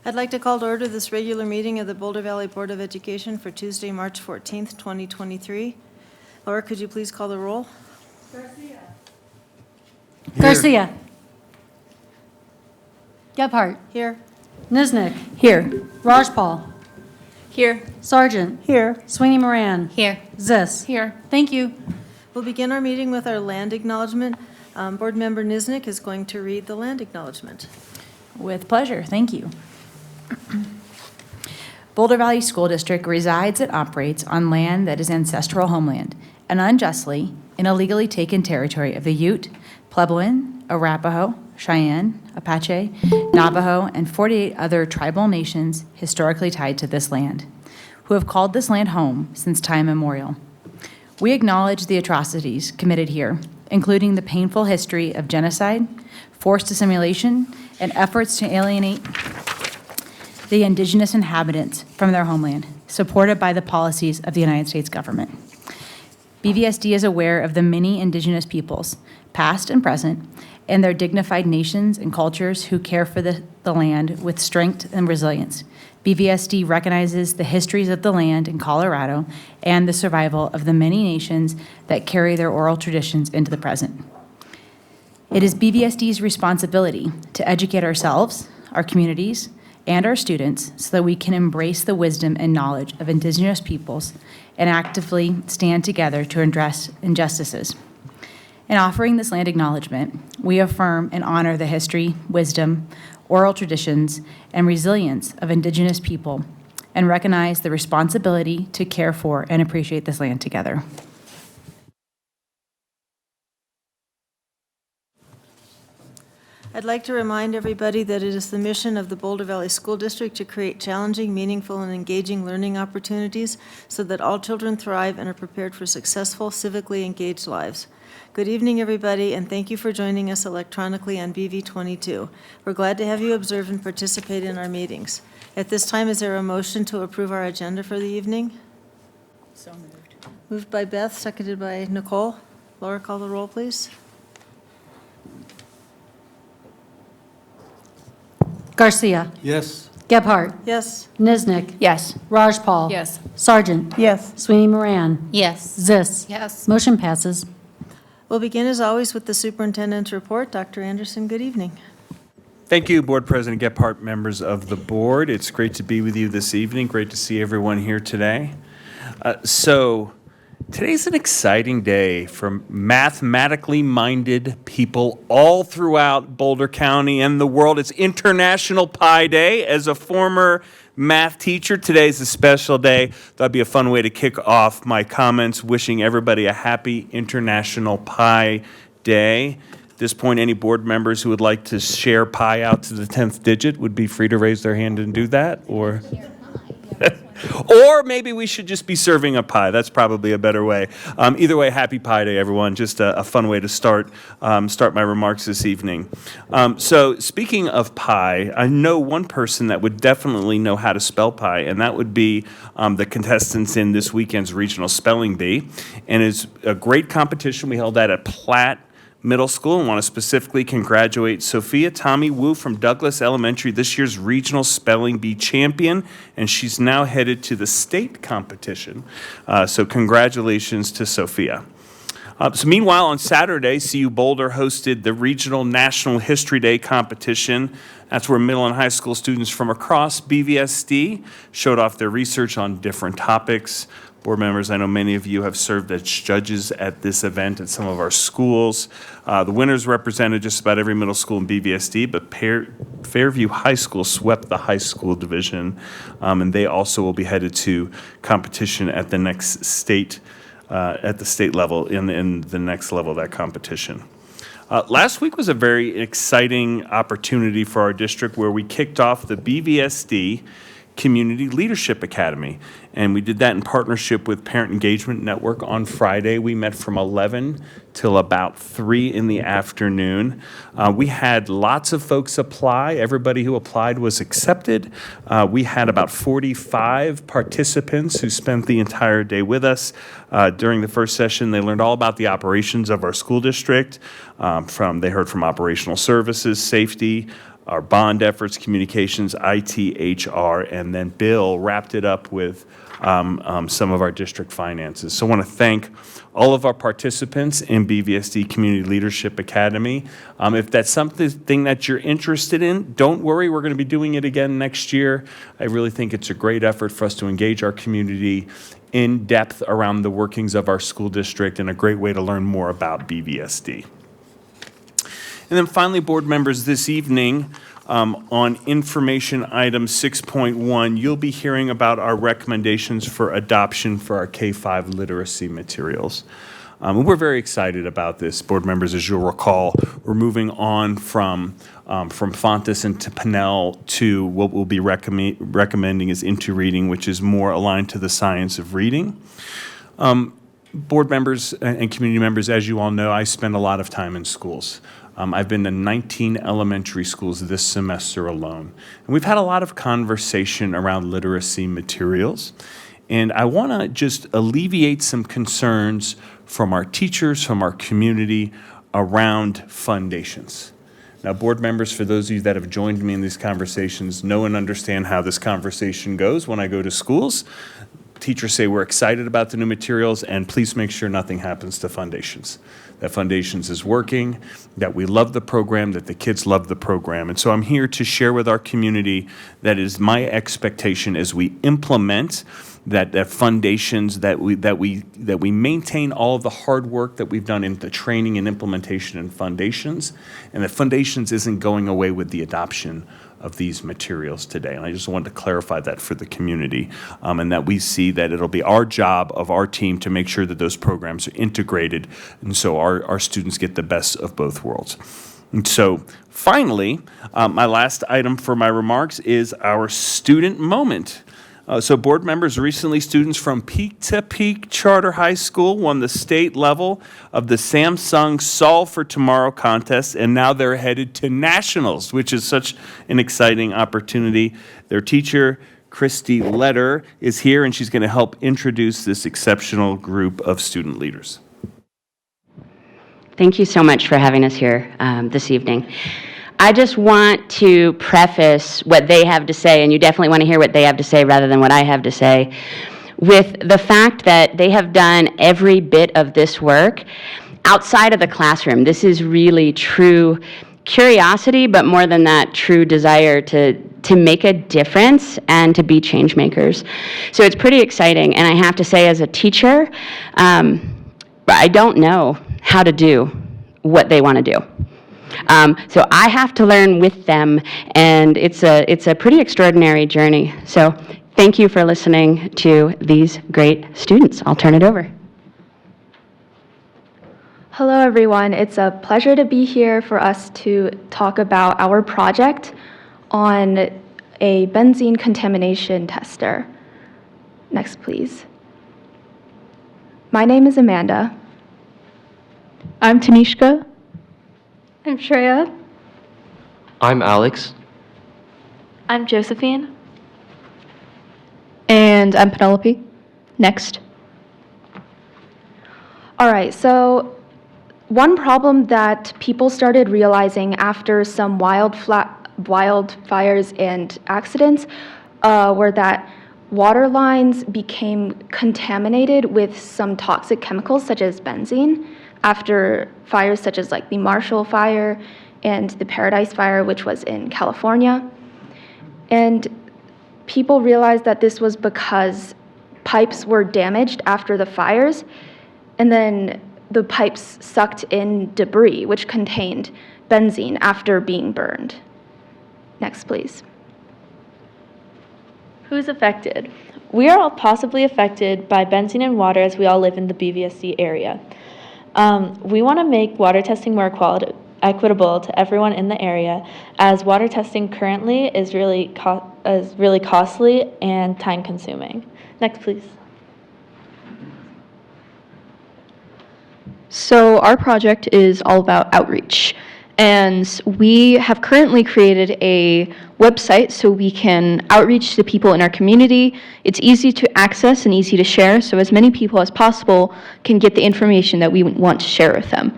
I'd like to call to order this regular meeting of the Boulder Valley Board of Education for Tuesday, March 14th, 2023. Laura, could you please call the roll? Garcia. Gebhardt. Here. Niznik. Here. Rajpal. Here. Sargent. Here. Sweeney Moran. Here. Zis. Here. Thank you. We'll begin our meeting with our land acknowledgement. Board Member Niznik is going to read the land acknowledgement. With pleasure. Thank you. Boulder Valley School District resides and operates on land that is ancestral homeland and unjustly and illegally taken territory of the Ute, Puebloan, Arapaho, Cheyenne, Apache, Navajo, and 48 other tribal nations historically tied to this land, who have called this land home since time immemorial. We acknowledge the atrocities committed here, including the painful history of genocide, forced assimilation, and efforts to alienate the indigenous inhabitants from their homeland, supported by the policies of the United States government. BVSD is aware of the many indigenous peoples, past and present, and their dignified nations and cultures who care for the land with strength and resilience. BVSD recognizes the histories of the land in Colorado and the survival of the many nations that carry their oral traditions into the present. It is BVSD's responsibility to educate ourselves, our communities, and our students so that we can embrace the wisdom and knowledge of indigenous peoples and actively stand together to address injustices. In offering this land acknowledgement, we affirm and honor the history, wisdom, oral traditions, and resilience of indigenous people and recognize the responsibility to care for and appreciate this land together. I'd like to remind everybody that it is the mission of the Boulder Valley School District to create challenging, meaningful, and engaging learning opportunities so that all children thrive and are prepared for successful, civically engaged lives. Good evening, everybody, and thank you for joining us electronically on BV22. We're glad to have you observe and participate in our meetings. At this time, is there a motion to approve our agenda for the evening? So moved. Moved by Beth, seconded by Nicole. Laura, call the roll, please. Garcia. Yes. Gebhardt. Yes. Niznik. Yes. Rajpal. Yes. Sargent. Yes. Sweeney Moran. Yes. Zis. Yes. Motion passes. We'll begin, as always, with the superintendent's report. Dr. Anderson, good evening. Thank you, Board President Gebhardt, members of the board. It's great to be with you this evening. Great to see everyone here today. Today's an exciting day for mathematically minded people all throughout Boulder County and the world. It's International Pi Day. As a former math teacher, today's a special day. That'd be a fun way to kick off my comments, wishing everybody a happy International Pi Day. At this point, any board members who would like to share pi out to the 10th digit would be free to raise their hand and do that, or maybe we should just be serving a pie. That's probably a better way. Either way, happy Pi Day, everyone. Just a fun way to start my remarks this evening. So speaking of pi, I know one person that would definitely know how to spell pi, and that would be the contestants in this weekend's regional spelling bee. And it's a great competition. We held that at Platt Middle School, and want to specifically congratulate Sophia Tommy Wu from Douglas Elementary, this year's regional spelling bee champion, and she's now headed to the state competition. So congratulations to Sophia. So meanwhile, on Saturday, CU Boulder hosted the Regional National History Day competition. That's where middle and high school students from across BVSD showed off their research on different topics. Board members, I know many of you have served as judges at this event at some of our schools. The winners represented just about every middle school in BVSD, but Fairview High School swept the high school division, and they also will be headed to competition at the next state, at the state level, in the next level of that competition. Last week was a very exciting opportunity for our district where we kicked off the BVSD Community Leadership Academy. And we did that in partnership with Parent Engagement Network on Friday. We met from 11 till about 3 in the afternoon. We had lots of folks apply. Everybody who applied was accepted. We had about 45 participants who spent the entire day with us. During the first session, they learned all about the operations of our school district. They heard from operational services, safety, our bond efforts, communications, IT, HR, and then Bill wrapped it up with some of our district finances. So I want to thank all of our participants in BVSD Community Leadership Academy. If that's something that you're interested in, don't worry, we're going to be doing it again next year. I really think it's a great effort for us to engage our community in depth around the workings of our school district and a great way to learn more about BVSD. And then finally, board members, this evening, on information item 6.1, you'll be hearing about our recommendations for adoption for our K-5 literacy materials. And we're very excited about this, board members. As you'll recall, we're moving on from Fontes and to Pinnell to what we'll be recommending is Into Reading, which is more aligned to the science of reading. Board members and community members, as you all know, I spend a lot of time in schools. I've been to 19 elementary schools this semester alone. And we've had a lot of conversation around literacy materials. And I want to just alleviate some concerns from our teachers, from our community around foundations. Now, board members, for those of you that have joined me in these conversations, know and understand how this conversation goes when I go to schools. Teachers say we're excited about the new materials, and please make sure nothing happens to foundations. That Foundations is working, that we love the program, that the kids love the program. And so I'm here to share with our community that is my expectation as we implement that Foundations, that we maintain all of the hard work that we've done in the training and implementation in Foundations, and that Foundations isn't going away with the adoption of these materials today. And I just wanted to clarify that for the community, and that we see that it'll be our job of our team to make sure that those programs are integrated, and so our students get the best of both worlds. And so finally, my last item for my remarks is our student moment. So board members, recently students from Peak to Peak Charter High School won the state level of the Samsung Solve for Tomorrow contest, and now they're headed to nationals, which is such an exciting opportunity. Their teacher, Christy Letter, is here, and she's going to help introduce this exceptional group of student leaders. Thank you so much for having us here this evening. I just want to preface what they have to say, and you definitely want to hear what they have to say rather than what I have to say, with the fact that they have done every bit of this work outside of the classroom. This is really true curiosity, but more than that, true desire to make a difference and to be change makers. So it's pretty exciting, and I have to say, as a teacher, I don't know how to do what they want to do. So I have to learn with them, and it's a pretty extraordinary journey. So thank you for listening to these great students. I'll turn it over. Hello, everyone. It's a pleasure to be here for us to talk about our project on a benzene contamination tester. Next, please. My name is Amanda. I'm Tanishka. I'm Shreya. I'm Alex. I'm Josephine. And I'm Penelope. Next. All right, so one problem that people started realizing after some wildfires and accidents were that water lines became contaminated with some toxic chemicals such as benzene after fires such as like the Marshall Fire and the Paradise Fire, which was in California. And people realized that this was because pipes were damaged after the fires, and then the pipes sucked in debris, which contained benzene after being burned. Next, please. Who's affected? We are all possibly affected by benzene in water as we all live in the BVSD area. We want to make water testing more equitable to everyone in the area, as water testing currently is really costly and time-consuming. Next, please. So our project is all about outreach, and we have currently created a website so we can outreach to people in our community. It's easy to access and easy to share, so as many people as possible can get the information that we want to share with them.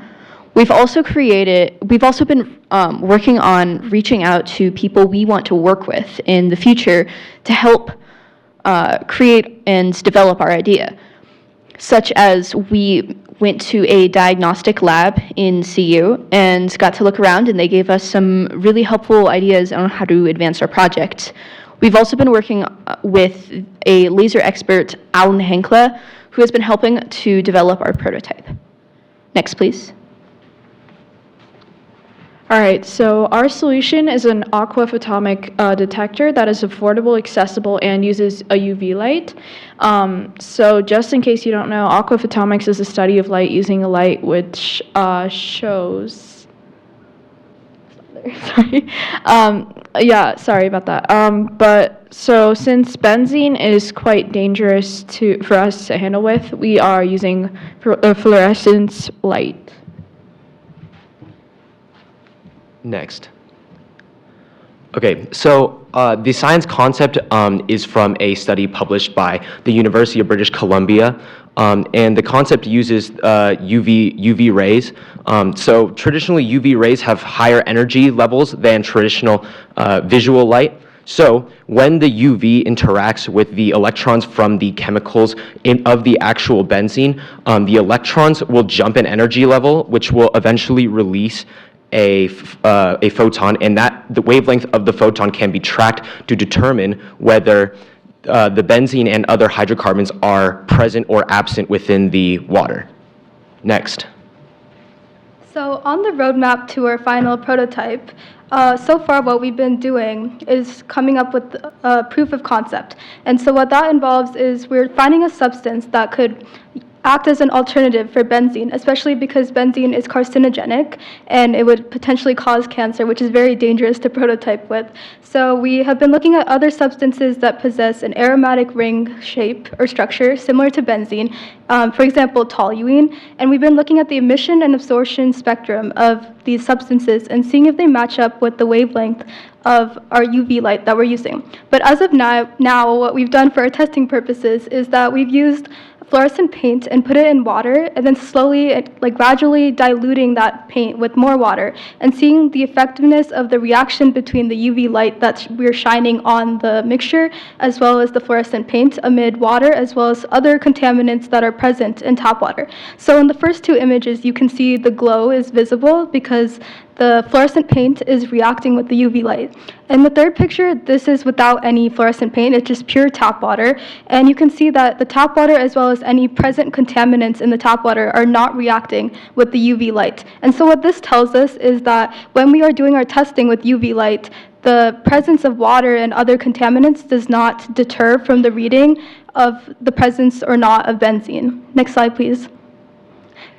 We've also been working on reaching out to people we want to work with in the future to help create and develop our idea, such as we went to a diagnostic lab in CU and got to look around, and they gave us some really helpful ideas on how to advance our project. We've also been working with a laser expert, Alan Henkla, who has been helping to develop our prototype. Next, please. All right, so our solution is an aquaphotomic detector that is affordable, accessible, and uses a UV light. So just in case you don't know, aquaphotomics is the study of light using a light which shows... Sorry. Yeah, sorry about that. But so since benzene is quite dangerous for us to handle with, we are using a fluorescence light. Next. Okay, so the science concept is from a study published by the University of British Columbia, and the concept uses UV rays. So traditionally, UV rays have higher energy levels than traditional visual light. So when the UV interacts with the electrons from the chemicals of the actual benzene, the electrons will jump in energy level, which will eventually release a photon, and the wavelength of the photon can be tracked to determine whether the benzene and other hydrocarbons are present or absent within the water. Next. So on the roadmap to our final prototype, so far what we've been doing is coming up with a proof of concept. And so what that involves is we're finding a substance that could act as an alternative for benzene, especially because benzene is carcinogenic and it would potentially cause cancer, which is very dangerous to prototype with. So we have been looking at other substances that possess an aromatic ring shape or structure similar to benzene, for example, toluene, and we've been looking at the emission and absorption spectrum of these substances and seeing if they match up with the wavelength of our UV light that we're using. But as of now, what we've done for our testing purposes is that we've used fluorescent paint and put it in water, and then slowly, gradually diluting that paint with more water and seeing the effectiveness of the reaction between the UV light that we're shining on the mixture as well as the fluorescent paint amid water as well as other contaminants that are present in tap water. So in the first two images, you can see the glow is visible because the fluorescent paint is reacting with the UV light. In the third picture, this is without any fluorescent paint, it's just pure tap water. And you can see that the tap water as well as any present contaminants in the tap water are not reacting with the UV light. And so what this tells us is that when we are doing our testing with UV light, the presence of water and other contaminants does not deter from the reading of the presence or not of benzene. Next slide, please.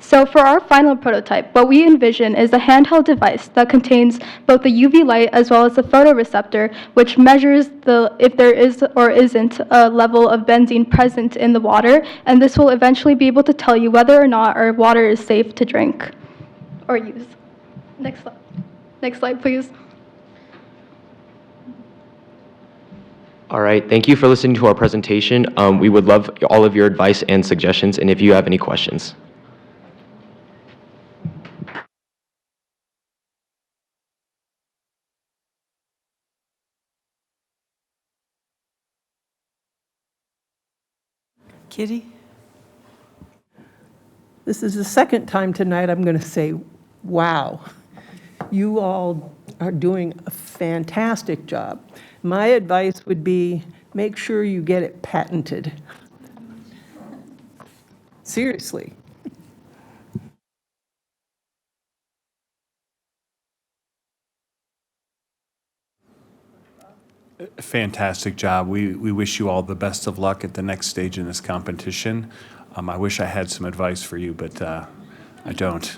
So for our final prototype, what we envision is a handheld device that contains both the UV light as well as a photoreceptor, which measures if there is or isn't a level of benzene present in the water, and this will eventually be able to tell you whether or not our water is safe to drink or use. Next slide. Next slide, please. All right, thank you for listening to our presentation. We would love all of your advice and suggestions, and if you have any questions. Kitty? This is the second time tonight I'm going to say, wow. You all are doing a fantastic job. My advice would be make sure you get it patented. Seriously. Fantastic job. We wish you all the best of luck at the next stage in this competition. I wish I had some advice for you, but I don't.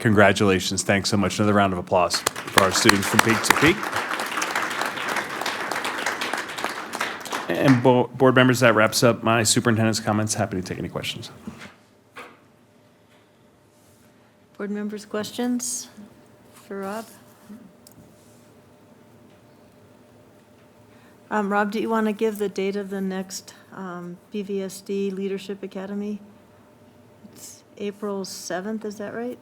Congratulations. Thanks so much. Another round of applause for our students from Peak to Peak. And board members, that wraps up my superintendent's comments. Happy to take any questions. Board members' questions for Rob? Rob, do you want to give the date of the next BVSD Leadership Academy? It's April 7th, is that right?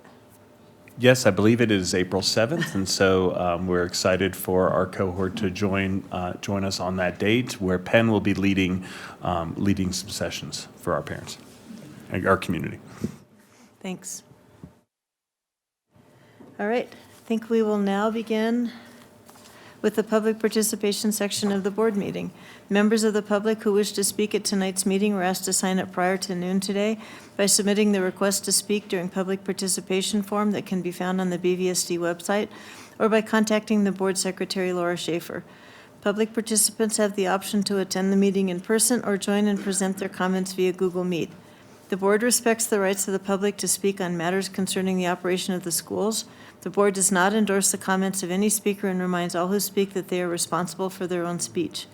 Yes, I believe it is April 7th, and so we're excited for our cohort to join us on that date, where Penn will be leading some sessions for our parents and our community. Thanks. All right, I think we will now begin with the public participation section of the board meeting. Members of the public who wish to speak at tonight's meeting were asked to sign up prior to noon today by submitting the request to speak during public participation form that can be found on the BVSD website, or by contacting the board secretary, Laura Schaefer. Public participants have the option to attend the meeting in person or join and present their comments via Google Meet. The board respects the rights of the public to speak on matters concerning the operation of the schools. The board does not endorse the comments of any speaker and reminds all who speak that they are responsible for their own speech.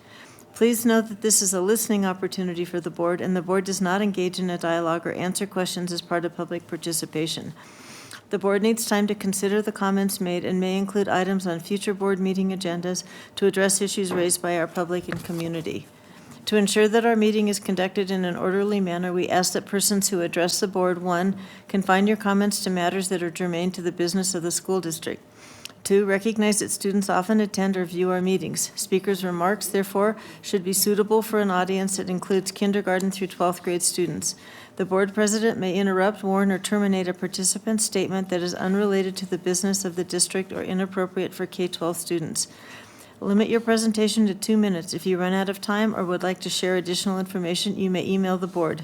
Please note that this is a listening opportunity for the board, and the board does not engage in a dialogue or answer questions as part of public participation. The board needs time to consider the comments made and may include items on future board meeting agendas to address issues raised by our public and community. To ensure that our meeting is conducted in an orderly manner, we ask that persons who address the board, 1, confine your comments to matters that are germane to the business of the school district. 2, recognize that students often attend or view our meetings. Speakers' remarks, therefore, should be suitable for an audience that includes kindergarten through 12th grade students. The board president may interrupt, warn, or terminate a participant's statement that is unrelated to the business of the district or inappropriate for K-12 students. Limit your presentation to 2 minutes. If you run out of time or would like to share additional information, you may email the board.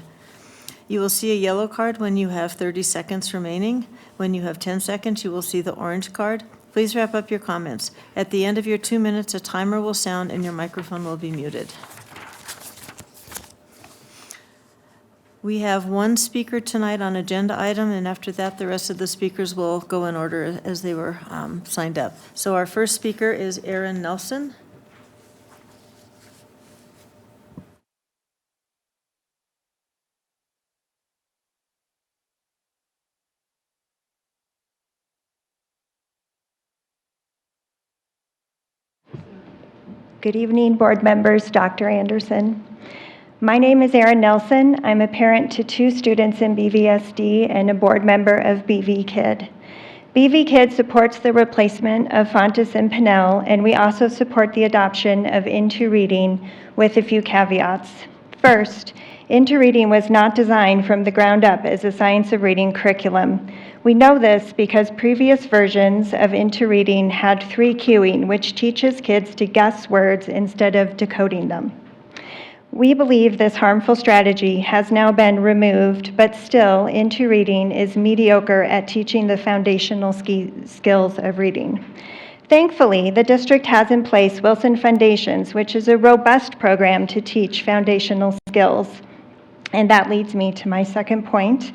You will see a yellow card when you have 30 seconds remaining. When you have 10 seconds, you will see the orange card. Please wrap up your comments. At the end of your 2 minutes, a timer will sound and your microphone will be muted. We have one speaker tonight on agenda item, and after that, the rest of the speakers will go in order as they were signed up. So our first speaker is Aaron Nelson. Good evening, board members, Dr. Anderson. My name is Erin Nelson. I'm a parent to 2 students in BVSD and a board member of BV Kid. BV Kid supports the replacement of Fontes and Pinnell, and we also support the adoption of Into Reading with a few caveats. First, Into Reading was not designed from the ground up as a science of reading curriculum. We know this because previous versions of Into Reading had 3 cueing, which teaches kids to guess words instead of decoding them. We believe this harmful strategy has now been removed, but still, Into Reading is mediocre at teaching the foundational skills of reading. Thankfully, the district has in place Wilson Foundations, which is a robust program to teach foundational skills. And that leads me to my second point.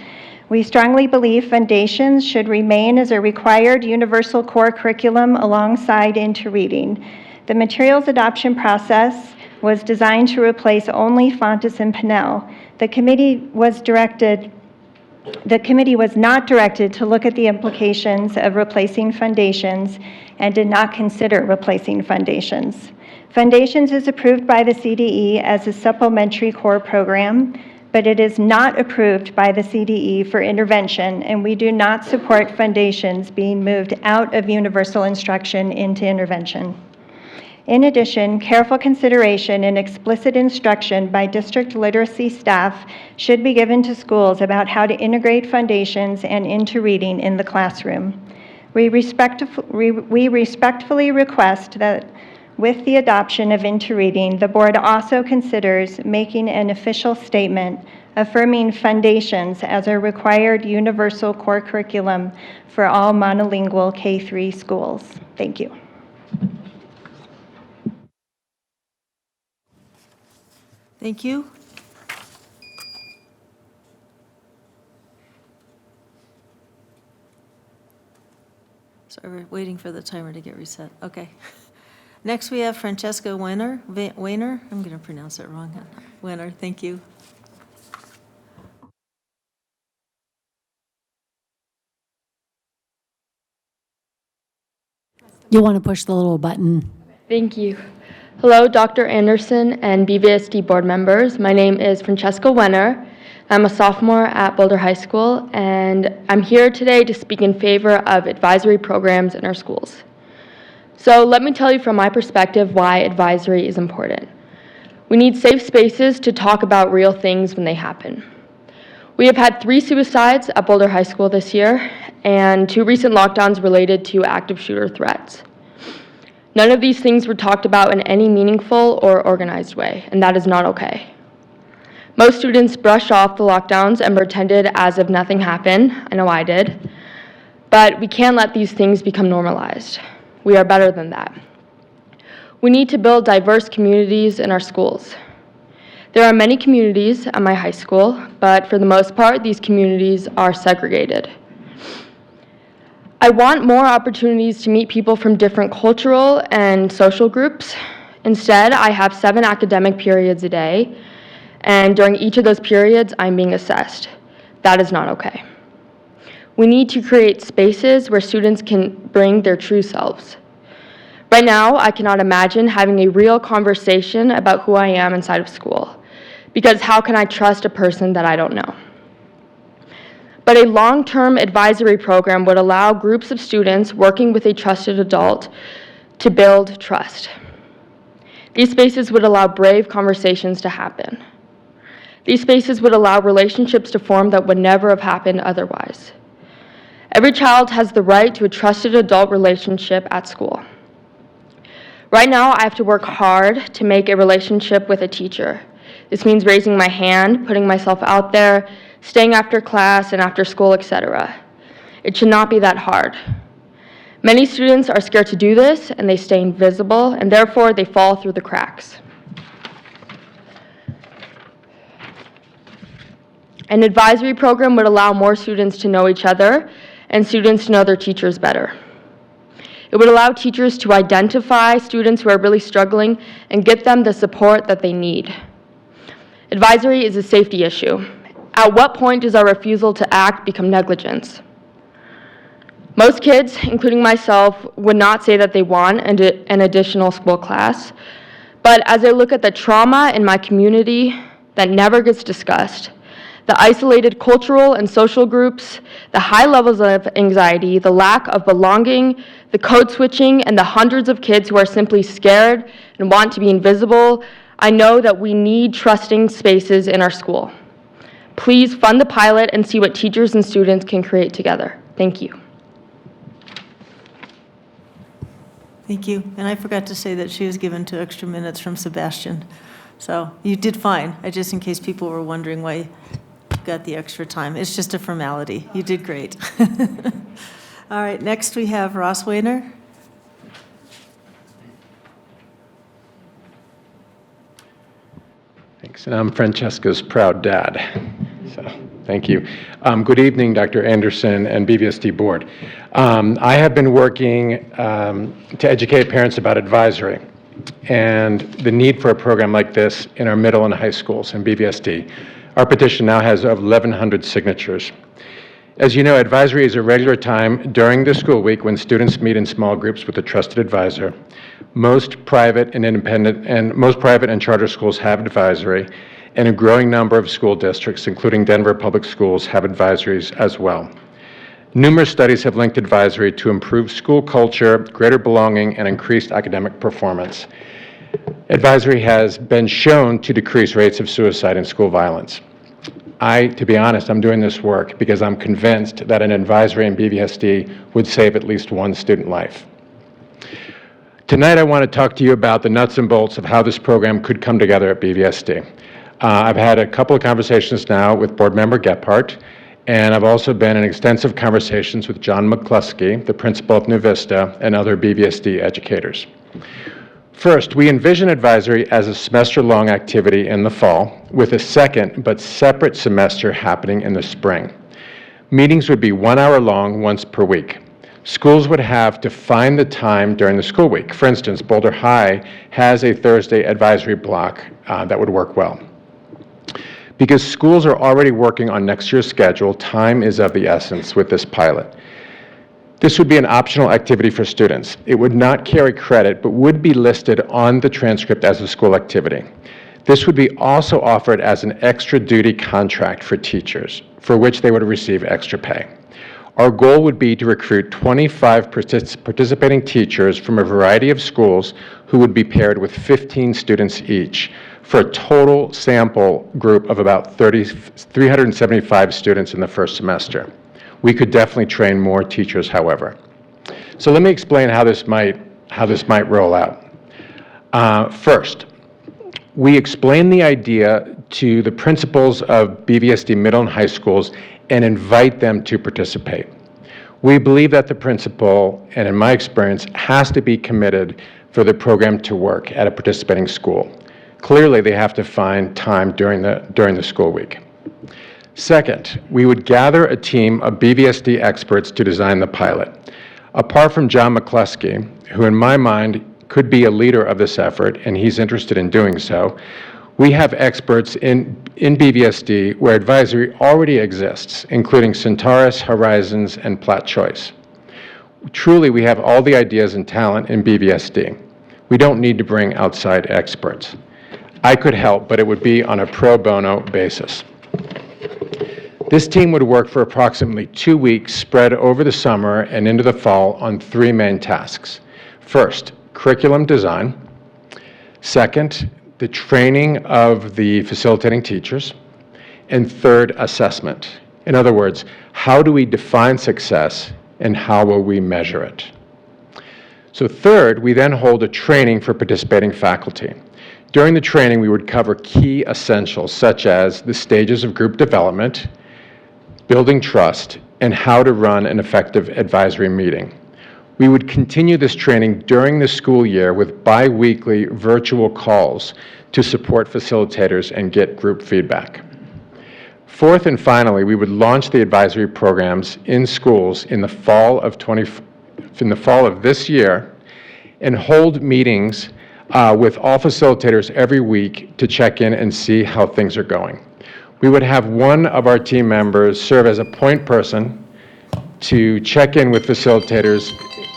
We strongly believe Foundations should remain as a required universal core curriculum alongside Into Reading. The materials adoption process was designed to replace only Fontes and Pinnell. The committee was not directed to look at the implications of replacing Foundations and did not consider replacing Foundations. Foundations is approved by the CDE as a supplementary core program, but it is not approved by the CDE for intervention, and we do not support Foundations being moved out of universal instruction into intervention. In addition, careful consideration and explicit instruction by district literacy staff should be given to schools about how to integrate Foundations and Into Reading in the classroom. We respectfully request that with the adoption of Into Reading, the board also considers making an official statement affirming Foundations as a required universal core curriculum for all monolingual K-3 schools. Thank you. Thank you. Sorry, we're waiting for the timer to get reset. Okay. Next, we have Francesca Weiner. I'm going to pronounce it wrong. Weiner, thank you. You'll want to push the little button. Thank you. Hello, Dr. Anderson and BVSD board members. My name is Francesca Wenner. I'm a sophomore at Boulder High School, and I'm here today to speak in favor of advisory programs in our schools. So let me tell you from my perspective why advisory is important. We need safe spaces to talk about real things when they happen. We have had 3 suicides at Boulder High School this year, and 2 recent lockdowns related to active shooter threats. None of these things were talked about in any meaningful or organized way, and that is not okay. Most students brushed off the lockdowns and pretended as if nothing happened. I know I did. But we can't let these things become normalized. We are better than that. We need to build diverse communities in our schools. There are many communities at my high school, but for the most part, these communities are segregated. I want more opportunities to meet people from different cultural and social groups. Instead, I have 7 academic periods a day, and during each of those periods, I'm being assessed. That is not okay. We need to create spaces where students can bring their true selves. Right now, I cannot imagine having a real conversation about who I am inside of school, because how can I trust a person that I don't know? But a long-term advisory program would allow groups of students working with a trusted adult to build trust. These spaces would allow brave conversations to happen. These spaces would allow relationships to form that would never have happened otherwise. Every child has the right to a trusted adult relationship at school. Right now, I have to work hard to make a relationship with a teacher. This means raising my hand, putting myself out there, staying after class and after school, etc. It should not be that hard. Many students are scared to do this, and they stay invisible, and therefore they fall through the cracks. An advisory program would allow more students to know each other and students to know their teachers better. It would allow teachers to identify students who are really struggling and get them the support that they need. Advisory is a safety issue. At what point does our refusal to act become negligence? Most kids, including myself, would not say that they want an additional school class, but as I look at the trauma in my community that never gets discussed, the isolated cultural and social groups, the high levels of anxiety, the lack of belonging, the code switching, and the hundreds of kids who are simply scared and want to be invisible, I know that we need trusting spaces in our school. Please fund the pilot and see what teachers and students can create together. Thank you. Thank you. And I forgot to say that she was given 2 extra minutes from Sebastian. So you did fine. Just in case people were wondering why you got the extra time. It's just a formality. You did great. All right, next we have Ross Weiner. Thanks, and I'm Francesca's proud dad, so thank you. Good evening, Dr. Anderson and BVSD Board. I have been working to educate parents about advisory and the need for a program like this in our middle and high schools in BVSD. Our petition now has over 1,100 signatures. As you know, advisory is a regular time during the school week when students meet in small groups with a trusted advisor. Most private and charter schools have advisory, and a growing number of school districts, including Denver Public Schools, have advisories as well. Numerous studies have linked advisory to improved school culture, greater belonging, and increased academic performance. Advisory has been shown to decrease rates of suicide and school violence. To be honest, I'm doing this work because I'm convinced that an advisory in BVSD would save at least 1 student life. Tonight, I want to talk to you about the nuts and bolts of how this program could come together at BVSD. I've had a couple of conversations now with Board Member Gephardt, and I've also been in extensive conversations with John McCluskey, the principal of New Vista, and other BVSD educators. First, we envision advisory as a semester-long activity in the fall, with a second but separate semester happening in the spring. Meetings would be 1 hour long once per week. Schools would have to find the time during the school week. For instance, Boulder High has a Thursday advisory block that would work well. Because schools are already working on next year's schedule, time is of the essence with this pilot. This would be an optional activity for students. It would not carry credit, but would be listed on the transcript as a school activity. This would be also offered as an extra duty contract for teachers, for which they would receive extra pay. Our goal would be to recruit 25 participating teachers from a variety of schools who would be paired with 15 students each, for a total sample group of about 375 students in the first semester. We could definitely train more teachers, however. So let me explain how this might roll out. First, we explain the idea to the principals of BVSD middle and high schools and invite them to participate. We believe that the principal, and in my experience, has to be committed for the program to work at a participating school. Clearly, they have to find time during the school week. Second, we would gather a team of BVSD experts to design the pilot. Apart from John McCluskey, who in my mind could be a leader of this effort, and he's interested in doing so, we have experts in BVSD where advisory already exists, including Centaurus, Horizons, and Platt Choice. Truly, we have all the ideas and talent in BVSD. We don't need to bring outside experts. I could help, but it would be on a pro bono basis. This team would work for approximately 2 weeks, spread over the summer and into the fall, on 3 main tasks. First, curriculum design. Second, the training of the facilitating teachers. And third, assessment. In other words, how do we define success and how will we measure it? So third, we then hold a training for participating faculty. During the training, we would cover key essentials such as the stages of group development, building trust, and how to run an effective advisory meeting. We would continue this training during the school year with bi-weekly virtual calls to support facilitators and get group feedback. Fourth and finally, we would launch the advisory programs in schools in the fall of this year and hold meetings with all facilitators every week to check in and see how things are going. We would have one of our team members serve as a point person to check in with facilitators,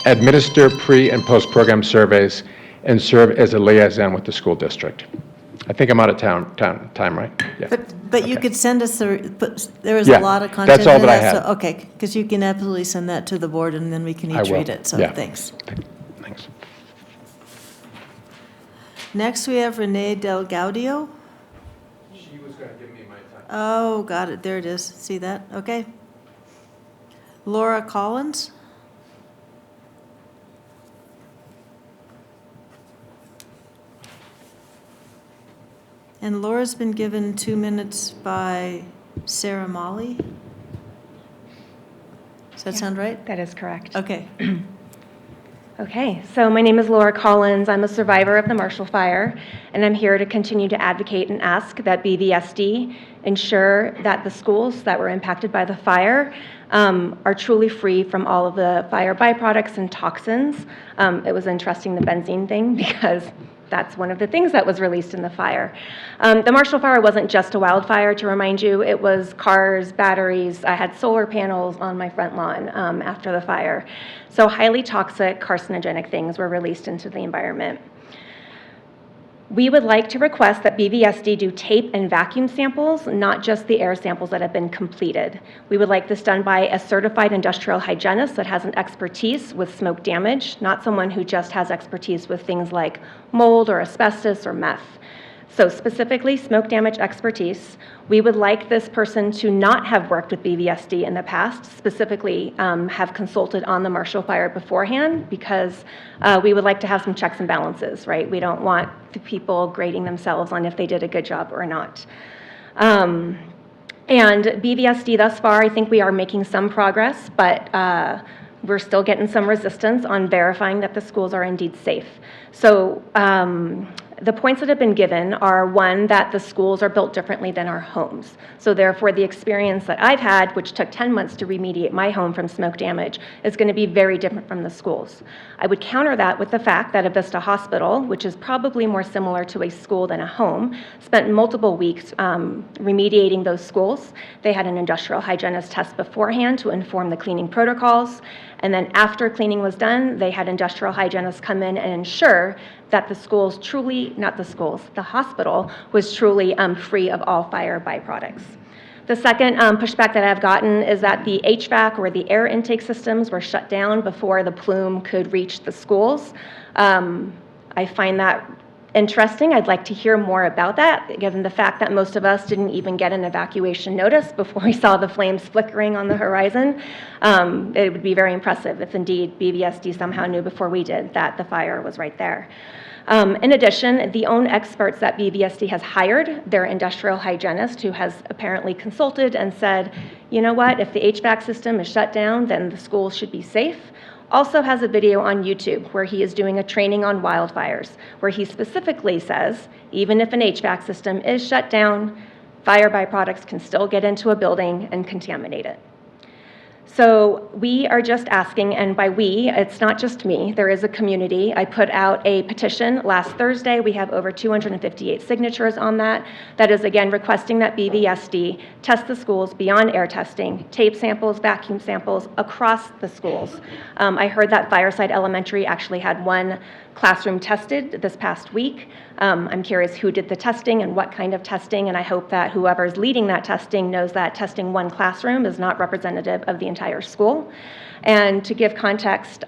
administer pre- and post-program surveys, and serve as a liaison with the school district. I think I'm out of time, right? Yeah. But you could send us but there is Yeah, a lot of content. that's all in that I had. So, okay, because you can absolutely send that to the board and then we can I each will. read it, so Yeah. thanks. Thanks. Next, we have Renee Del Gaudio. She was going to give me my time. Oh, got it, there it is, see that, okay. Laura Collins. And Laura's been given 2 minutes by Sarah Molly. Does that sound right? That is correct. Okay. Okay, so my name is Laura Collins. I'm a survivor of the Marshall Fire, and I'm here to continue to advocate and ask that BVSD ensure that the schools that were impacted by the fire are truly free from all of the fire byproducts and toxins. It was interesting, the benzene thing, because that's one of the things that was released in the fire. The Marshall Fire wasn't just a wildfire, to remind you. It was cars, batteries. I had solar panels on my front lawn after the fire. So highly toxic, carcinogenic things were released into the environment. We would like to request that BVSD do tape and vacuum samples, not just the air samples that have been completed. We would like this done by a certified industrial hygienist that has an expertise with smoke damage, not someone who just has expertise with things like mold or asbestos or meth. So specifically, smoke damage expertise. We would like this person to not have worked with BVSD in the past, specifically have consulted on the Marshall Fire beforehand, because we would like to have some checks and balances, right? We don't want the people grading themselves on if they did a good job or not. And BVSD thus far, I think we are making some progress, but we're still getting some resistance on verifying that the schools are indeed safe. So the points that have been given are, one, that the schools are built differently than our homes. So therefore, the experience that I've had, which took 10 months to remediate my home from smoke damage, is going to be very different from the schools. I would counter that with the fact that a Vista Hospital, which is probably more similar to a school than a home, spent multiple weeks remediating those schools. They had an industrial hygienist test beforehand to inform the cleaning protocols. And then after cleaning was done, they had industrial hygienists come in and ensure that the schools truly, not the schools, the hospital was truly free of all fire byproducts. The second pushback that I've gotten is that the HVAC or the air intake systems were shut down before the plume could reach the schools. I find that interesting. I'd like to hear more about that, given the fact that most of us didn't even get an evacuation notice before we saw the flames flickering on the horizon. It would be very impressive if indeed BVSD somehow knew before we did that the fire was right there. In addition, the own experts that BVSD has hired, their industrial hygienist, who has apparently consulted and said, you know what, if the HVAC system is shut down, then the schools should be safe, also has a video on YouTube where he is doing a training on wildfires, where he specifically says, even if an HVAC system is shut down, fire byproducts can still get into a building and contaminate it. So we are just asking, and by we, it's not just me, there is a community. I put out a petition last Thursday. We have over 258 signatures on that. That is, again, requesting that BVSD test the schools beyond air testing, tape samples, vacuum samples across the schools. I heard that Fireside Elementary actually had one classroom tested this past week. I'm curious who did the testing and what kind of testing, and I hope that whoever's leading that testing knows that testing one classroom is not representative of the entire school. And to give context,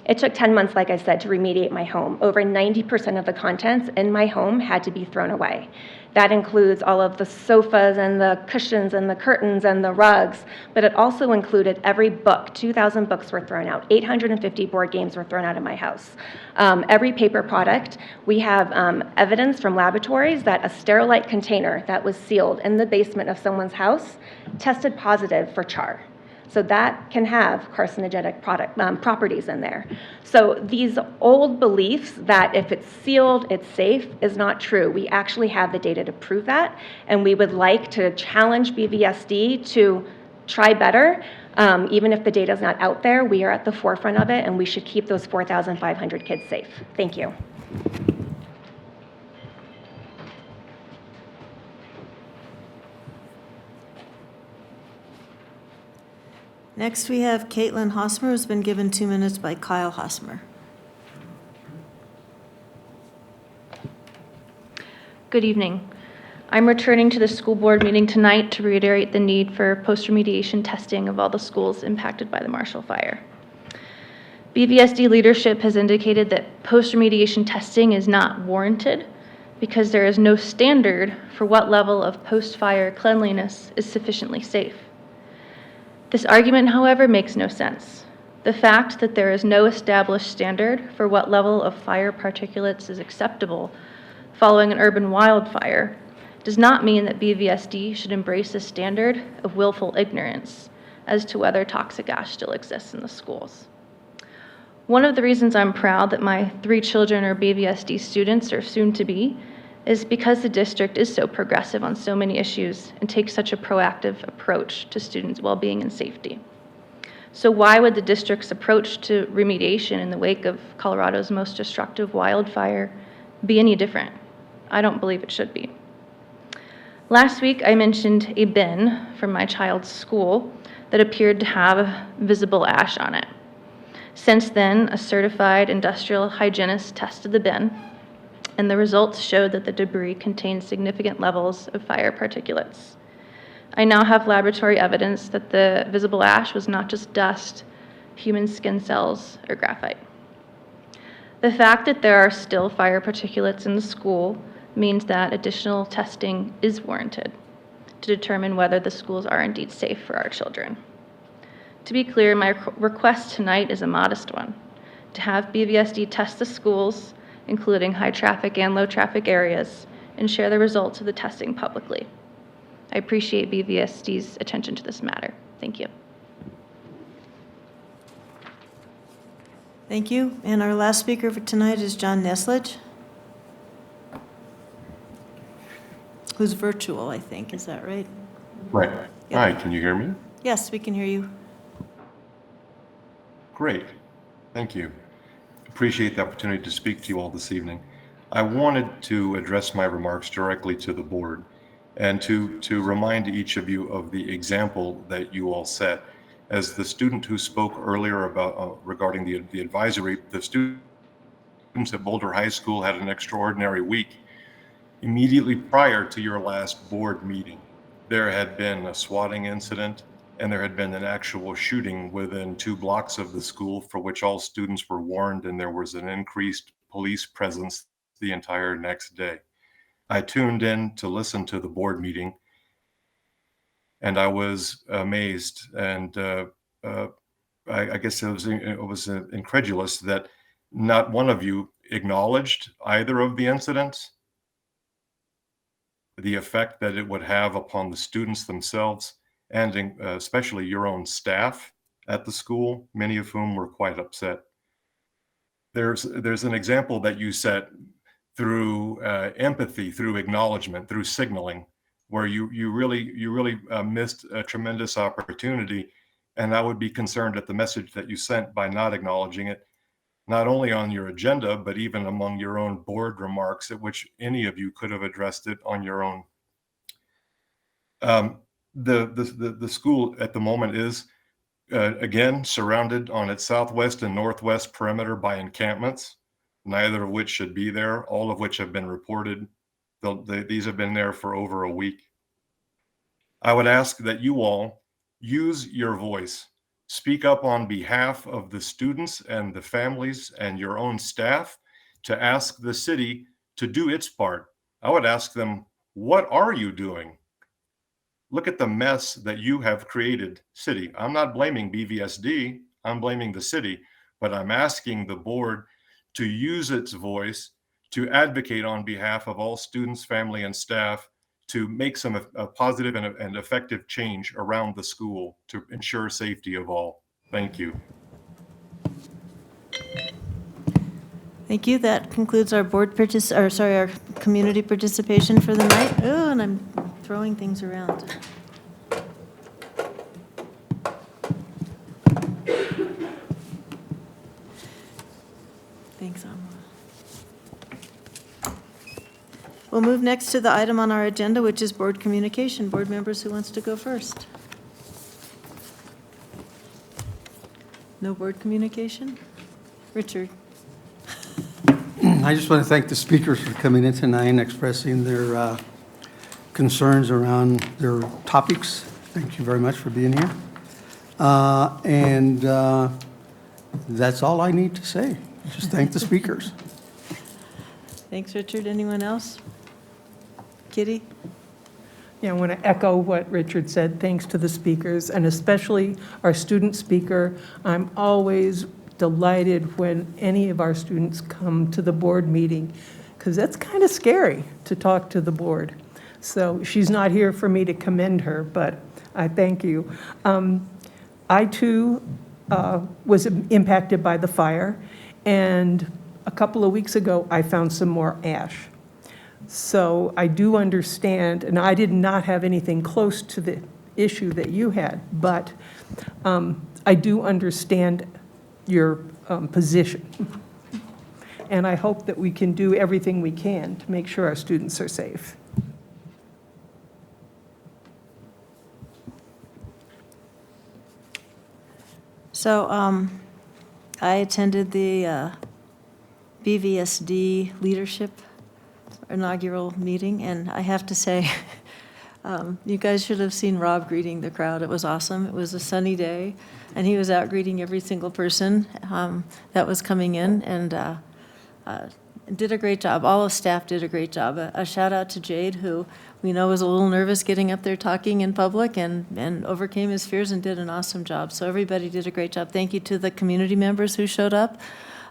it took 10 months, like I said, to remediate my home. Over 90% of the contents in my home had to be thrown away. That includes all of the sofas and the cushions and the curtains and the rugs, but it also included every book. 2,000 books were thrown out. 850 board games were thrown out of my house. Every paper product. We have evidence from laboratories that a Sterilite container that was sealed in the basement of someone's house tested positive for char. So that can have carcinogenic properties in there. So these old beliefs that if it's sealed, it's safe, is not true. We actually have the data to prove that, and we would like to challenge BVSD to try better. Even if the data is not out there, we are at the forefront of it, and we should keep those 4,500 kids safe. Thank you. Next, we have Caitlin Hosmer, who's been given 2 minutes by Kyle Hosmer. Good evening. I'm returning to the school board meeting tonight to reiterate the need for post-remediation testing of all the schools impacted by the Marshall Fire. BVSD leadership has indicated that post-remediation testing is not warranted because there is no standard for what level of post-fire cleanliness is sufficiently safe. This argument, however, makes no sense. The fact that there is no established standard for what level of fire particulates is acceptable following an urban wildfire does not mean that BVSD should embrace a standard of willful ignorance as to whether toxic ash still exists in the schools. One of the reasons I'm proud that my 3 children are BVSD students, or soon to be, is because the district is so progressive on so many issues and takes such a proactive approach to students' well-being and safety. So why would the district's approach to remediation in the wake of Colorado's most destructive wildfire be any different? I don't believe it should be. Last week, I mentioned a bin from my child's school that appeared to have visible ash on it. Since then, a certified industrial hygienist tested the bin, and the results showed that the debris contained significant levels of fire particulates. I now have laboratory evidence that the visible ash was not just dust, human skin cells, or graphite. The fact that there are still fire particulates in the school means that additional testing is warranted to determine whether the schools are indeed safe for our children. To be clear, my request tonight is a modest one, to have BVSD test the schools, including high traffic and low traffic areas, and share the results of the testing publicly. I appreciate BVSD's attention to this matter. Thank you. Thank you. And our last speaker for tonight is John Nesledge, who's virtual, I think. Is that right? Right. Yep. Hi, can you hear me? Yes, we can hear you. Great. Thank you. Appreciate the opportunity to speak to you all this evening. I wanted to address my remarks directly to the board and to remind each of you of the example that you all set. As the student who spoke earlier about regarding the advisory, the student students at Boulder High School had an extraordinary week. Immediately prior to your last board meeting, there had been a swatting incident and there had been an actual shooting within 2 blocks of the school, for which all students were warned, and there was an increased police presence the entire next day. I tuned in to listen to the board meeting, and I was amazed, and I guess it was incredulous that not one of you acknowledged either of the incidents, the effect that it would have upon the students themselves, and especially your own staff at the school, many of whom were quite upset. There's an example that you set through empathy, through acknowledgement, through signaling, where you really missed a tremendous opportunity. And I would be concerned at the message that you sent by not acknowledging it, not only on your agenda, but even among your own board remarks, at which any of you could have addressed it on your own. The school at the moment is, again, surrounded on its southwest and northwest perimeter by encampments, neither of which should be there, all of which have been reported. These have been there for over a week. I would ask that you all use your voice. Speak up on behalf of the students and the families and your own staff to ask the city to do its part. I would ask them, what are you doing? Look at the mess that you have created, city. I'm not blaming BVSD, I'm blaming the city, but I'm asking the board to use its voice to advocate on behalf of all students, family, and staff to make some positive and effective change around the school to ensure safety of all. Thank you. Thank you. That concludes our our community participation for the night. Oh, and I'm throwing things around. Thanks, Amma. We'll move next to the item on our agenda, which is board communication. Board members, who wants to go first? No board communication? Richard. I just want to thank the speakers for coming in tonight and expressing their concerns around their topics. Thank you very much for being here. That's all I need to say. Just thank the speakers. Thanks, Richard. Anyone else? Kitty? Yeah, I want to echo what Richard said. Thanks to the speakers, and especially our student speaker. I'm always delighted when any of our students come to the board meeting, because that's kind of scary to talk to the board. So she's not here for me to commend her, but I thank you. I too was impacted by the fire, and a couple of weeks ago I found some more ash. So I do understand, and I did not have anything close to the issue that you had, but I do understand your position. And I hope that we can do everything we can to make sure our students are safe. So I attended the BVSD leadership inaugural meeting, and I have to say, you guys should have seen Rob greeting the crowd. It was awesome. It was a sunny day, and he was out greeting every single person that was coming in, and did a great job. All of staff did a great job. A shout out to Jade, who we know was a little nervous getting up there talking in public, and overcame his fears and did an awesome job. So everybody did a great job. Thank you to the community members who showed up.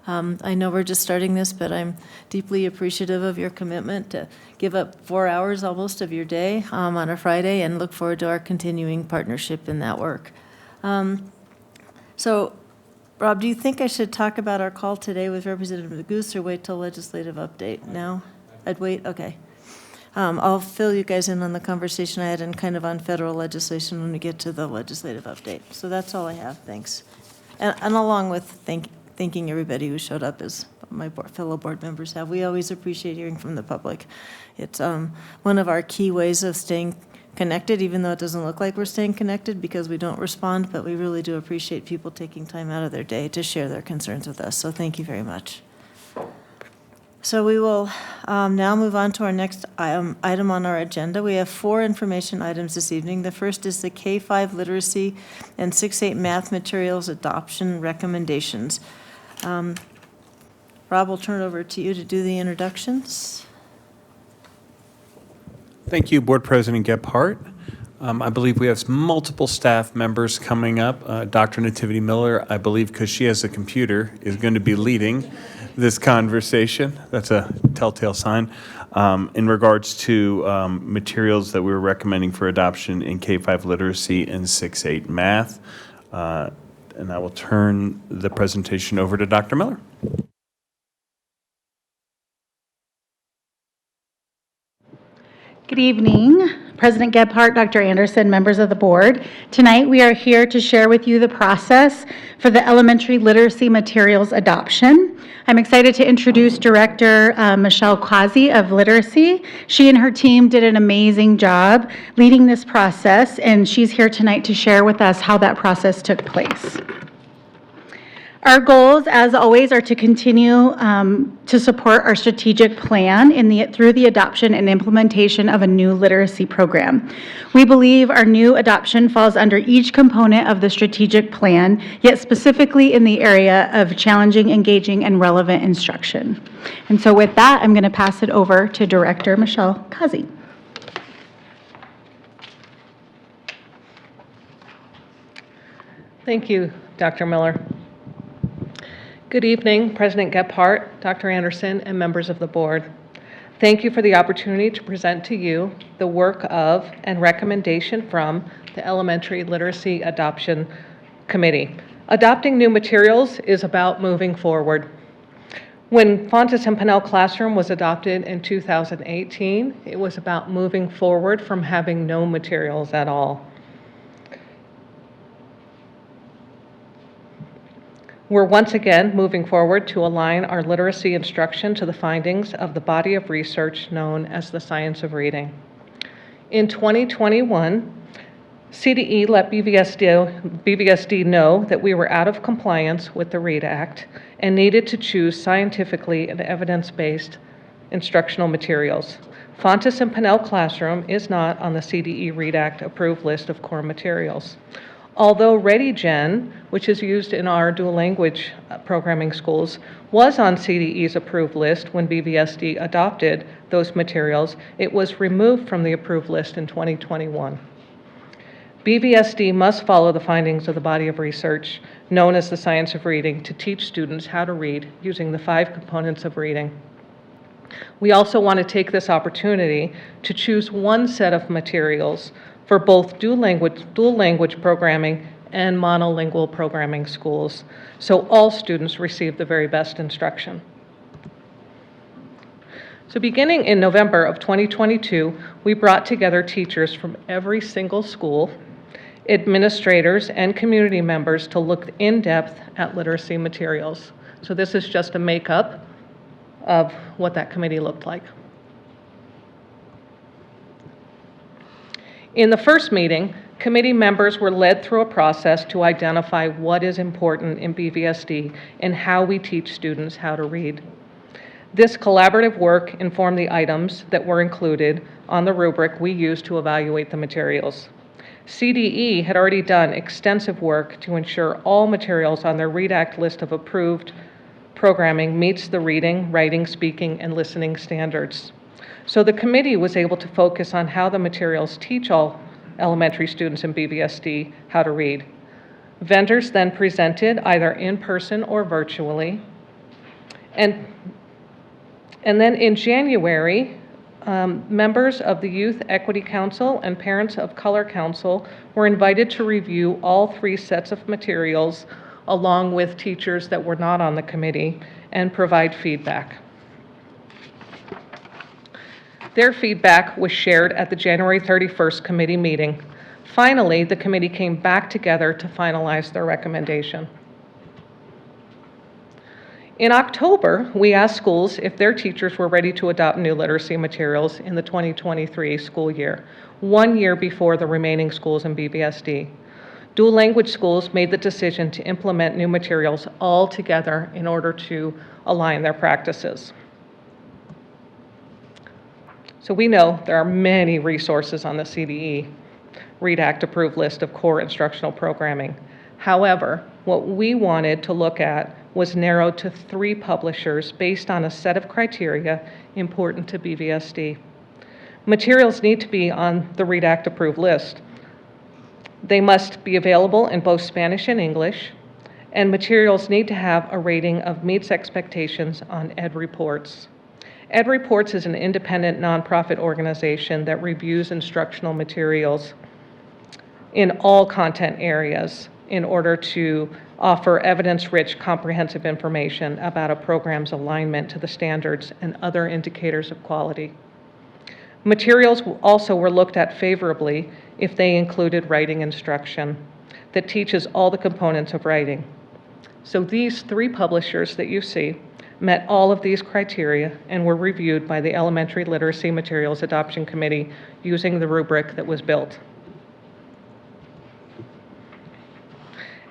I know we're just starting this, but I'm deeply appreciative of your commitment to give up 4 hours almost of your day on a Friday, and look forward to our continuing partnership in that work. So, Rob, do you think I should talk about our call today with Representative Goose, or wait till legislative update now? I'd wait? Okay. I'll fill you guys in on the conversation I had and kind of on federal legislation when we get to the legislative update. So that's all I have. Thanks. And along with thanking everybody who showed up, as my fellow board members have. We always appreciate hearing from the public. It's one of our key ways of staying connected, even though it doesn't look like we're staying connected because we don't respond, but we really do appreciate people taking time out of their day to share their concerns with us. So thank you very much. So we will now move on to our next item on our agenda. We have 4 information items this evening. The first is the K-5 literacy and 6-8 math materials adoption recommendations. Rob, we'll turn it over to you to do the introductions. Thank you, Board President Gebhardt. I believe we have multiple staff members coming up. Dr. Nativity Miller, I believe, because she has a computer, is going to be leading this conversation. That's a telltale sign in regards to materials that we were recommending for adoption in K-5 literacy and 6-8 math. And I will turn the presentation over to Dr. Miller. Good evening, President Gebhardt, Dr. Anderson, members of the board. Tonight we are here to share with you the process for the elementary literacy materials adoption. I'm excited to introduce Director Michelle Quasi of Literacy. She and her team did an amazing job leading this process, and she's here tonight to share with us how that process took place. Our goals, as always, are to continue to support our strategic plan through the adoption and implementation of a new literacy program. We believe our new adoption falls under each component of the strategic plan, yet specifically in the area of challenging, engaging, and relevant instruction. And so with that, I'm going to pass it over to Director Michelle Kazi. Thank you, Dr. Miller. Good evening, President Gebhardt, Dr. Anderson, and members of the board. Thank you for the opportunity to present to you the work of and recommendation from the Elementary Literacy Adoption Committee. Adopting new materials is about moving forward. When Fontes and Pinnell Classroom was adopted in 2018, it was about moving forward from having no materials at all. We're once again moving forward to align our literacy instruction to the findings of the body of research known as the science of reading. In 2021, CDE let BVSD know that we were out of compliance with the READ Act and needed to choose scientifically and evidence-based instructional materials. Fontes and Pinnell Classroom is not on the CDE READ Act approved list of core materials. Although ReadyGen, which is used in our dual language programming schools, was on CDE's approved list when BVSD adopted those materials, it was removed from the approved list in 2021. BVSD must follow the findings of the body of research known as the science of reading to teach students how to read using the 5 components of reading. We also want to take this opportunity to choose one set of materials for both dual language programming and monolingual programming schools, so all students receive the very best instruction. So beginning in November of 2022, we brought together teachers from every single school, administrators, and community members to look in depth at literacy materials. So this is just a makeup of what that committee looked like. In the first meeting, committee members were led through a process to identify what is important in BVSD and how we teach students how to read. This collaborative work informed the items that were included on the rubric we used to evaluate the materials. CDE had already done extensive work to ensure all materials on their READ Act list of approved programming meets the reading, writing, speaking, and listening standards. So the committee was able to focus on how the materials teach all elementary students in BVSD how to read. Vendors then presented either in person or virtually. And then in January, members of the Youth Equity Council and Parents of Color Council were invited to review all 3 sets of materials along with teachers that were not on the committee and provide feedback. Their feedback was shared at the January 31st committee meeting. Finally, the committee came back together to finalize their recommendation. In October, we asked schools if their teachers were ready to adopt new literacy materials in the 2023 school year, 1 year before the remaining schools in BVSD. Dual language schools made the decision to implement new materials all together in order to align their practices. So we know there are many resources on the CDE Read Act approved list of core instructional programming. However, what we wanted to look at was narrowed to 3 publishers based on a set of criteria important to BVSD. Materials need to be on the Read Act approved list. They must be available in both Spanish and English, and materials need to have a rating of meets expectations on Ed Reports. Ed Reports is an independent nonprofit organization that reviews instructional materials in all content areas in order to offer evidence-rich, comprehensive information about a program's alignment to the standards and other indicators of quality. Materials also were looked at favorably if they included writing instruction that teaches all the components of writing. So these 3 publishers that you see met all of these criteria and were reviewed by the Elementary Literacy Materials Adoption Committee using the rubric that was built.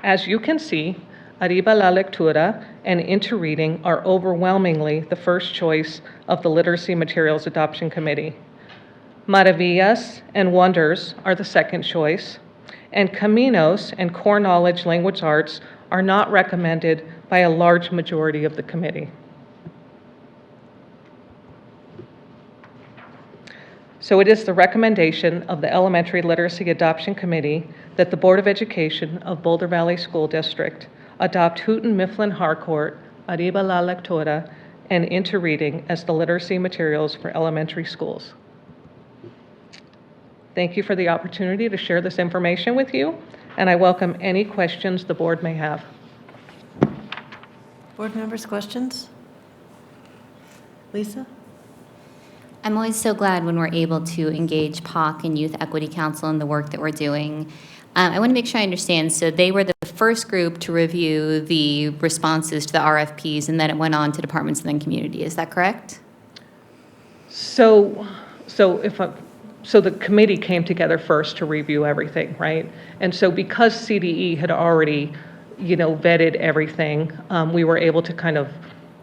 As you can see, Arriba la Lectura and Interreading are overwhelmingly the first choice of the Literacy Materials Adoption Committee. Maravillas and Wonders are the second choice, and Caminos and Core Knowledge Language Arts are not recommended by a large majority of the committee. So it is the recommendation of the Elementary Literacy Adoption Committee that the Board of Education of Boulder Valley School District adopt Houghton Mifflin Harcourt, Arriba la Lectura, and Interreading as the literacy materials for elementary schools. Thank you for the opportunity to share this information with you, and I welcome any questions the board may have. Board members, questions? Lisa? I'm always so glad when we're able to engage POC and Youth Equity Council in the work that we're doing. I want to make sure I understand. So they were the first group to review the responses to the RFPs, and then it went on to departments and then community. Is that correct? So the committee came together first to review everything, right? And so because CDE had already, vetted everything, we were able to kind of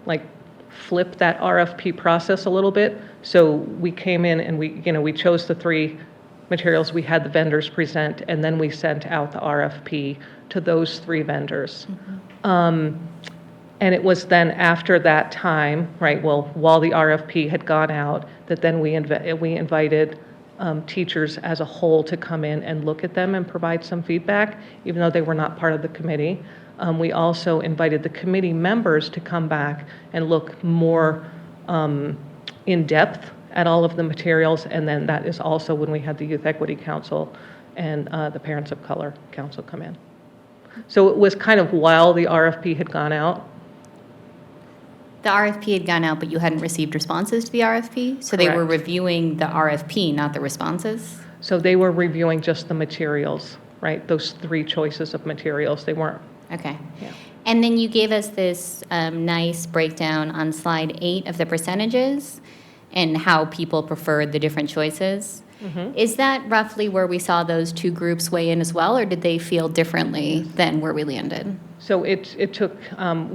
like flip that RFP process a little bit. So we came in and we chose the 3 materials, we had the vendors present, and then we sent out the RFP to those 3 vendors. And it was then after that time, right, while the RFP had gone out, that then we invited teachers as a whole to come in and look at them and provide some feedback, even though they were not part of the committee. We also invited the committee members to come back and look more in depth at all of the materials, and then that is also when we had the Youth Equity Council and the Parents of Color Council come in. So it was kind of while the RFP had gone out. The RFP had gone out, but you hadn't received responses to the RFP? So they were Correct. reviewing the RFP, not the responses? So they were reviewing just the materials, right? Those 3 choices of materials. They weren't. Okay. Yeah. And then you gave us this nice breakdown on slide 8 of the percentages and how people preferred the different choices. Mm-hmm. Is that roughly where we saw those 2 groups weigh in as well, or did they feel differently than where we landed? So we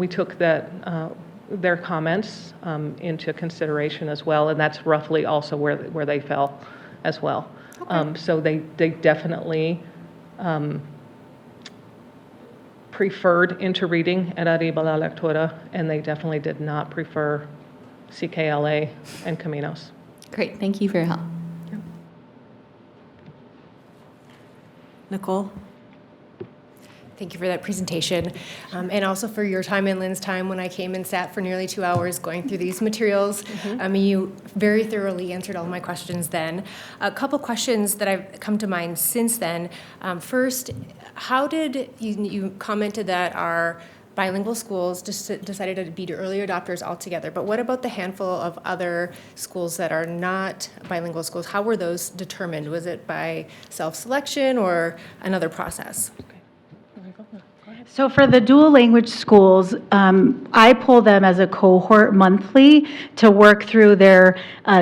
took their comments into consideration as well, and that's roughly also where they fell as well. Okay. So they definitely preferred Interreading at Arriba la Lectura, and they definitely did not prefer CKLA and Caminos. Great, thank you for your help. Nicole? Thank you for that presentation, and also for your time and Lynn's time when I came and sat for nearly 2 hours going through these materials. You very thoroughly answered all my questions then. A couple questions that have come to mind since then. First, how did you commented that our bilingual schools decided to be early adopters altogether, but what about the handful of other schools that are not bilingual schools? How were those determined? Was it by self-selection or another process? So for the dual language schools, I pull them as a cohort monthly to work through their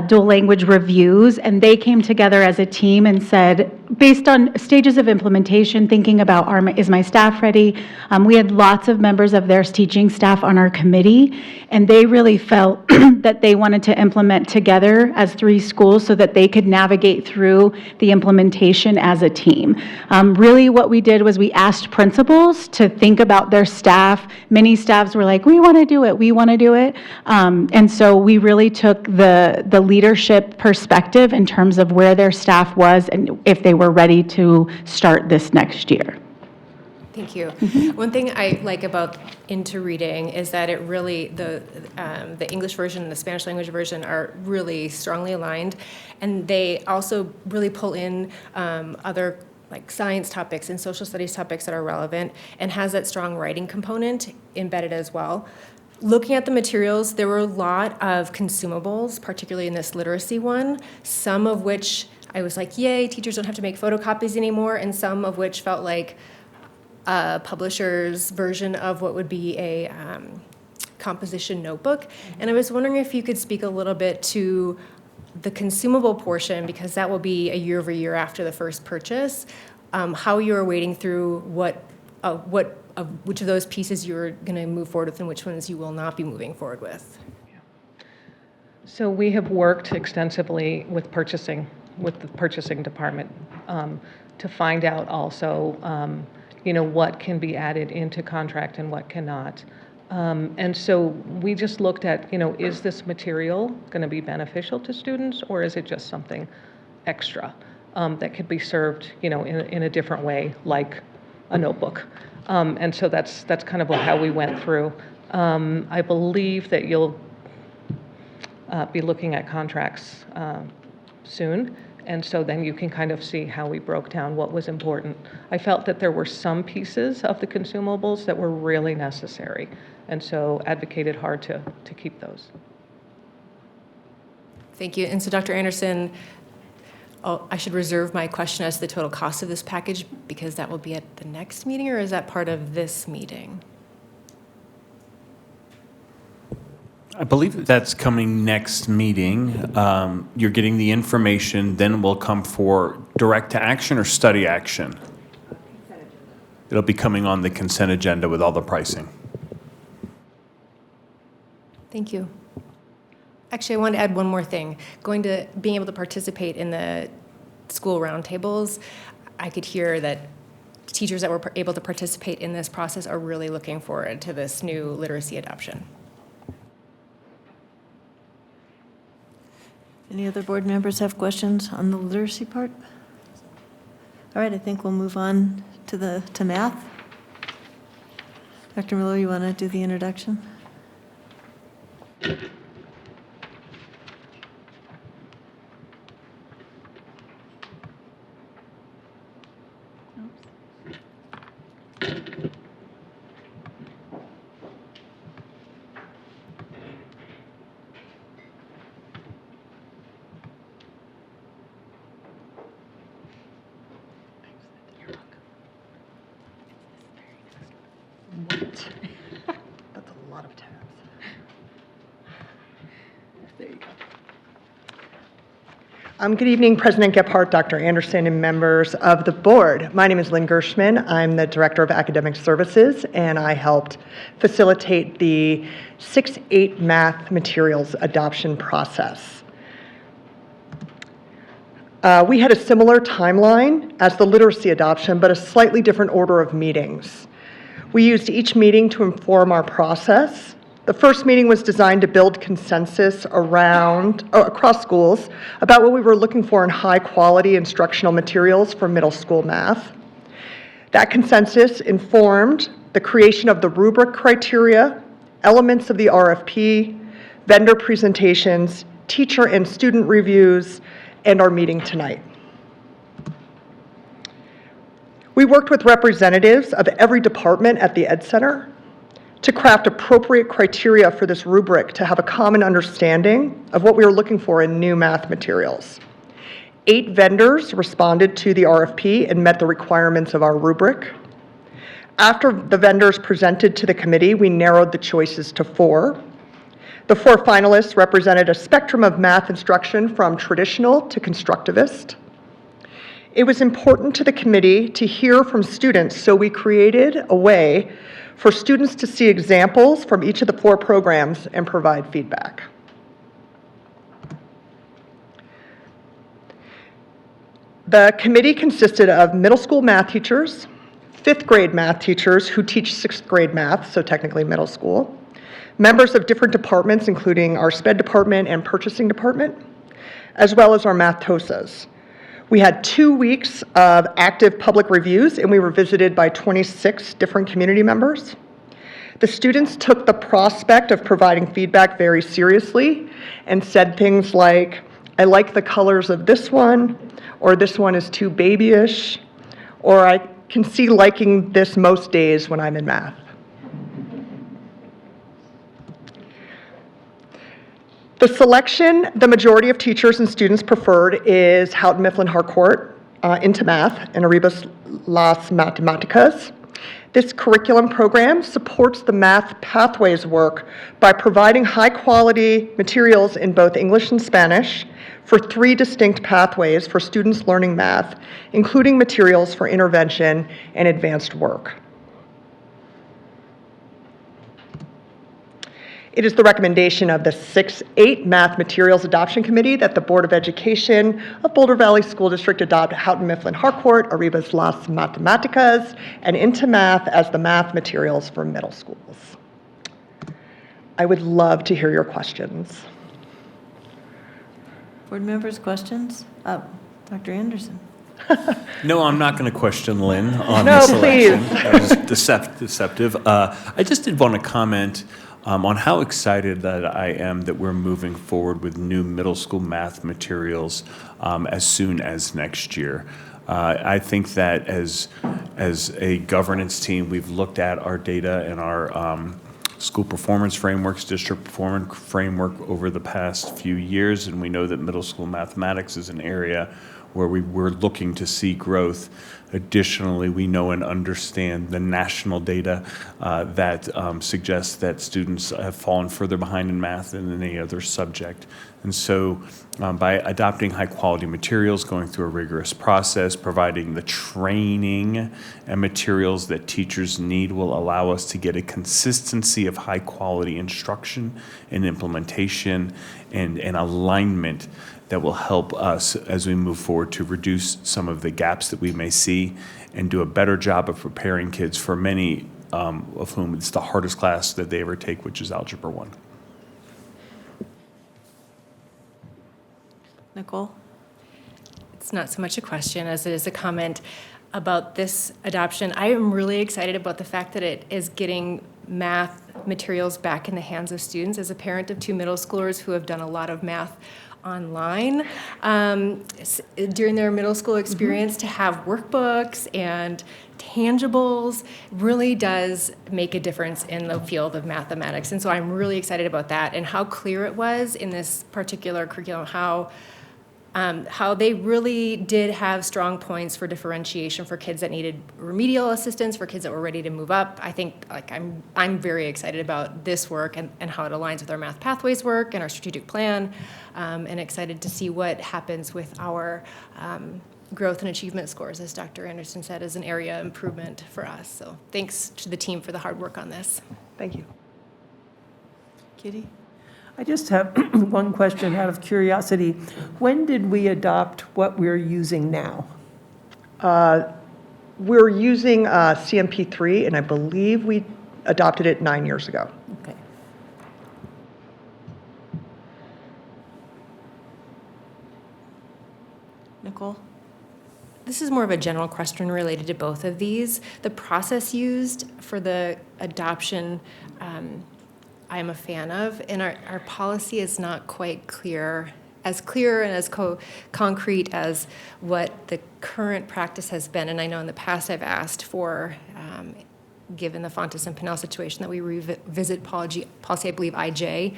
dual language reviews, and they came together as a team and said, based on stages of implementation, thinking about is my staff ready? We had lots of members of their teaching staff on our committee, and they really felt that they wanted to implement together as 3 schools so that they could navigate through the implementation as a team. Really what we did was we asked principals to think about their staff. Many staffs were like, we want to do it, we want to do it. And so we really took the leadership perspective in terms of where their staff was and if they were ready to start this next year. Thank you. One thing I like about Into Reading is that it really, the English version and the Spanish language version are really strongly aligned, and they also really pull in other like science topics and social studies topics that are relevant, and has that strong writing component embedded as well. Looking at the materials, there were a lot of consumables, particularly in this literacy one, some of which I was like, yay, teachers don't have to make photocopies anymore, and some of which felt like a publisher's version of what would be a composition notebook. And I was wondering if you could speak a little bit to the consumable portion, because that will be a year over year after the first purchase, how you're wading through which of those pieces you're going to move forward with and which ones you will not be moving forward with. So we have worked extensively with purchasing, with the purchasing department, to find out also, what can be added into contract and what cannot. And so we just looked at, is this material going to be beneficial to students, or is it just something extra that could be served, in a different way, like a notebook. And so that's kind of how we went through. I believe that you'll be looking at contracts soon. And so then you can kind of see how we broke down what was important. I felt that there were some pieces of the consumables that were really necessary, and so advocated hard to keep those. Thank you. And so, Dr. Anderson, I should reserve my question as to the total cost of this package, because that will be at the next meeting, or is that part of this meeting? I believe that's coming next meeting. You're getting the information, then we'll come for direct to action or study action. It'll be coming on the consent agenda with all the pricing. Thank you. Actually, I wanted to add one more thing. Being able to participate in the school roundtables, I could hear that teachers that were able to participate in this process are really looking forward to this new literacy adoption. Any other board members have questions on the literacy part? All right, I think we'll move on to math. Dr. Miller, you want to do the introduction? That's a lot of tabs. There you go. Good evening, President Gephardt, Dr. Anderson, and members of the board. My name is Lynn Gershman. I'm the Director of Academic Services, and I helped facilitate the 6-8 math materials adoption process. We had a similar timeline as the literacy adoption, but a slightly different order of meetings. We used each meeting to inform our process. The first meeting was designed to build consensus across schools about what we were looking for in high-quality instructional materials for middle school math. That consensus informed the creation of the rubric criteria, elements of the RFP, vendor presentations, teacher and student reviews, and our meeting tonight. We worked with representatives of every department at the Ed Center to craft appropriate criteria for this rubric to have a common understanding of what we were looking for in new math materials. 8 vendors responded to the RFP and met the requirements of our rubric. After the vendors presented to the committee, we narrowed the choices to 4. The 4 finalists represented a spectrum of math instruction from traditional to constructivist. It was important to the committee to hear from students, so we created a way for students to see examples from each of the 4 programs and provide feedback. The committee consisted of middle school math teachers, 5th grade math teachers who teach 6th grade math, so technically middle school, members of different departments, including our SPED department and purchasing department, as well as our math TOSAs. We had 2 weeks of active public reviews, and we were visited by 26 different community members. The students took the prospect of providing feedback very seriously and said things like, I like the colors of this one, or this one is too babyish, or I can see liking this most days when I'm in math. The selection the majority of teachers and students preferred is Houghton Mifflin Harcourt into math and Arribas Las Matemáticas. This curriculum program supports the math pathways work by providing high-quality materials in both English and Spanish for 3 distinct pathways for students learning math, including materials for intervention and advanced work. It is the recommendation of the 6-8 Math Materials Adoption Committee that the Board of Education of Boulder Valley School District adopt Houghton Mifflin Harcourt, Arribas Las Matemáticas, and Into Math as the math materials for middle schools. I would love to hear your questions. Board members, questions? Dr. Anderson. No, I'm not going to question Lynn on No, the selection. please. That was deceptive. I just did want to comment on how excited that I am that we're moving forward with new middle school math materials as soon as next year. I think that as a governance team, we've looked at our data and our school performance frameworks, district performance framework over the past few years, and we know that middle school mathematics is an area where we're looking to see growth. Additionally, we know and understand the national data that suggests that students have fallen further behind in math than in any other subject. And so by adopting high quality materials, going through a rigorous process, providing the training and materials that teachers need will allow us to get a consistency of high quality instruction and implementation and alignment that will help us as we move forward to reduce some of the gaps that we may see and do a better job of preparing kids for many of whom it's the hardest class that they ever take, which is Algebra 1. Nicole? It's not so much a question as it is a comment about this adoption. I am really excited about the fact that it is getting math materials back in the hands of students. As a parent of 2 middle schoolers who have done a lot of math online during their middle school experience, to have workbooks and tangibles really does make a difference in the field of mathematics. And so I'm really excited about that and how clear it was in this particular curriculum, how they really did have strong points for differentiation for kids that needed remedial assistance, for kids that were ready to move up. I think I'm very excited about this work and how it aligns with our math pathways work and our strategic plan, and excited to see what happens with our growth and achievement scores, as Dr. Anderson said, is an area of improvement for us. So thanks to the team for the hard work on this. Thank you. Kitty? I just have one question out of curiosity. When did we adopt what we're using now? We're using CMP3, and I believe we adopted it 9 years ago. Okay. Nicole? This is more of a general question related to both of these. The process used for the adoption, I am a fan of, and our policy is not quite clear and as concrete as what the current practice has been. And I know in the past I've asked for, given the Fontes and Pinnell situation, that we revisit policy, I believe IJ,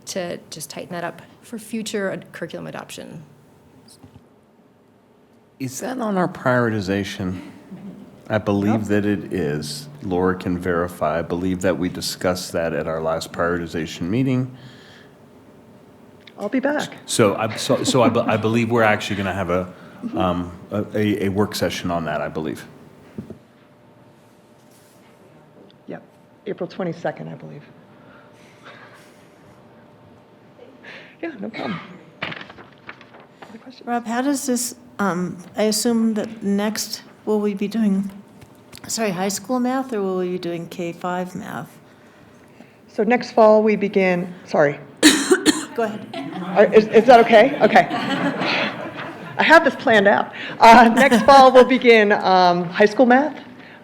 to just tighten that up for future curriculum adoption. Is that on our prioritization? I believe that it is. Laura can verify. I believe that we discussed that at our last prioritization meeting. I'll be back. So I believe we're actually going to have a work session on that, I believe. Yep, April 22nd, I believe. Yeah, no problem. Other questions? Rob, how does this, I assume that next, will we be doing, high school math, or will we be doing K-5 math? So next fall, we begin, sorry. Go ahead. Is that okay? Okay. I have this planned out. Next fall, we'll begin high school math,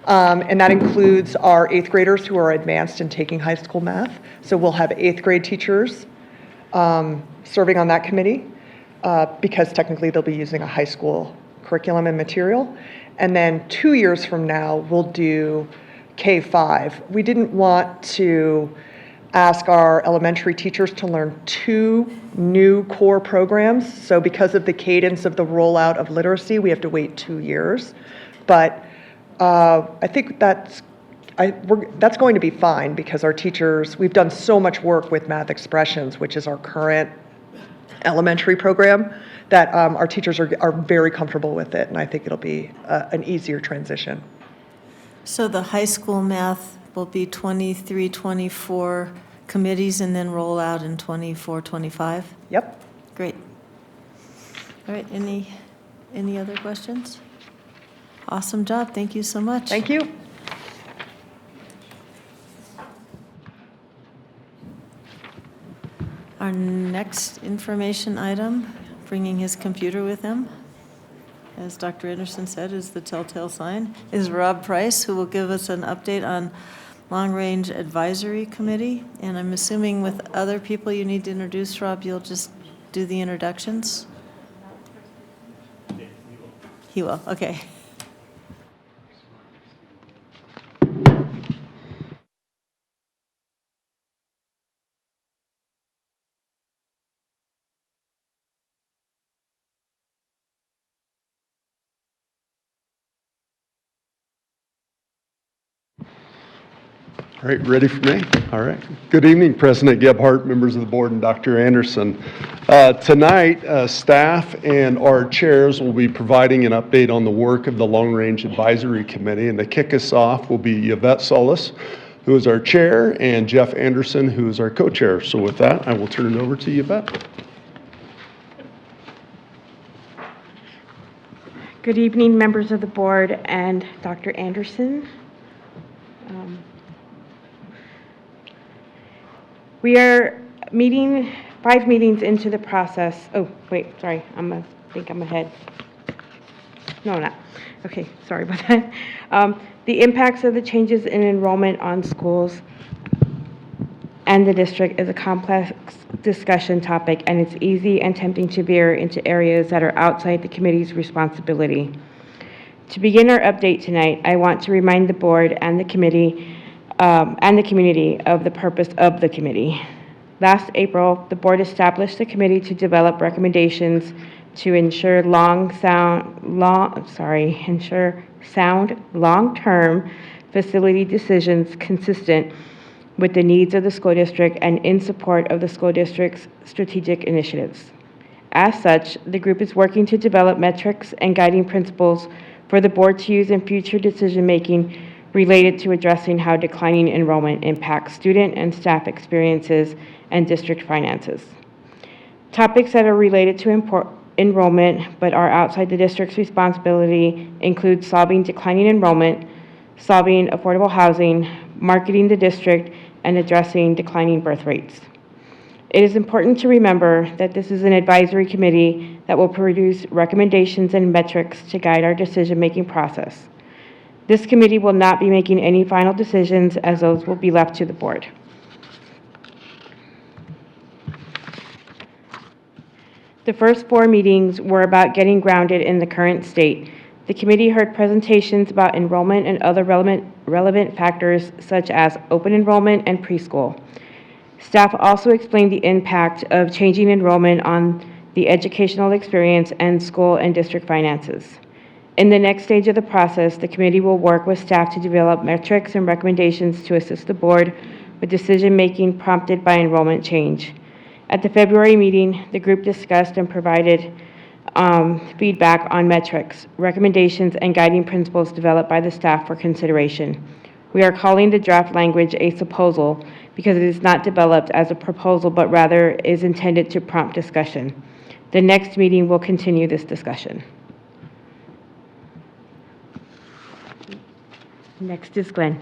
and that includes our 8th graders who are advanced in taking high school math. So we'll have 8th grade teachers serving on that committee because technically they'll be using a high school curriculum and material. And then 2 years from now, we'll do K-5. We didn't want to ask our elementary teachers to learn 2 new core programs. So because of the cadence of the rollout of literacy, we have to wait 2 years. But I think that's going to be fine because our teachers, we've done so much work with Math Expressions, which is our current elementary program, that our teachers are very comfortable with it, and I think it'll be an easier transition. So the high school math will be 23, 24 committees and then roll out in 24, 25? Yep. Great. All right, any other questions? Awesome job, thank you so much. Thank you. Our next information item, bringing his computer with him, as Dr. Anderson said, is the telltale sign, is Rob Price, who will give us an update on Long Range Advisory Committee. And I'm assuming with other people you need to introduce, Rob, you'll just do the introductions? He will, okay. All right, ready for me? All right. Good evening, President Gebhardt, members of the board, and Dr. Anderson. Tonight, staff and our chairs will be providing an update on the work of the Long Range Advisory Committee, and to kick us off will be Yvette Solis, who is our chair, and Jeff Anderson, who is our co-chair. So with that, I will turn it over to Yvette. Good evening, members of the board and Dr. Anderson. We are meeting 5 meetings into the process. Oh, wait, sorry, I think I'm ahead. No, not. Okay, sorry about that. The impacts of the changes in enrollment on schools and the district is a complex discussion topic, and it's easy and tempting to veer into areas that are outside the committee's responsibility. To begin our update tonight, I want to remind the board and the committee and the community of the purpose of the committee. Last April, the board established the committee to develop recommendations to ensure sound long-term facility decisions consistent with the needs of the school district and in support of the school district's strategic initiatives. As such, the group is working to develop metrics and guiding principles for the board to use in future decision-making related to addressing how declining enrollment impacts student and staff experiences and district finances. Topics that are related to enrollment but are outside the district's responsibility include solving declining enrollment, solving affordable housing, marketing the district, and addressing declining birth rates. It is important to remember that this is an advisory committee that will produce recommendations and metrics to guide our decision-making process. This committee will not be making any final decisions, as those will be left to the board. The first 4 meetings were about getting grounded in the current state. The committee heard presentations about enrollment and other relevant factors such as open enrollment and preschool. Staff also explained the impact of changing enrollment on the educational experience and school and district finances. In the next stage of the process, the committee will work with staff to develop metrics and recommendations to assist the board with decision-making prompted by enrollment change. At the February meeting, the group discussed and provided feedback on metrics, recommendations, and guiding principles developed by the staff for consideration. We are calling the draft language a supposal because it is not developed as a proposal, but rather is intended to prompt discussion. The next meeting will continue this discussion. Next is Glenn.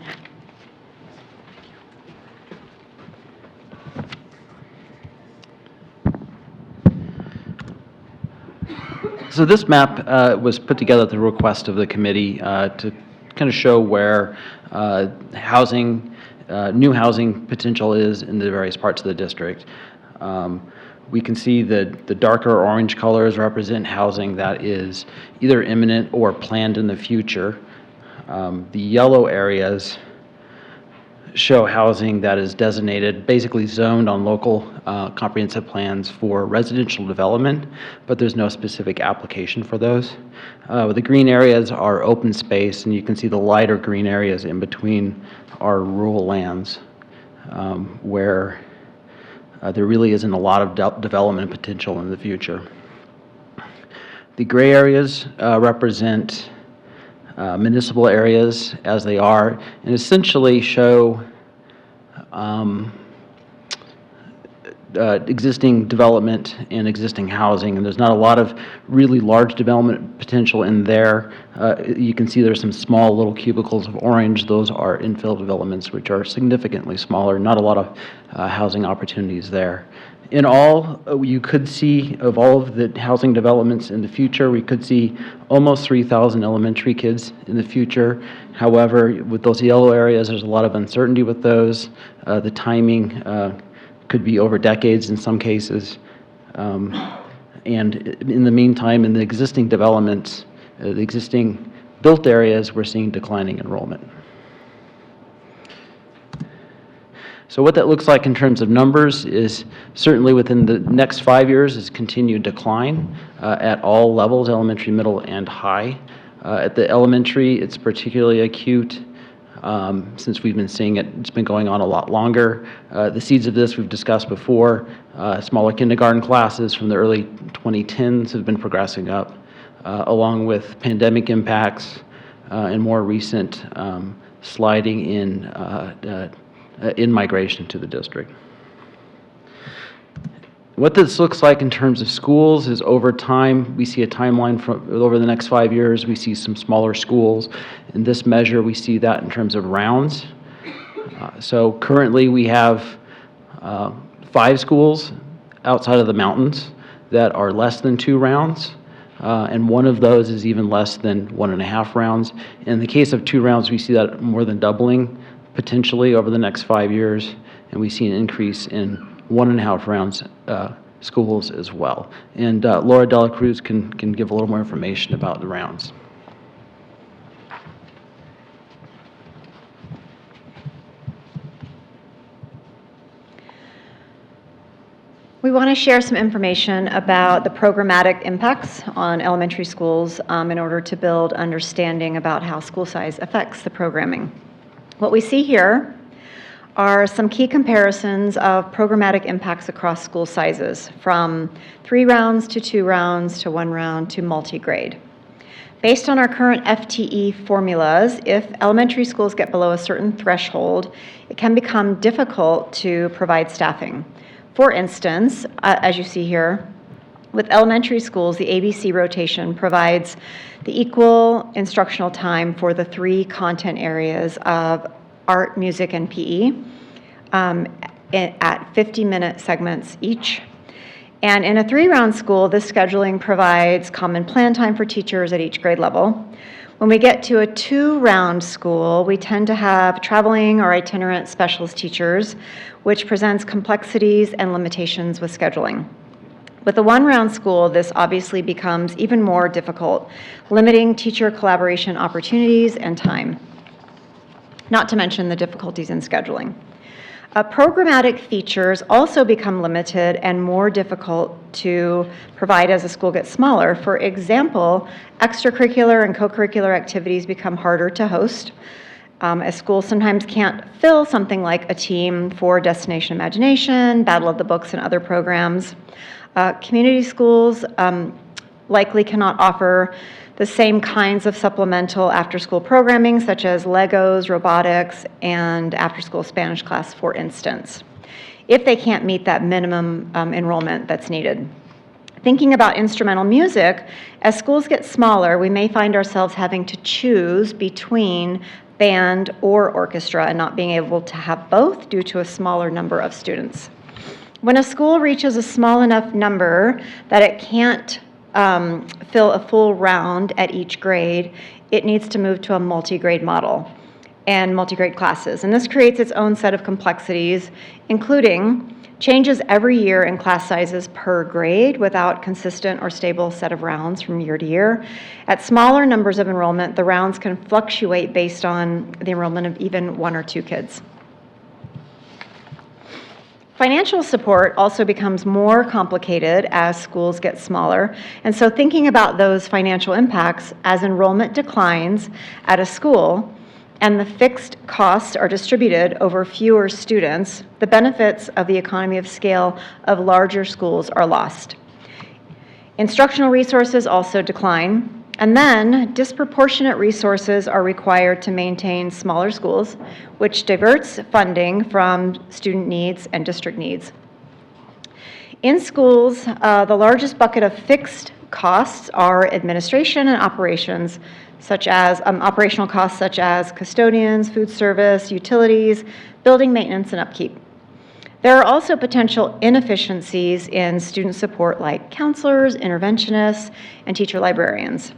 So this map was put together at the request of the committee to kind of show where new housing potential is in the various parts of the district. We can see that the darker orange colors represent housing that is either imminent or planned in the future. The yellow areas show housing that is designated, basically zoned on local comprehensive plans for residential development, but there's no specific application for those. The green areas are open space, and you can see the lighter green areas in between are rural lands where there really isn't a lot of development potential in the future. The gray areas represent municipal areas as they are, and essentially show existing development and existing housing, and there's not a lot of really large development potential in there. You can see there's some small little cubicles of orange. Those are infill developments, which are significantly smaller, not a lot of housing opportunities there. In all, you could see, of all of the housing developments in the future, we could see almost 3,000 elementary kids in the future. However, with those yellow areas, there's a lot of uncertainty with those. The timing could be over decades in some cases. And in the meantime, in the existing developments, the existing built areas, we're seeing declining enrollment. So what that looks like in terms of numbers is certainly within the next 5 years is continued decline at all levels, elementary, middle, and high. At the elementary, it's particularly acute since we've been seeing it. It's been going on a lot longer. The seeds of this we've discussed before. Smaller kindergarten classes from the early 2010s have been progressing up, along with pandemic impacts and more recent sliding in migration to the district. What this looks like in terms of schools is over time, we see a timeline from over the next 5 years, we see some smaller schools. In this measure, we see that in terms of rounds. So currently we have 5 schools outside of the mountains that are less than 2 rounds. And one of those is even less than 1.5 rounds. In the case of 2 rounds, we see that more than doubling potentially over the next 5 years, and we see an increase in 1.5 rounds schools as well. And Laura Dela Cruz can give a little more information about the rounds. We want to share some information about the programmatic impacts on elementary schools in order to build understanding about how school size affects the programming. What we see here are some key comparisons of programmatic impacts across school sizes, from 3 rounds to 2 rounds to 1 round to multi-grade. Based on our current FTE formulas, if elementary schools get below a certain threshold, it can become difficult to provide staffing. For instance, as you see here, with elementary schools, the ABC rotation provides the equal instructional time for the 3 content areas of art, music, and PE at 50-minute segments each. And in a 3-round school, this scheduling provides common plan time for teachers at each grade level. When we get to a 2-round school, we tend to have traveling or itinerant specialist teachers, which presents complexities and limitations with scheduling. With a 1-round school, this obviously becomes even more difficult, limiting teacher collaboration opportunities and time, not to mention the difficulties in scheduling. Programmatic features also become limited and more difficult to provide as a school gets smaller. For example, extracurricular and co-curricular activities become harder to host, as schools sometimes can't fill something like a team for Destination Imagination, Battle of the Books, and other programs. Community schools likely cannot offer the same kinds of supplemental after-school programming such as Legos, robotics, and after-school Spanish class, for instance, if they can't meet that minimum enrollment that's needed. Thinking about instrumental music, as schools get smaller, we may find ourselves having to choose between band or orchestra and not being able to have both due to a smaller number of students. When a school reaches a small enough number that it can't fill a full round at each grade, it needs to move to a multi-grade model and multi-grade classes. And this creates its own set of complexities, including changes every year in class sizes per grade without consistent or stable set of rounds from year to year. At smaller numbers of enrollment, the rounds can fluctuate based on the enrollment of even 1 or 2 kids. Financial support also becomes more complicated as schools get smaller, and so thinking about those financial impacts as enrollment declines at a school and the fixed costs are distributed over fewer students, the benefits of the economy of scale of larger schools are lost. Instructional resources also decline, and then disproportionate resources are required to maintain smaller schools, which diverts funding from student needs and district needs. In schools, the largest bucket of fixed costs are administration and operations, such as operational costs such as custodians, food service, utilities, building maintenance, and upkeep. There are also potential inefficiencies in student support like counselors, interventionists, and teacher librarians.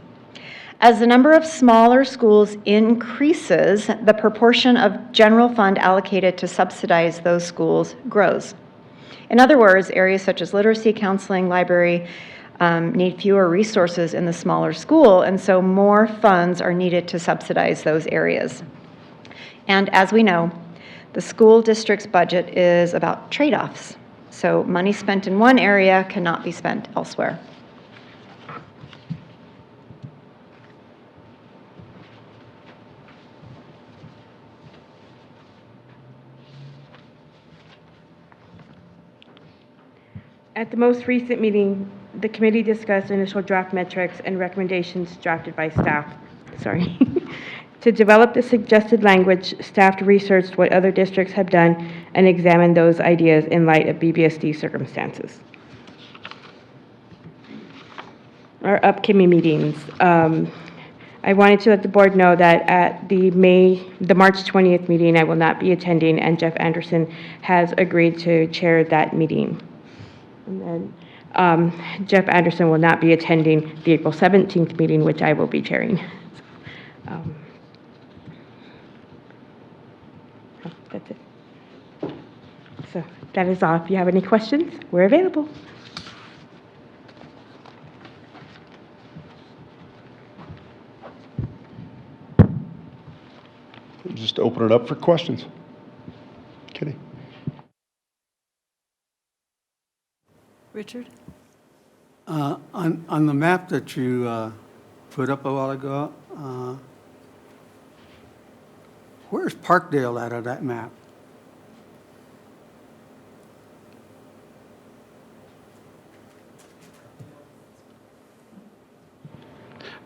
As the number of smaller schools increases, the proportion of general fund allocated to subsidize those schools grows. In other words, areas such as literacy, counseling, library need fewer resources in the smaller school, and so more funds are needed to subsidize those areas. And as we know, the school district's budget is about trade-offs, so money spent in one area cannot be spent elsewhere. At the most recent meeting, the committee discussed initial draft metrics and recommendations drafted by staff. To develop the suggested language, staff researched what other districts have done and examined those ideas in light of BBSD circumstances. Our upcoming meetings. I wanted to let the board know that at the March 20th meeting, I will not be attending, and Jeff Anderson has agreed to chair that meeting. And then Jeff Anderson will not be attending the April 17th meeting, which I will be chairing. That's it. So that is all. If you have any questions, we're available. Just open it up for questions. Kitty. Richard? On the map that you put up a while ago, where's Parkdale out of that map?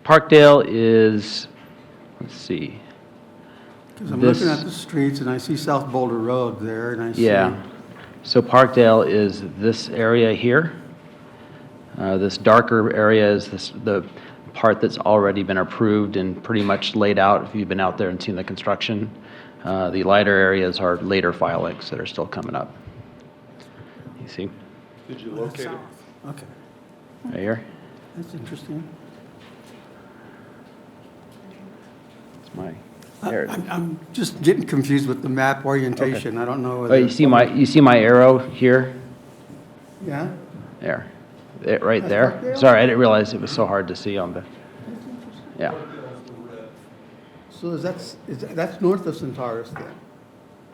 Parkdale is, let's see. Because I'm looking at the streets and I see South Boulder Road there, and I see. Yeah. So Parkdale is this area here. This darker area is the part that's already been approved and pretty much laid out if you've been out there and seen the construction. The lighter areas are later filings that are still coming up. You see? Did you locate it? Okay, Right here. that's interesting. It's my, there it is. I'm just getting confused with the map orientation. I don't know Oh, whether. you see my arrow here? Yeah? There. Right That's there. Parkdale? Sorry, I didn't realize it was so hard to see on the, yeah. So that's north of Centaurus then?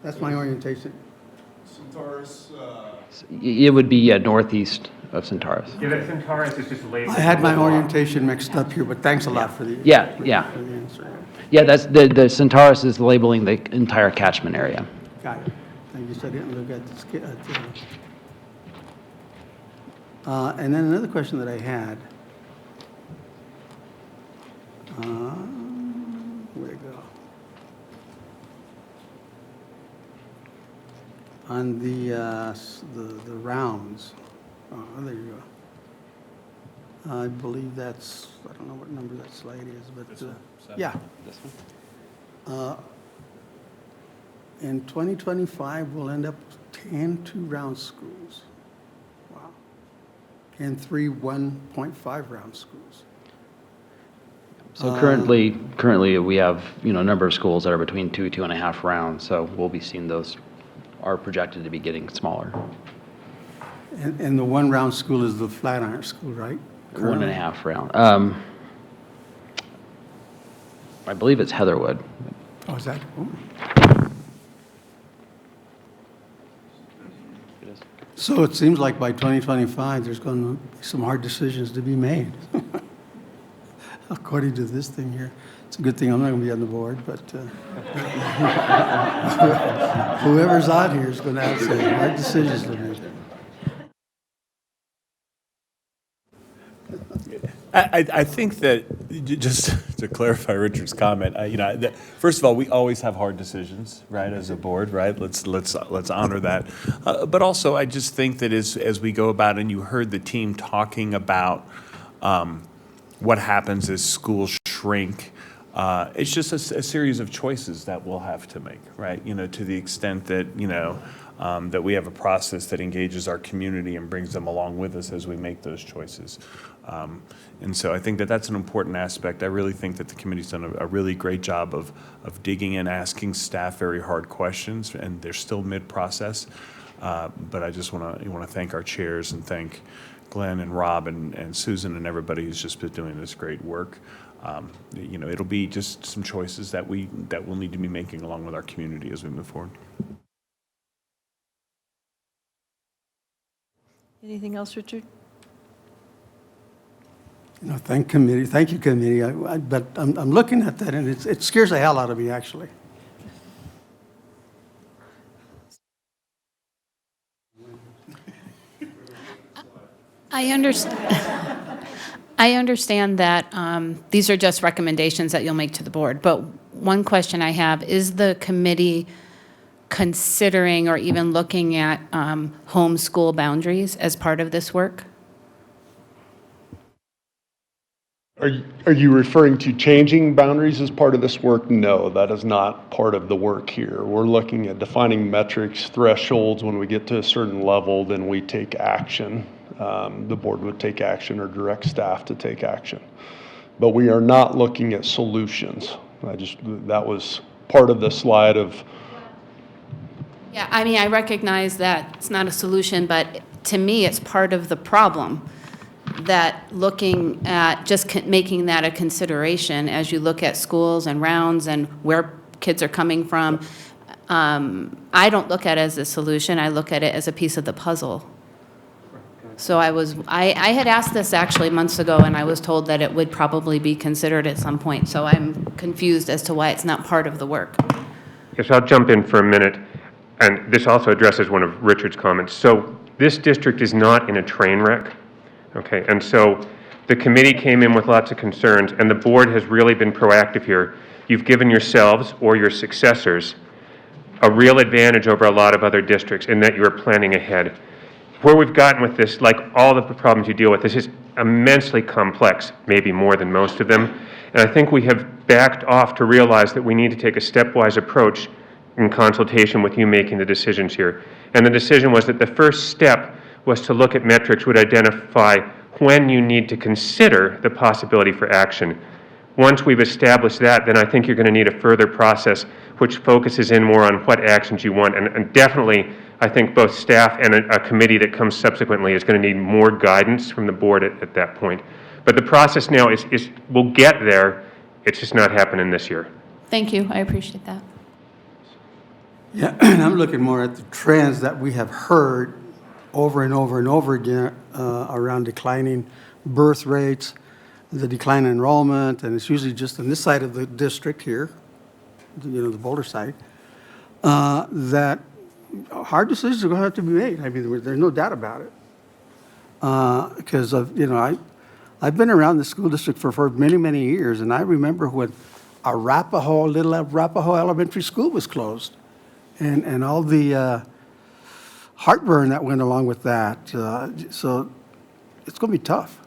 That's my orientation. Centaurus. It would be northeast of Centaurus. Yeah, that Centaurus is just labeled. I had my orientation mixed up here, but thanks a lot for the. Yeah. for the answer. Yeah, that's the Centaurus is labeling the entire catchment area. Got it. Thank you. So I didn't look at and then another question that I had on the rounds. There you go. I believe that's, I don't know what number that slide is, but, yeah. This one? In 2025, we'll end up with 10 two-round schools. Wow. And 3 1.5-round schools. So currently we have, a number of schools that are between 2.5 rounds, so we'll be seeing those are projected to be getting smaller. And the one-round school is the Flatiron School, right? 1.5 round. I believe it's Heatherwood. Oh, is that? Oh. So it seems like by 2025, there's going to be some hard decisions to be made. According to this thing here. It's a good thing I'm not going to be on the board, but whoever's on here is going to have some hard decisions to make. I think that, just to clarify Richard's comment, first of all, we always have hard decisions, right, as a board, right? Let's honor that. But also, I just think that as we go about, and you heard the team talking about what happens as schools shrink, it's just a series of choices that we'll have to make, right? To the extent that, that we have a process that engages our community and brings them along with us as we make those choices. And so I think that that's an important aspect. I really think that the committee's done a really great job of digging in, asking staff very hard questions, and they're still mid-process. But I just want to thank our chairs and thank Glenn and Rob and Susan and everybody who's just been doing this great work. It'll be just some choices that we'll need to be making along with our community as we move forward. Anything else, Richard? Thank you, committee. But I'm looking at that, and it scares the hell out of me, actually. I understand that these are just recommendations that you'll make to the board, but one question I have, is the committee considering or even looking at homeschool boundaries as part of this work? Are you referring to changing boundaries as part of this work? No, that is not part of the work here. We're looking at defining metrics, thresholds. When we get to a certain level, then we take action. The board would take action or direct staff to take action. But we are not looking at solutions. That was part of the slide of. Yeah, I recognize that it's not a solution, but to me, it's part of the problem. That looking at just making that a consideration as you look at schools and rounds and where kids are coming from. I don't look at it as a solution. I look at it as a piece of the puzzle. So I had asked this actually months ago, and I was told that it would probably be considered at some point. So I'm confused as to why it's not part of the work. Yes, I'll jump in for a minute. And this also addresses one of Richard's comments. So this district is not in a train wreck. Okay, and so the committee came in with lots of concerns, and the board has really been proactive here. You've given yourselves or your successors a real advantage over a lot of other districts in that you are planning ahead. Where we've gotten with this, like all of the problems you deal with, this is immensely complex, maybe more than most of them. And I think we have backed off to realize that we need to take a stepwise approach in consultation with you making the decisions here. And the decision was that the first step was to look at metrics would identify when you need to consider the possibility for action. Once we've established that, then I think you're going to need a further process which focuses in more on what actions you want. And definitely, I think both staff and a committee that comes subsequently is going to need more guidance from the board at that point. But the process now is we'll get there. It's just not happening this year. Thank you. I appreciate that. Yeah, and I'm looking more at the trends that we have heard over and over and over again around declining birth rates, the decline in enrollment, and it's usually just on this side of the district here, the Boulder side, that hard decisions are going to have to be made. I mean, there's no doubt about it. Because I've been around the school district for many, many years, and I remember when Little Arapahoe Elementary School was closed, and all the heartburn that went along with that. So it's going to be tough.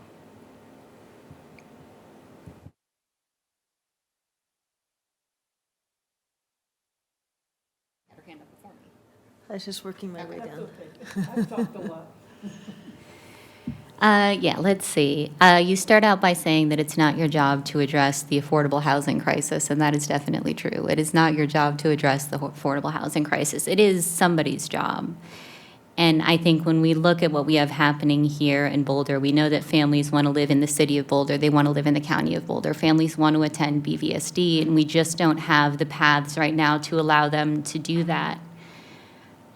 I was just working my way down. I've talked a lot. Yeah, let's see. You start out by saying that it's not your job to address the affordable housing crisis, and that is definitely true. It is not your job to address the affordable housing crisis. It is somebody's job. And I think when we look at what we have happening here in Boulder, we know that families want to live in the city of Boulder. They want to live in the county of Boulder. Families want to attend BVSD, and we just don't have the paths right now to allow them to do that.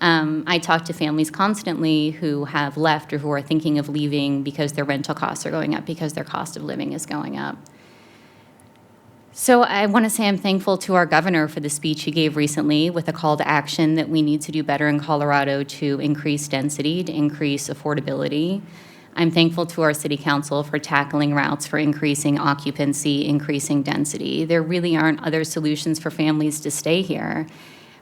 I talk to families constantly who have left or who are thinking of leaving because their rental costs are going up, because their cost of living is going up. So I want to say I'm thankful to our governor for the speech he gave recently with a call to action that we need to do better in Colorado to increase density, to increase affordability. I'm thankful to our city council for tackling routes for increasing occupancy, increasing density. There really aren't other solutions for families to stay here.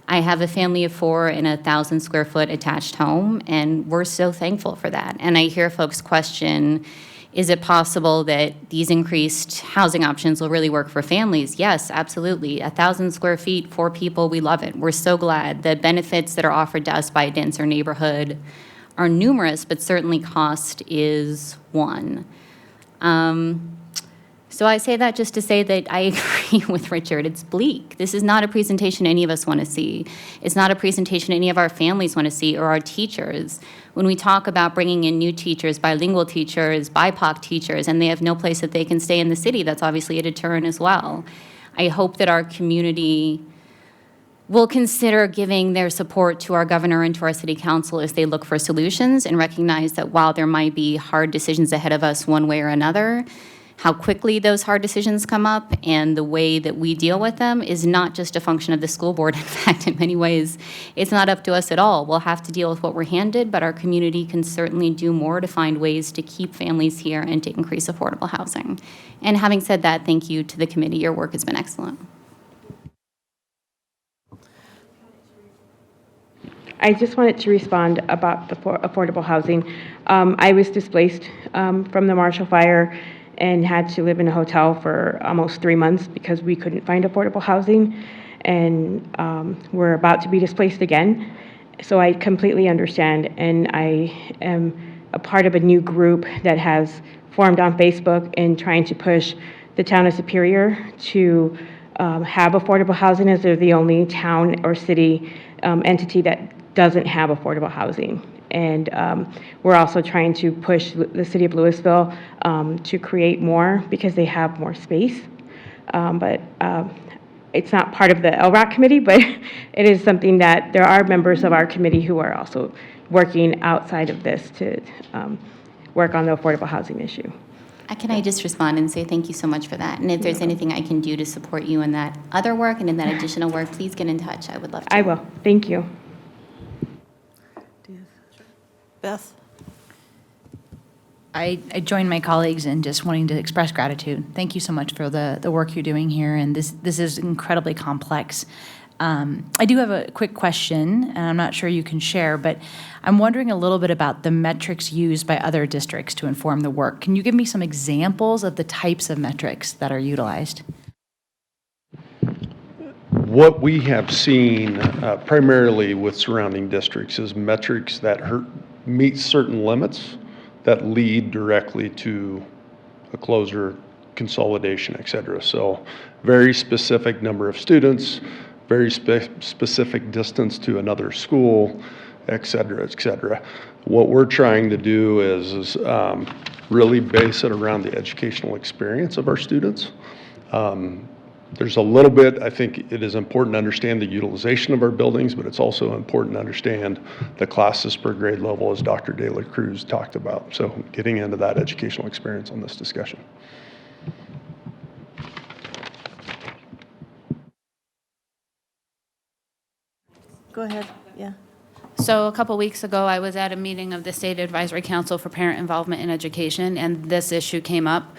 I have a family of 4 in a 1,000 square foot attached home, and we're so thankful for that. And I hear folks question, is it possible that these increased housing options will really work for families? Yes, absolutely. 1,000 square feet, 4 people, we love it. We're so glad. The benefits that are offered to us by a denser neighborhood are numerous, but certainly cost is one. So I say that just to say that I agree with Richard. It's bleak. This is not a presentation any of us want to see. It's not a presentation any of our families want to see or our teachers. When we talk about bringing in new teachers, bilingual teachers, BIPOC teachers, and they have no place that they can stay in the city, that's obviously a deterrent as well. I hope that our community will consider giving their support to our governor and to our city council as they look for solutions and recognize that while there might be hard decisions ahead of us one way or another, how quickly those hard decisions come up and the way that we deal with them is not just a function of the school board. In fact, in many ways, it's not up to us at all. We'll have to deal with what we're handed, but our community can certainly do more to find ways to keep families here and to increase affordable housing. And having said that, thank you to the committee. Your work has been excellent. I just wanted to respond about the affordable housing. I was displaced from the Marshall Fire and had to live in a hotel for almost 3 months because we couldn't find affordable housing, and we're about to be displaced again. So I completely understand, and I am a part of a new group that has formed on Facebook and trying to push the town of Superior to have affordable housing, as they're the only town or city entity that doesn't have affordable housing. And we're also trying to push the city of Louisville to create more because they have more space. But it's not part of the LROC committee, but it is something that there are members of our committee who are also working outside of this to work on the affordable housing issue. Can I just respond and say thank you so much for that? And if there's anything I can do to support you in that other work and in that additional work, please get in touch. I would love to. I will. Thank you. Beth? I join my colleagues in just wanting to express gratitude. Thank you so much for the work you're doing here, and this is incredibly complex. I do have a quick question, and I'm not sure you can share, but I'm wondering a little bit about the metrics used by other districts to inform the work. Can you give me some examples of the types of metrics that are utilized? What we have seen primarily with surrounding districts is metrics that meet certain limits that lead directly to a closure, consolidation, et cetera. So very specific number of students, very specific distance to another school, et cetera, et cetera. What we're trying to do is really base it around the educational experience of our students. There's a little bit, I think it is important to understand the utilization of our buildings, but it's also important to understand the classes per grade level, as Dr. De La Cruz talked about. So getting into that educational experience on this discussion. Go ahead, yeah. So a couple weeks ago, I was at a meeting of the State Advisory Council for Parent Involvement in Education, and this issue came up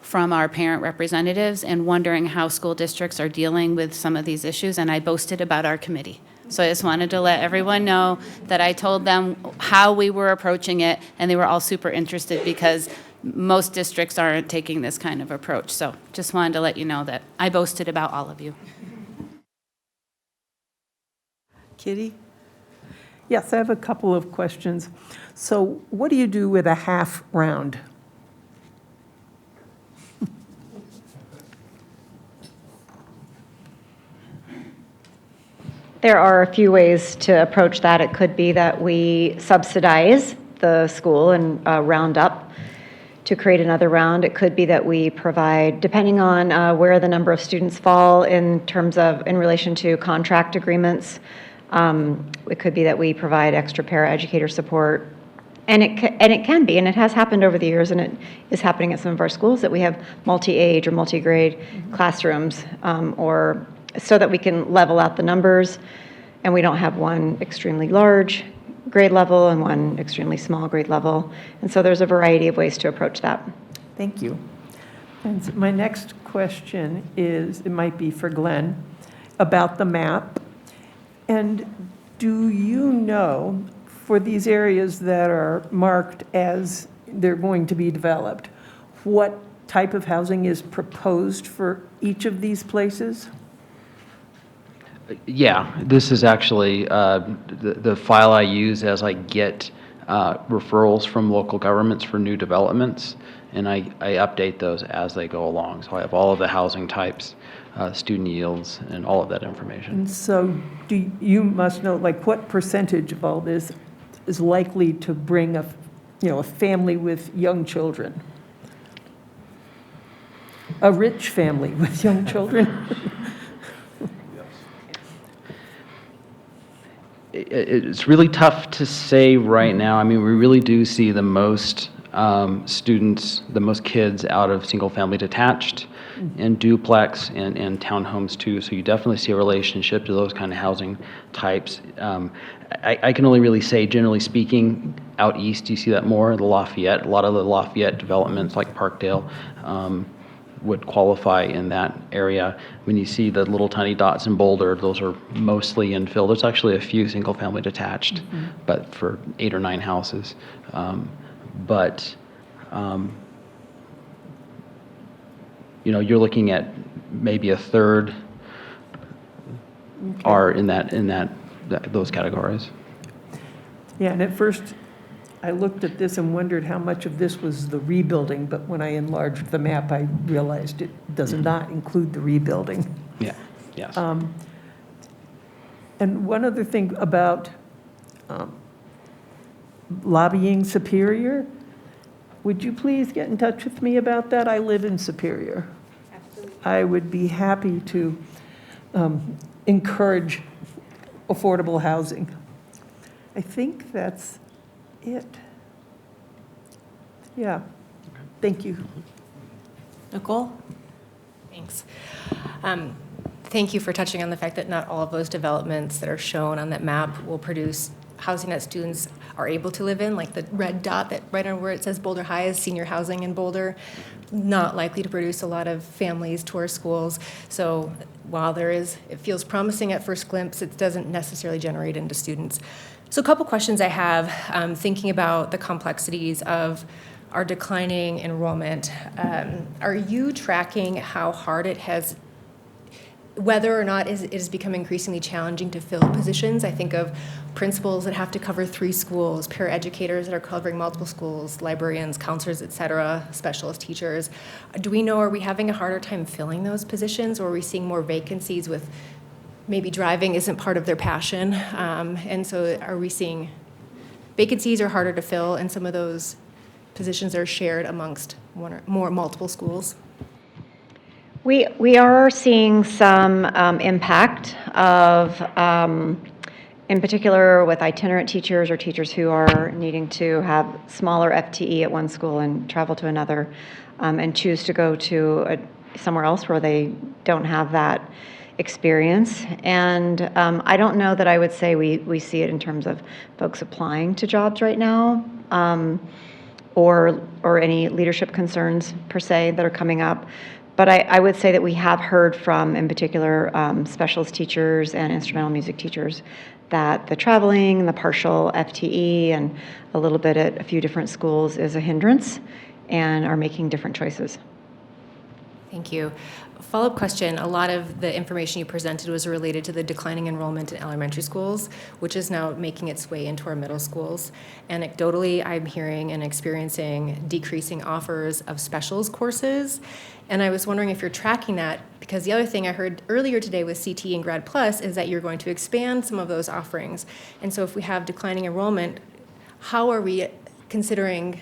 from our parent representatives and wondering how school districts are dealing with some of these issues, and I boasted about our committee. So I just wanted to let everyone know that I told them how we were approaching it, and they were all super interested because most districts aren't taking this kind of approach. So just wanted to let you know that I boasted about all of you. Kitty? Yes, I have a couple of questions. So what do you do with a half round? There are a few ways to approach that. It could be that we subsidize the school and round up to create another round. It could be that we provide, depending on where the number of students fall in terms of, in relation to contract agreements, it could be that we provide extra paraeducator support. And it can be, and it has happened over the years, and it is happening at some of our schools, that we have multi-age or multi-grade classrooms, or so that we can level out the numbers, and we don't have one extremely large grade level and one extremely small grade level. And so there's a variety of ways to approach that. Thank you. And so my next question is, it might be for Glenn, about the map. And do you know, for these areas that are marked as they're going to be developed, what type of housing is proposed for each of these places? Yeah, this is actually the file I use as I get referrals from local governments for new developments, and I update those as they go along. So I have all of the housing types, student yields, and all of that information. And so you must know, like, what percentage of all this is likely to bring a family with young children? A rich family with young children? It's really tough to say right now. I mean, we really do see the most students, the most kids out of single-family detached and duplex and townhomes too. So you definitely see a relationship to those kind of housing types. I can only really say, generally speaking, out east you see that more. The Lafayette, a lot of the Lafayette developments like Parkdale would qualify in that area. When you see the little tiny dots in Boulder, those are mostly infill. There's actually a few single-family detached, but for 8 or 9 houses. You're looking at maybe a third are in those categories. Yeah, and at first I looked at this and wondered how much of this was the rebuilding, but when I enlarged the map, I realized it does not include the rebuilding. Yeah, yes. And one other thing about lobbying Superior, would you please get in touch with me about that? I live in Superior. Absolutely. I would be happy to encourage affordable housing. I think that's it. Yeah. Thank you. Nicole? Thanks. Thank you for touching on the fact that not all of those developments that are shown on that map will produce housing that students are able to live in, like the red dot that right on where it says Boulder High is senior housing in Boulder, not likely to produce a lot of families to our schools. So while it feels promising at first glimpse, it doesn't necessarily generate into students. So a couple questions I have, thinking about the complexities of our declining enrollment. Are you tracking how hard it has, whether or not it has become increasingly challenging to fill positions? I think of principals that have to cover 3 schools, paraeducators that are covering multiple schools, librarians, counselors, et cetera, specialist teachers. Do we know, are we having a harder time filling those positions, or are we seeing more vacancies with maybe driving isn't part of their passion? And so are we seeing vacancies are harder to fill, and some of those positions are shared amongst one or more multiple schools? We are seeing some impact of, in particular with itinerant teachers or teachers who are needing to have smaller FTE at one school and travel to another, and choose to go to somewhere else where they don't have that experience. And I don't know that I would say we see it in terms of folks applying to jobs right now, or any leadership concerns per se that are coming up. But I would say that we have heard from, in particular, specialist teachers and instrumental music teachers that the traveling, the partial FTE, and a little bit at a few different schools is a hindrance and are making different choices. Thank you. Follow-up question. A lot of the information you presented was related to the declining enrollment in elementary schools, which is now making its way into our middle schools. Anecdotally, I'm hearing and experiencing decreasing offers of specials courses. And I was wondering if you're tracking that, because the other thing I heard earlier today with CT and Grad Plus is that you're going to expand some of those offerings. And so if we have declining enrollment, how are we considering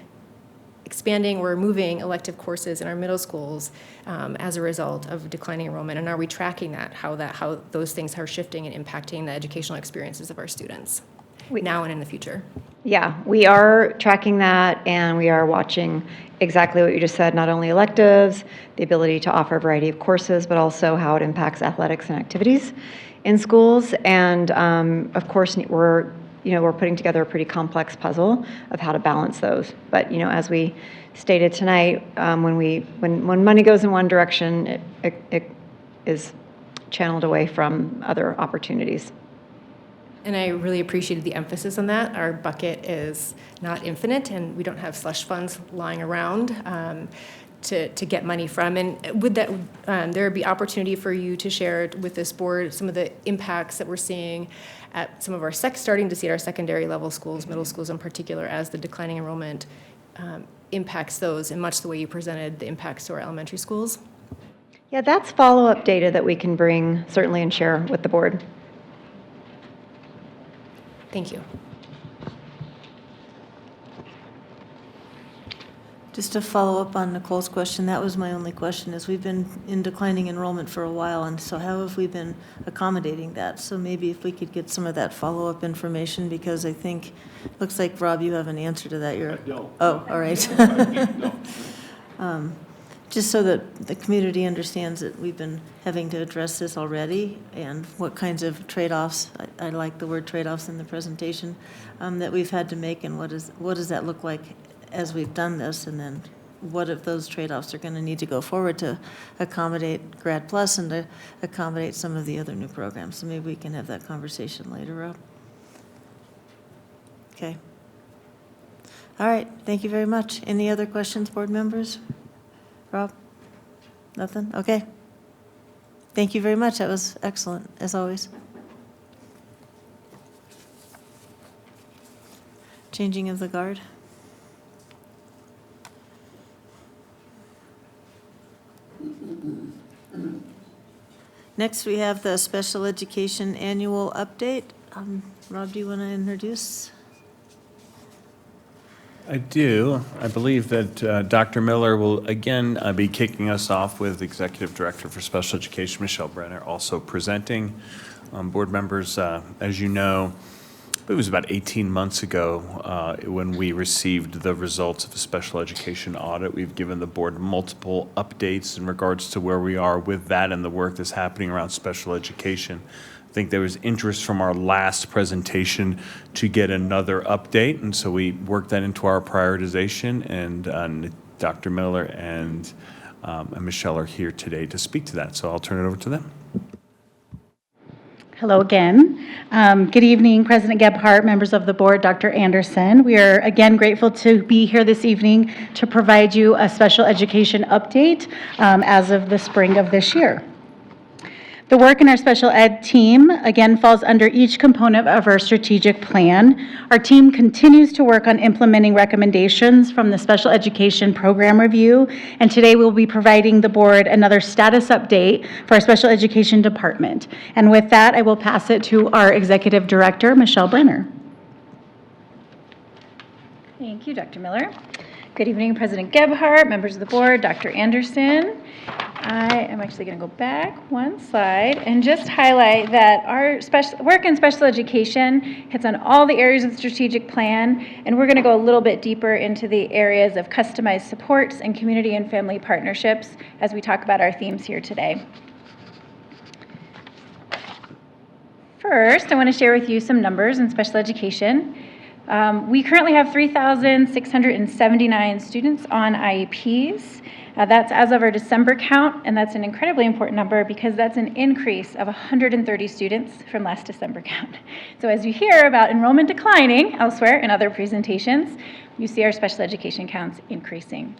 expanding or moving elective courses in our middle schools as a result of declining enrollment? And are we tracking that, how those things are shifting and impacting the educational experiences of our students now and in the future? Yeah, we are tracking that, and we are watching exactly what you just said, not only electives, the ability to offer a variety of courses, but also how it impacts athletics and activities in schools. And of course, we're putting together a pretty complex puzzle of how to balance those. But as we stated tonight, when money goes in one direction, it is channeled away from other opportunities. And I really appreciated the emphasis on that. Our bucket is not infinite, and we don't have slush funds lying around to get money from. And would that there be opportunity for you to share with this board some of the impacts that we're seeing at some of our starting to see at our secondary level schools, middle schools in particular, as the declining enrollment impacts those, in much the way you presented the impacts to our elementary schools? Yeah, that's follow-up data that we can bring certainly and share with the board. Thank you. Just to follow up on Nicole's question, that was my only question, is we've been in declining enrollment for a while, and so how have we been accommodating that? So maybe if we could get some of that follow-up information, because I think, looks like, Rob, you have an answer to that. I don't. Oh, all right. Just so that the community understands that we've been having to address this already, and what kinds of trade-offs, I like the word trade-offs in the presentation, that we've had to make, and what does that look like as we've done this, and then what if those trade-offs are going to need to go forward to accommodate Grad Plus and to accommodate some of the other new programs. So maybe we can have that conversation later, Rob. Okay. All right, thank you very much. Any other questions, board members? Rob? Nothing? Okay. Thank you very much. That was excellent, as always. Changing of the guard. Next, we have the special education annual update. Rob, do you want to introduce? I do. I believe that Dr. Miller will again be kicking us off with Executive Director for Special Education, Michelle Brenner, also presenting. Board members, as you know, it was about 18 months ago when we received the results of the special education audit. We've given the board multiple updates in regards to where we are with that and the work that's happening around special education. I think there was interest from our last presentation to get another update, and so we worked that into our prioritization, and Dr. Miller and Michelle are here today to speak to that, so I'll turn it over to them. Hello again. Good evening, President Gebhardt, members of the board, Dr. Anderson. We are again grateful to be here this evening to provide you a special education update as of the spring of this year. The work in our special ed team, again, falls under each component of our strategic plan. Our team continues to work on implementing recommendations from the special education program review, and today we'll be providing the board another status update for our special education department. And with that, I will pass it to our executive director, Michelle Brenner. Thank you, Dr. Miller. Good evening, President Gebhardt, members of the board, Dr. Anderson. I am actually going to go back one slide and just highlight that our work in special education hits on all the areas of the strategic plan, and we're going to go a little bit deeper into the areas of customized supports and community and family partnerships as we talk about our themes here today. First, I want to share with you some numbers in special education. We currently have 3,679 students on IEPs. That's as of our December count, and that's an incredibly important number because that's an increase of 130 students from last December count. So as you hear about enrollment declining elsewhere in other presentations, you see our special education counts increasing.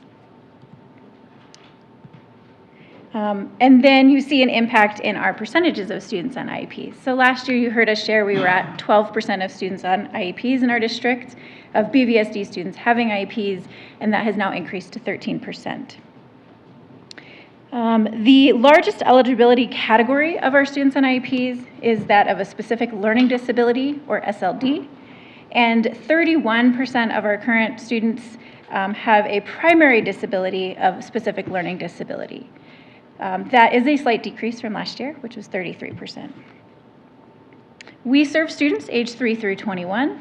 And then you see an impact in our percentages of students on IEPs. So last year you heard us share we were at 12% of students on IEPs in our district, of BVSD students having IEPs, and that has now increased to 13%. The largest eligibility category of our students on IEPs is that of a specific learning disability, or SLD, and 31% of our current students have a primary disability of specific learning disability. That is a slight decrease from last year, which was 33%. We serve students aged 3 through 21.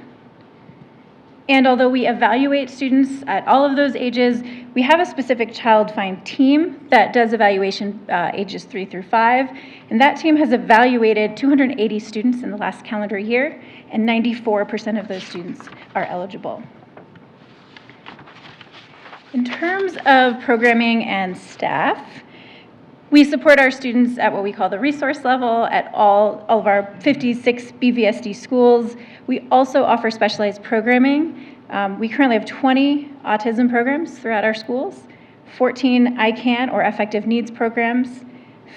And although we evaluate students at all of those ages, we have a specific child find team that does evaluation ages 3 through 5. And that team has evaluated 280 students in the last calendar year, and 94% of those students are eligible. In terms of programming and staff, we support our students at what we call the resource level at all of our 56 BVSD schools. We also offer specialized programming. We currently have 20 autism programs throughout our schools, 14 ICANN or affective needs programs,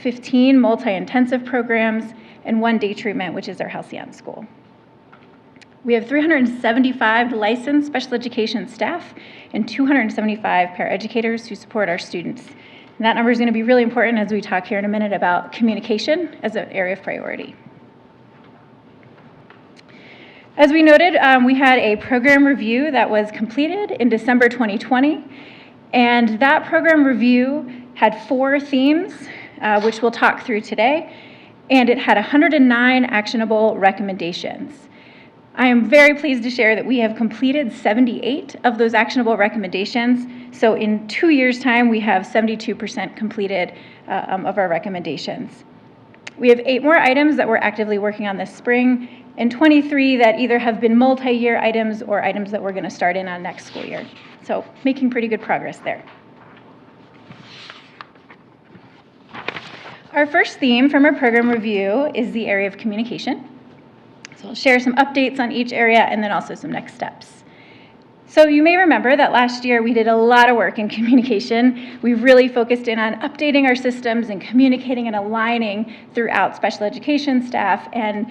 15 multi-intensive programs, and 1 day treatment, which is our Halcyon school. We have 375 licensed special education staff and 275 paraeducators who support our students. And that number is going to be really important as we talk here in a minute about communication as an area of priority. As we noted, we had a program review that was completed in December 2020, and that program review had 4 themes, which we'll talk through today, and it had 109 actionable recommendations. I am very pleased to share that we have completed 78 of those actionable recommendations. So in 2 years' time, we have 72% completed of our recommendations. We have 8 more items that we're actively working on this spring, and 23 that either have been multi-year items or items that we're going to start in on next school year. So making pretty good progress there. Our first theme from our program review is the area of communication. So I'll share some updates on each area and then also some next steps. So you may remember that last year we did a lot of work in communication. We really focused in on updating our systems and communicating and aligning throughout special education staff and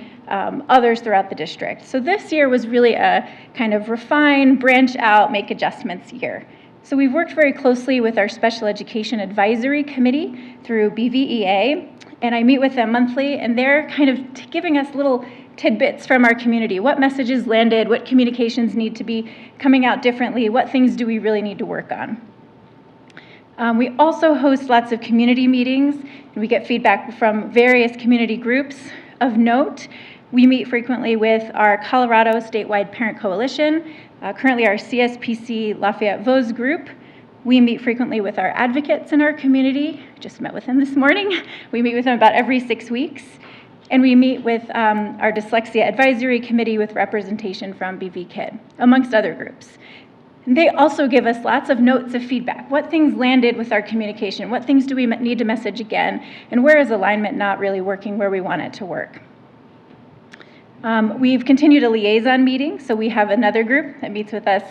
others throughout the district. So this year was really a kind of refine, branch out, make adjustments year. So we've worked very closely with our Special Education Advisory Committee through BVEA, and I meet with them monthly, and they're kind of giving us little tidbits from our community. What messages landed, what communications need to be coming out differently, what things do we really need to work on. We also host lots of community meetings, and we get feedback from various community groups. Of note, we meet frequently with our Colorado Statewide Parent Coalition, currently our CSPC Lafayette Vosges group. We meet frequently with our advocates in our community. Just met with them this morning. We meet with them about every 6 weeks. And we meet with our Dyslexia Advisory Committee with representation from BV Kid, amongst other groups. And they also give us lots of notes of feedback. What things landed with our communication? What things do we need to message again? And where is alignment not really working where we want it to work? We've continued a liaison meeting, so we have another group that meets with us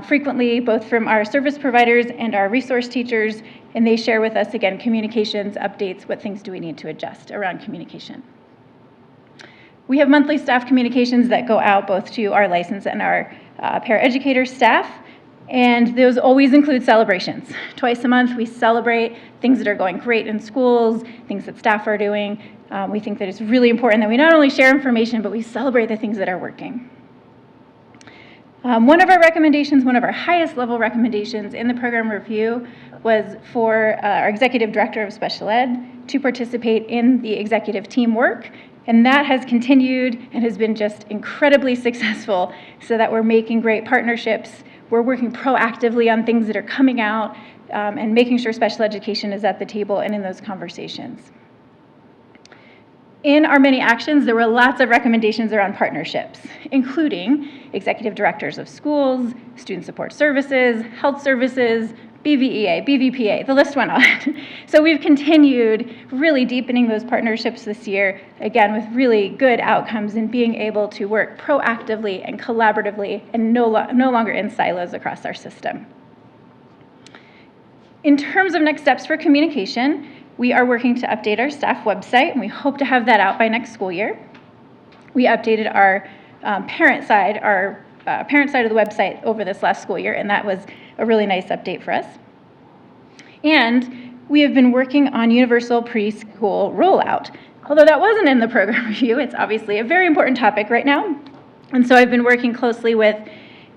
frequently, both from our service providers and our resource teachers, and they share with us, again, communications, updates, what things do we need to adjust around communication. We have monthly staff communications that go out both to our licensed and our paraeducator staff, and those always include celebrations. Twice a month, we celebrate things that are going great in schools, things that staff are doing. We think that it's really important that we not only share information, but we celebrate the things that are working. One of our recommendations, one of our highest level recommendations in the program review was for our executive director of special ed to participate in the executive team work. And that has continued and has been just incredibly successful so that we're making great partnerships. We're working proactively on things that are coming out and making sure special education is at the table and in those conversations. In our many actions, there were lots of recommendations around partnerships, including executive directors of schools, student support services, health services, BVEA, BVPA, the list went on. So we've continued really deepening those partnerships this year, again, with really good outcomes in being able to work proactively and collaboratively and no longer in silos across our system. In terms of next steps for communication, we are working to update our staff website, and we hope to have that out by next school year. We updated our parent side of the website over this last school year, and that was a really nice update for us. And we have been working on universal preschool rollout. Although that wasn't in the program review, it's obviously a very important topic right now. And so I've been working closely with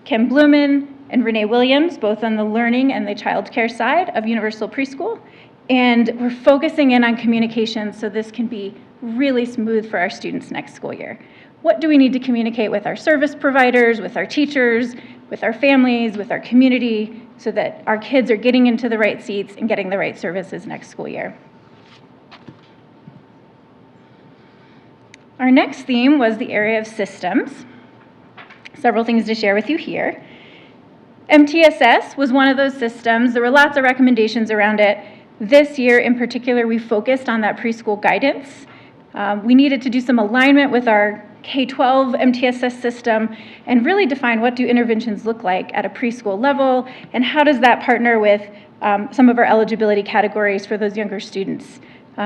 Kim Blumen and Renee Williams, both on the learning and the child care side of universal preschool. And we're focusing in on communication so this can be really smooth for our students next school year. What do we need to communicate with our service providers, with our teachers, with our families, with our community, so that our kids are getting into the right seats and getting the right services next school year? Our next theme was the area of systems. Several things to share with you here. MTSS was one of those systems. There were lots of recommendations around it. This year in particular, we focused on that preschool guidance. We needed to do some alignment with our K-12 MTSS system and really define what do interventions look like at a preschool level and how does that partner with some of our eligibility categories for those younger students.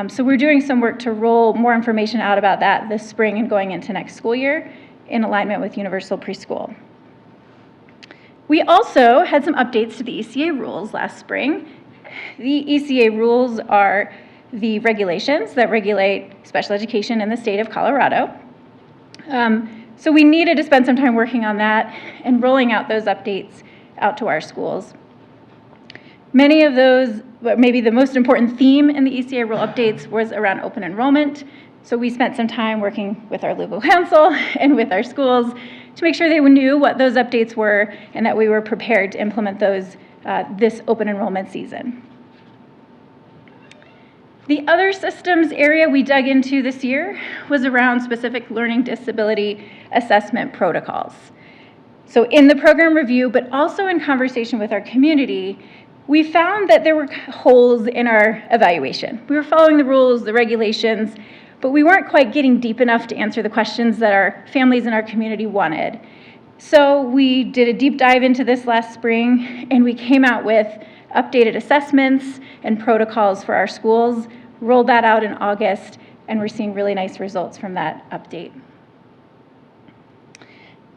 So we're doing some work to roll more information out about that this spring and going into next school year in alignment with universal preschool. We also had some updates to the ECA rules last spring. The ECA rules are the regulations that regulate special education in the state of Colorado. So we needed to spend some time working on that and rolling out those updates out to our schools. Many of those, but maybe the most important theme in the ECA rule updates was around open enrollment. So we spent some time working with our legal counsel and with our schools to make sure they knew what those updates were and that we were prepared to implement those this open enrollment season. The other systems area we dug into this year was around specific learning disability assessment protocols. So in the program review, but also in conversation with our community, we found that there were holes in our evaluation. We were following the rules, the regulations, but we weren't quite getting deep enough to answer the questions that our families and our community wanted. So we did a deep dive into this last spring, and we came out with updated assessments and protocols for our schools, rolled that out in August, and we're seeing really nice results from that update.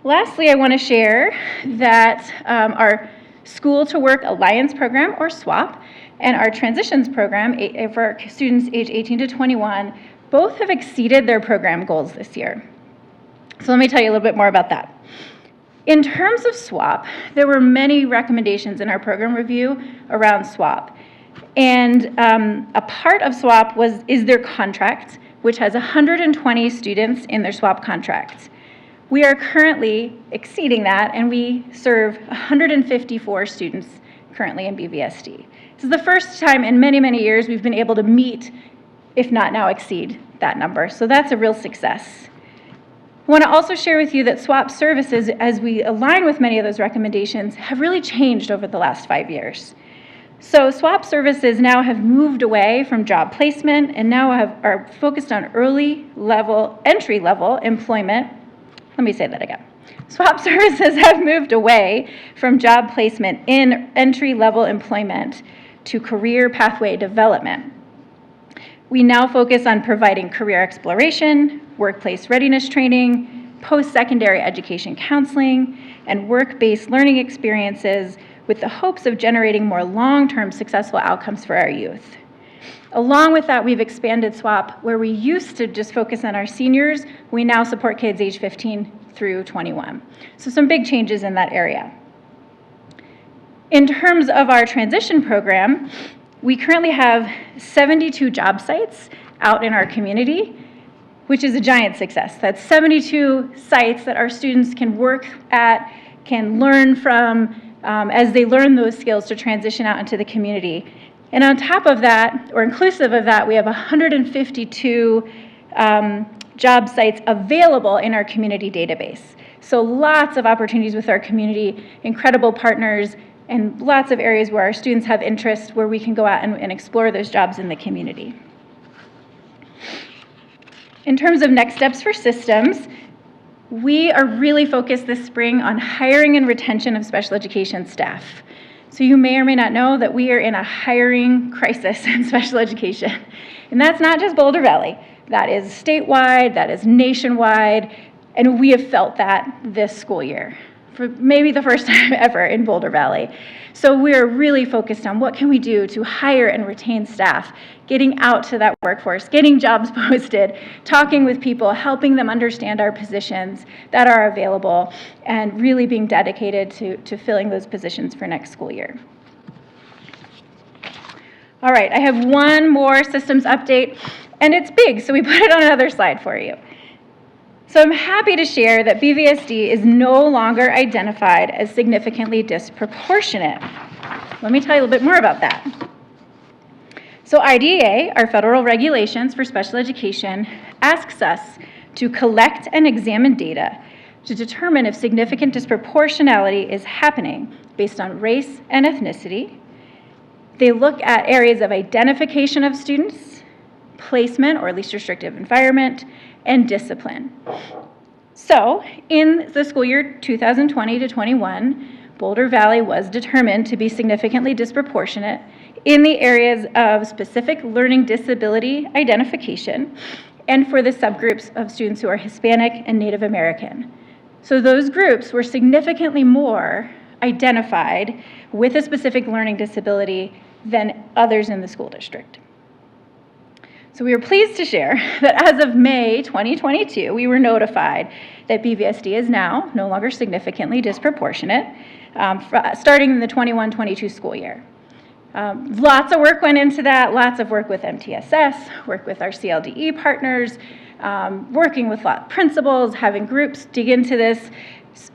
Lastly, I want to share that our School to Work Alliance program, or SWAP, and our Transitions program for students age 18 to 21, both have exceeded their program goals this year. So let me tell you a little bit more about that. In terms of SWAP, there were many recommendations in our program review around SWAP. And a part of SWAP is their contract, which has 120 students in their SWAP contract. We are currently exceeding that, and we serve 154 students currently in BVSD. This is the first time in many, many years we've been able to meet, if not now exceed, that number. So that's a real success. I want to also share with you that SWAP services, as we align with many of those recommendations, have really changed over the last 5 years. So SWAP services now have moved away from job placement and now are focused on entry-level employment. Let me say that again. SWAP services have moved away from job placement in entry-level employment to career pathway development. We now focus on providing career exploration, workplace readiness training, post-secondary education counseling, and work-based learning experiences with the hopes of generating more long-term successful outcomes for our youth. Along with that, we've expanded SWAP, where we used to just focus on our seniors. We now support kids age 15 through 21. So some big changes in that area. In terms of our transition program, we currently have 72 job sites out in our community, which is a giant success. That's 72 sites that our students can work at, can learn from, as they learn those skills to transition out into the community. And on top of that, or inclusive of that, we have 152 job sites available in our community database. So lots of opportunities with our community, incredible partners, and lots of areas where our students have interest where we can go out and explore those jobs in the community. In terms of next steps for systems, we are really focused this spring on hiring and retention of special education staff. So you may or may not know that we are in a hiring crisis in special education. And that's not just Boulder Valley. That is statewide, that is nationwide, and we have felt that this school year, for maybe the first time ever in Boulder Valley. So we're really focused on what can we do to hire and retain staff, getting out to that workforce, getting jobs posted, talking with people, helping them understand our positions that are available, and really being dedicated to filling those positions for next school year. All right, I have one more systems update, and it's big, so we put it on another slide for you. So I'm happy to share that BVSD is no longer identified as significantly disproportionate. Let me tell you a little bit more about that. So IDEA, our federal regulations for special education, asks us to collect and examine data to determine if significant disproportionality is happening based on race and ethnicity. They look at areas of identification of students, placement or least restrictive environment, and discipline. So in the school year 2020 to 21, Boulder Valley was determined to be significantly disproportionate in the areas of specific learning disability identification and for the subgroups of students who are Hispanic and Native American. So those groups were significantly more identified with a specific learning disability than others in the school district. So we are pleased to share that as of May 2022, we were notified that BVSD is now no longer significantly disproportionate, starting in the 21-22 school year. Lots of work went into that, lots of work with MTSS, work with our CLDE partners, working with lot principals, having groups dig into this.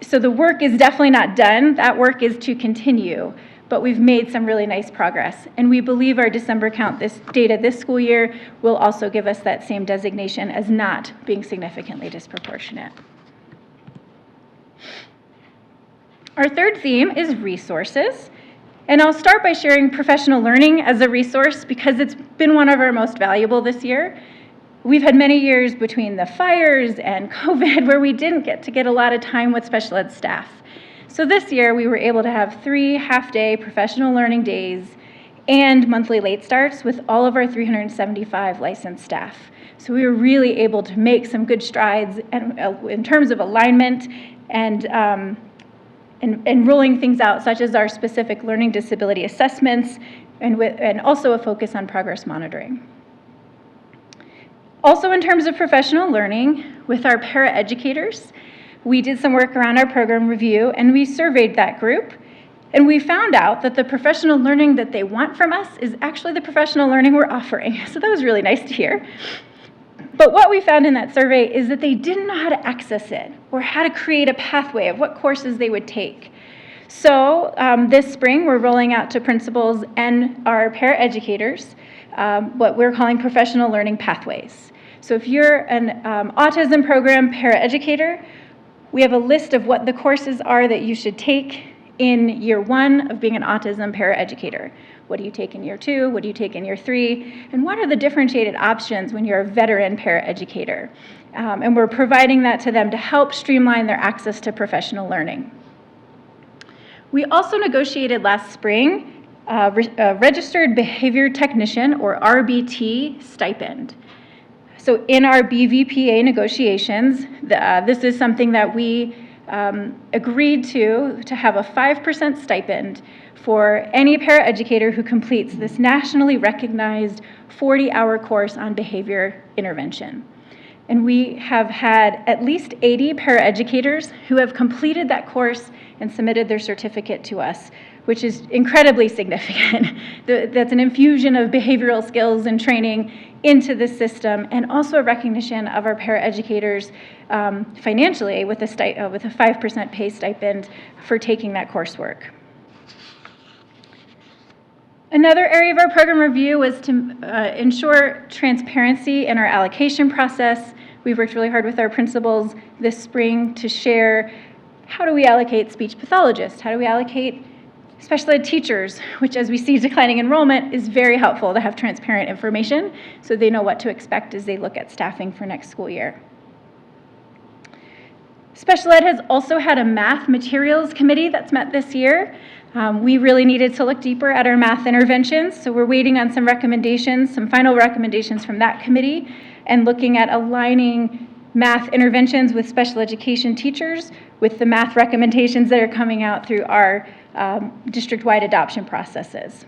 So the work is definitely not done. That work is to continue. But we've made some really nice progress. And we believe our December count data this school year will also give us that same designation as not being significantly disproportionate. Our third theme is resources. And I'll start by sharing professional learning as a resource because it's been one of our most valuable this year. We've had many years between the fires and COVID where we didn't get to get a lot of time with special ed staff. So this year, we were able to have 3 half-day professional learning days and monthly late starts with all of our 375 licensed staff. So we were really able to make some good strides in terms of alignment and rolling things out, such as our specific learning disability assessments and also a focus on progress monitoring. Also, in terms of professional learning, with our paraeducators, we did some work around our program review, and we surveyed that group, and we found out that the professional learning that they want from us is actually the professional learning we're offering. So that was really nice to hear. But what we found in that survey is that they didn't know how to access it or how to create a pathway of what courses they would take. So this spring, we're rolling out to principals and our paraeducators what we're calling professional learning pathways. So if you're an autism program paraeducator, we have a list of what the courses are that you should take in year 1 of being an autism paraeducator. What do you take in year 2? What do you take in year 3? And what are the differentiated options when you're a veteran paraeducator? And we're providing that to them to help streamline their access to professional learning. We also negotiated last spring a registered behavior technician or RBT stipend. So in our BVPA negotiations, this is something that we agreed to have a 5% stipend for any paraeducator who completes this nationally recognized 40-hour course on behavior intervention. And we have had at least 80 paraeducators who have completed that course and submitted their certificate to us, which is incredibly significant. That's an infusion of behavioral skills and training into the system, and also a recognition of our paraeducators financially with a 5% pay stipend for taking that coursework. Another area of our program review was to ensure transparency in our allocation process. We've worked really hard with our principals this spring to share how do we allocate speech pathologists, how do we allocate special ed teachers, which as we see declining enrollment is very helpful to have transparent information so they know what to expect as they look at staffing for next school year. Special ed has also had a math materials committee that's met this year. We really needed to look deeper at our math interventions, so we're waiting on some recommendations, some final recommendations from that committee, and looking at aligning math interventions with special education teachers with the math recommendations that are coming out through our district-wide adoption processes.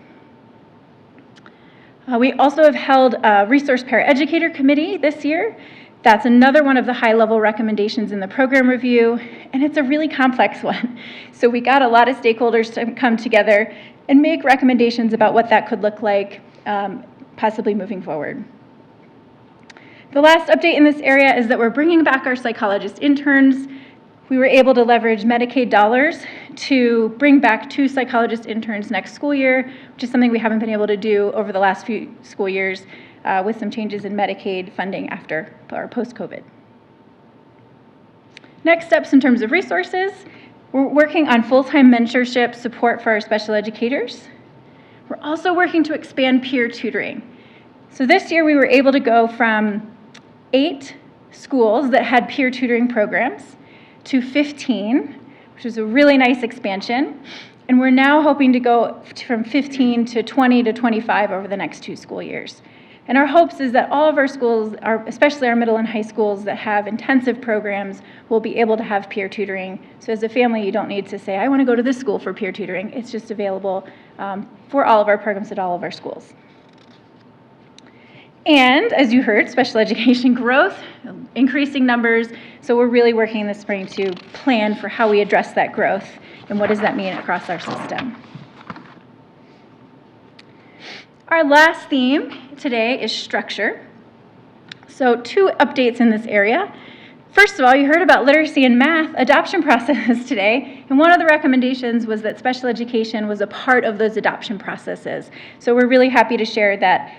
We also have held a resource paraeducator committee this year. That's another one of the high-level recommendations in the program review, and it's a really complex one. So we got a lot of stakeholders to come together and make recommendations about what that could look like, possibly moving forward. The last update in this area is that we're bringing back our psychologist interns. We were able to leverage Medicaid dollars to bring back 2 psychologist interns next school year, which is something we haven't been able to do over the last few school years with some changes in Medicaid funding after or post-COVID. Next steps in terms of resources, we're working on full-time mentorship support for our special educators. We're also working to expand peer tutoring. So this year we were able to go from 8 schools that had peer tutoring programs to 15, which was a really nice expansion. And we're now hoping to go from 15 to 20 to 25 over the next 2 school years. And our hopes is that all of our schools, especially our middle and high schools that have intensive programs, will be able to have peer tutoring. So as a family, you don't need to say, I want to go to this school for peer tutoring. It's just available for all of our programs at all of our schools. And as you heard, special education growth, increasing numbers. So we're really working this spring to plan for how we address that growth and what does that mean across our system. Our last theme today is structure. So 2 updates in this area. First of all, you heard about literacy and math adoption processes today, and one of the recommendations was that special education was a part of those adoption processes. So we're really happy to share that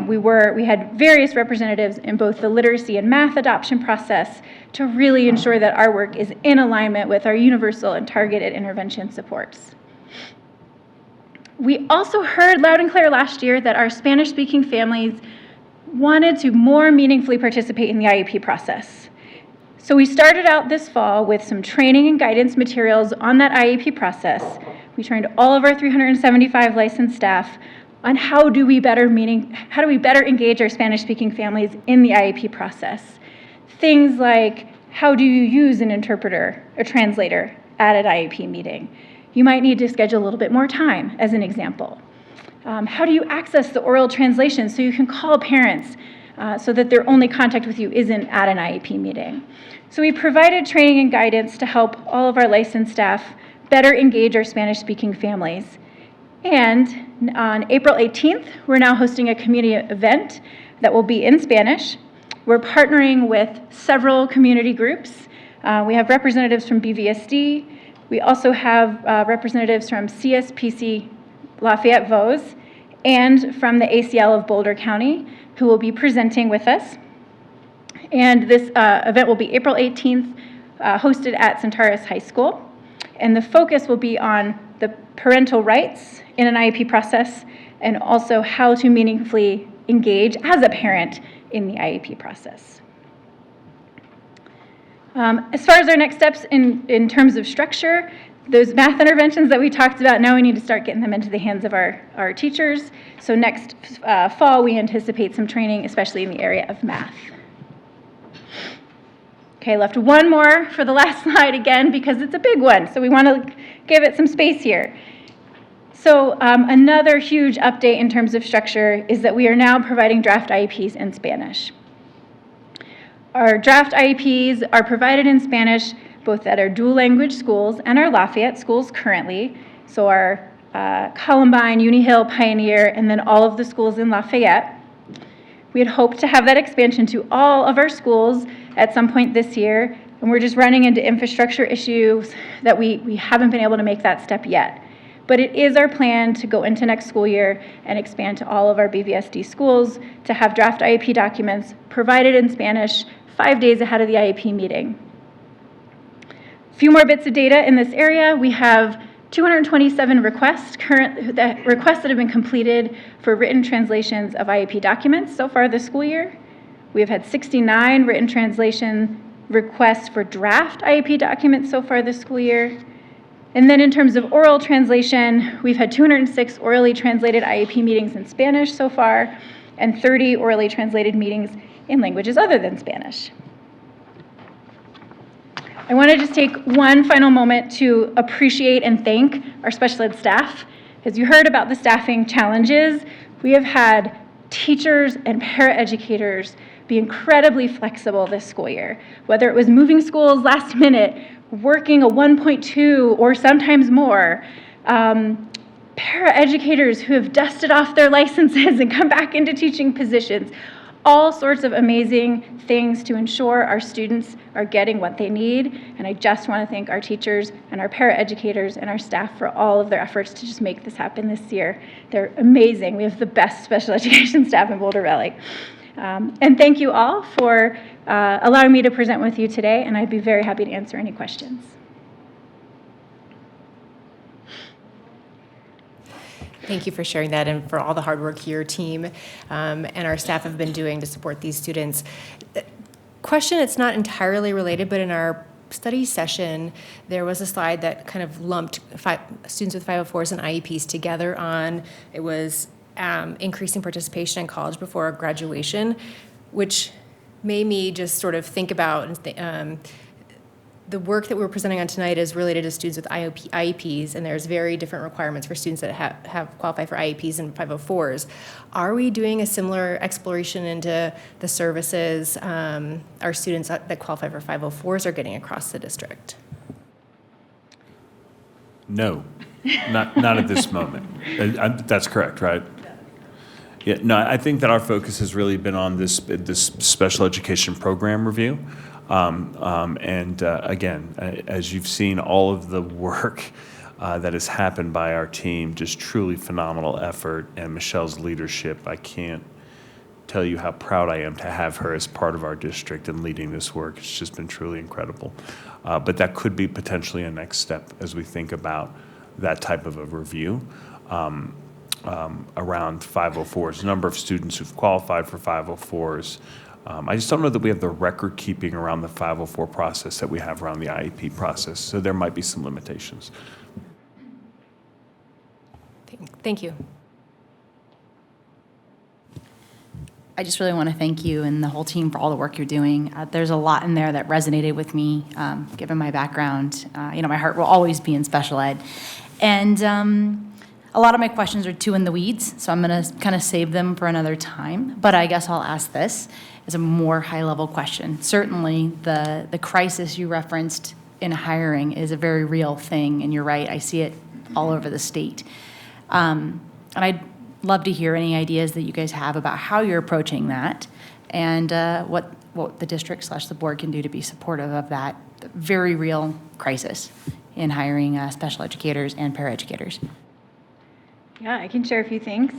we had various representatives in both the literacy and math adoption process to really ensure that our work is in alignment with our universal and targeted intervention supports. We also heard loud and clear last year that our Spanish-speaking families wanted to more meaningfully participate in the IEP process. So we started out this fall with some training and guidance materials on that IEP process. We trained all of our 375 licensed staff on how do we better engage our Spanish-speaking families in the IEP process. Things like, how do you use an interpreter, a translator, at an IEP meeting? You might need to schedule a little bit more time, as an example. How do you access the oral translation so you can call parents so that their only contact with you isn't at an IEP meeting? So we provided training and guidance to help all of our licensed staff better engage our Spanish-speaking families. And on April 18th, we're now hosting a community event that will be in Spanish. We're partnering with several community groups. We have representatives from BVSD. We also have representatives from CSPC Lafayette Vos and from the ACL of Boulder County who will be presenting with us. And this event will be April 18th, hosted at Centaurus High School. And the focus will be on the parental rights in an IEP process and also how to meaningfully engage as a parent in the IEP process. As far as our next steps in terms of structure, those math interventions that we talked about, now we need to start getting them into the hands of our teachers. So next fall, we anticipate some training, especially in the area of math. Okay, left one more for the last slide again because it's a big one, so we want to give it some space here. So another huge update in terms of structure is that we are now providing draft IEPs in Spanish. Our draft IEPs are provided in Spanish both at our dual language schools and our Lafayette schools currently. So our Columbine, Uni Hill, Pioneer, and then all of the schools in Lafayette. We had hoped to have that expansion to all of our schools at some point this year, and we're just running into infrastructure issues that we haven't been able to make that step yet. But it is our plan to go into next school year and expand to all of our BVSD schools to have draft IEP documents provided in Spanish 5 days ahead of the IEP meeting. A few more bits of data in this area. We have 227 requests that have been completed for written translations of IEP documents so far this school year. We have had 69 written translation requests for draft IEP documents so far this school year. And then in terms of oral translation, we've had 206 orally translated IEP meetings in Spanish so far, and 30 orally translated meetings in languages other than Spanish. I want to just take one final moment to appreciate and thank our special ed staff. As you heard about the staffing challenges, we have had teachers and paraeducators be incredibly flexible this school year. Whether it was moving schools last minute, working a 1.2 or sometimes more, paraeducators who have dusted off their licenses and come back into teaching positions, all sorts of amazing things to ensure our students are getting what they need. And I just want to thank our teachers and our paraeducators and our staff for all of their efforts to just make this happen this year. They're amazing. We have the best special education staff in Boulder Valley. And thank you all for allowing me to present with you today, and I'd be very happy to answer any questions. Thank you for sharing that and for all the hard work your team and our staff have been doing to support these students. Question, it's not entirely related, but in our study session, there was a slide that kind of lumped students with 504s and IEPs together on, it was increasing participation in college before graduation, which made me just sort of think about the work that we're presenting on tonight is related to students with IEPs, and there's very different requirements for students that have qualified for IEPs and 504s. Are we doing a similar exploration into the services our students that qualify for 504s are getting across the district? No, not at this moment. That's correct, right? Yeah, no, I think that our focus has really been on this special education program review. Again, as you've seen, all of the work that has happened by our team, just truly phenomenal effort, and Michelle's leadership. I can't tell you how proud I am to have her as part of our district and leading this work. It's just been truly incredible. But that could be potentially a next step as we think about that type of a review. Around 504s, number of students who've qualified for 504s. I just don't know that we have the record keeping around the 504 process that we have around the IEP process, so there might be some limitations. Thank you. I just really want to thank you and the whole team for all the work you're doing. There's a lot in there that resonated with me, given my background. My heart will always be in special ed. And a lot of my questions are too in the weeds, so I'm going to kind of save them for another time. But I guess I'll ask this as a more high-level question. Certainly, the crisis you referenced in hiring is a very real thing, and you're right, I see it all over the state. And I'd love to hear any ideas that you guys have about how you're approaching that and what the district / the board can do to be supportive of that very real crisis in hiring special educators and paraeducators. Yeah, I can share a few things.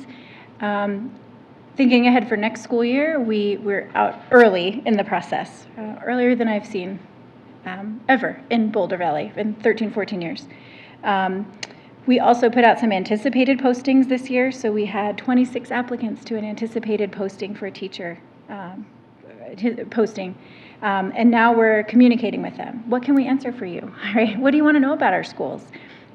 Thinking ahead for next school year, we're out early in the process, earlier than I've seen ever in Boulder Valley in 13, 14 years. We also put out some anticipated postings this year, so we had 26 applicants to an anticipated posting for a teacher posting. And now we're communicating with them. What can we answer for you? Right? What do you want to know about our schools?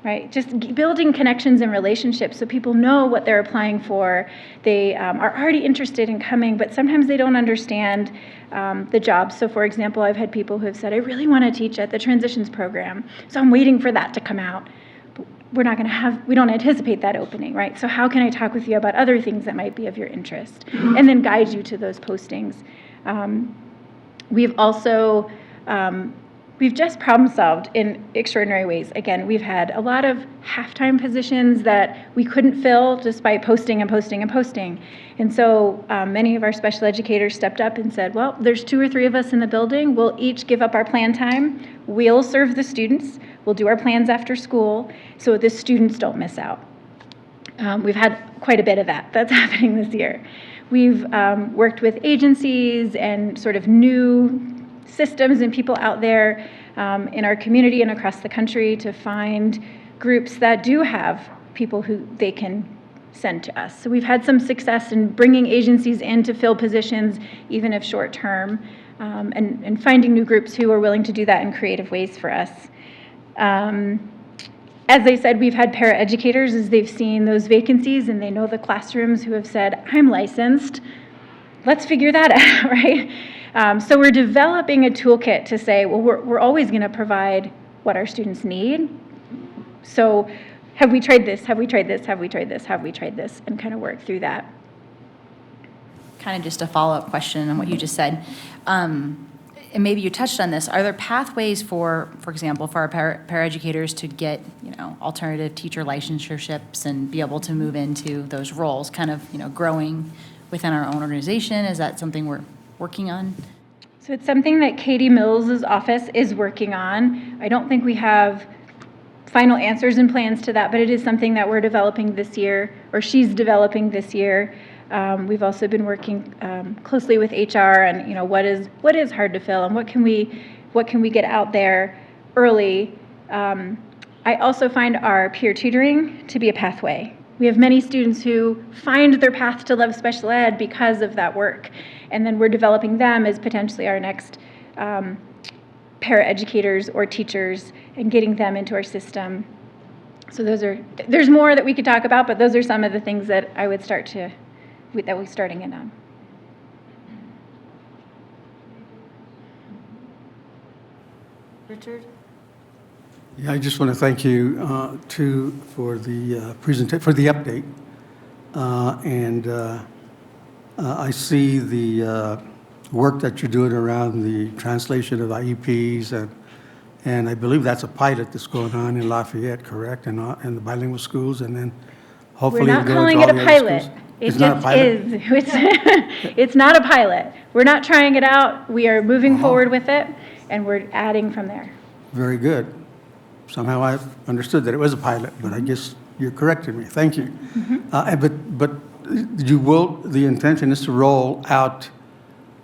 Right? Just building connections and relationships so people know what they're applying for. They are already interested in coming, but sometimes they don't understand the jobs. So for example, I've had people who have said, I really want to teach at the transitions program, so I'm waiting for that to come out. But we don't anticipate that opening, right? So how can I talk with you about other things that might be of your interest? And then guide you to those postings. We've also we've just problem solved in extraordinary ways. Again, we've had a lot of half-time positions that we couldn't fill just by posting and posting and posting. And so many of our special educators stepped up and said, well, there's 2 or 3 of us in the building. We'll each give up our plan time. We'll serve the students. We'll do our plans after school so the students don't miss out. We've had quite a bit of that. That's happening this year. We've worked with agencies and sort of new systems and people out there in our community and across the country to find groups that do have people who they can send to us. So we've had some success in bringing agencies in to fill positions, even if short term, and finding new groups who are willing to do that in creative ways for us. As I said, we've had paraeducators as they've seen those vacancies and they know the classrooms who have said, I'm licensed, let's figure that out, right? So we're developing a toolkit to say, well, we're always going to provide what our students need. So have we tried this? Have we tried this? Have we tried this? Have we tried this? And kind of work through that. Kind of just a follow-up question on what you just said. And maybe you touched on this. Are there pathways for example, for our paraeducators to get, alternative teacher licensureships and be able to move into those roles, kind of, growing within our own organization? Is that something we're working on? So it's something that Katie Mills' office is working on. I don't think we have final answers and plans to that, but it is something that we're developing this year, or she's developing this year. We've also been working closely with HR and what is hard to fill and what can we get out there early. I also find our peer tutoring to be a pathway. We have many students who find their path to love special ed because of that work, and then we're developing them as potentially our next paraeducators or teachers and getting them into our system. So there's more that we could talk about, but those are some of the things that I would that we're starting in on. Richard? Yeah, I just want to thank you for the for the update, I see the work that you're doing around the translation of IEPs, and I believe that's a pilot that's going on in Lafayette, correct? And the bilingual schools, and then hopefully We're not it'll go calling into it all a the other pilot. schools. It It's not a just pilot? is. It's not a pilot. We're not trying it out. We are moving forward with it, and we're adding from there. Very good. Somehow I understood that it was a pilot, but I guess you're correcting me. Thank you. But the intention is to roll out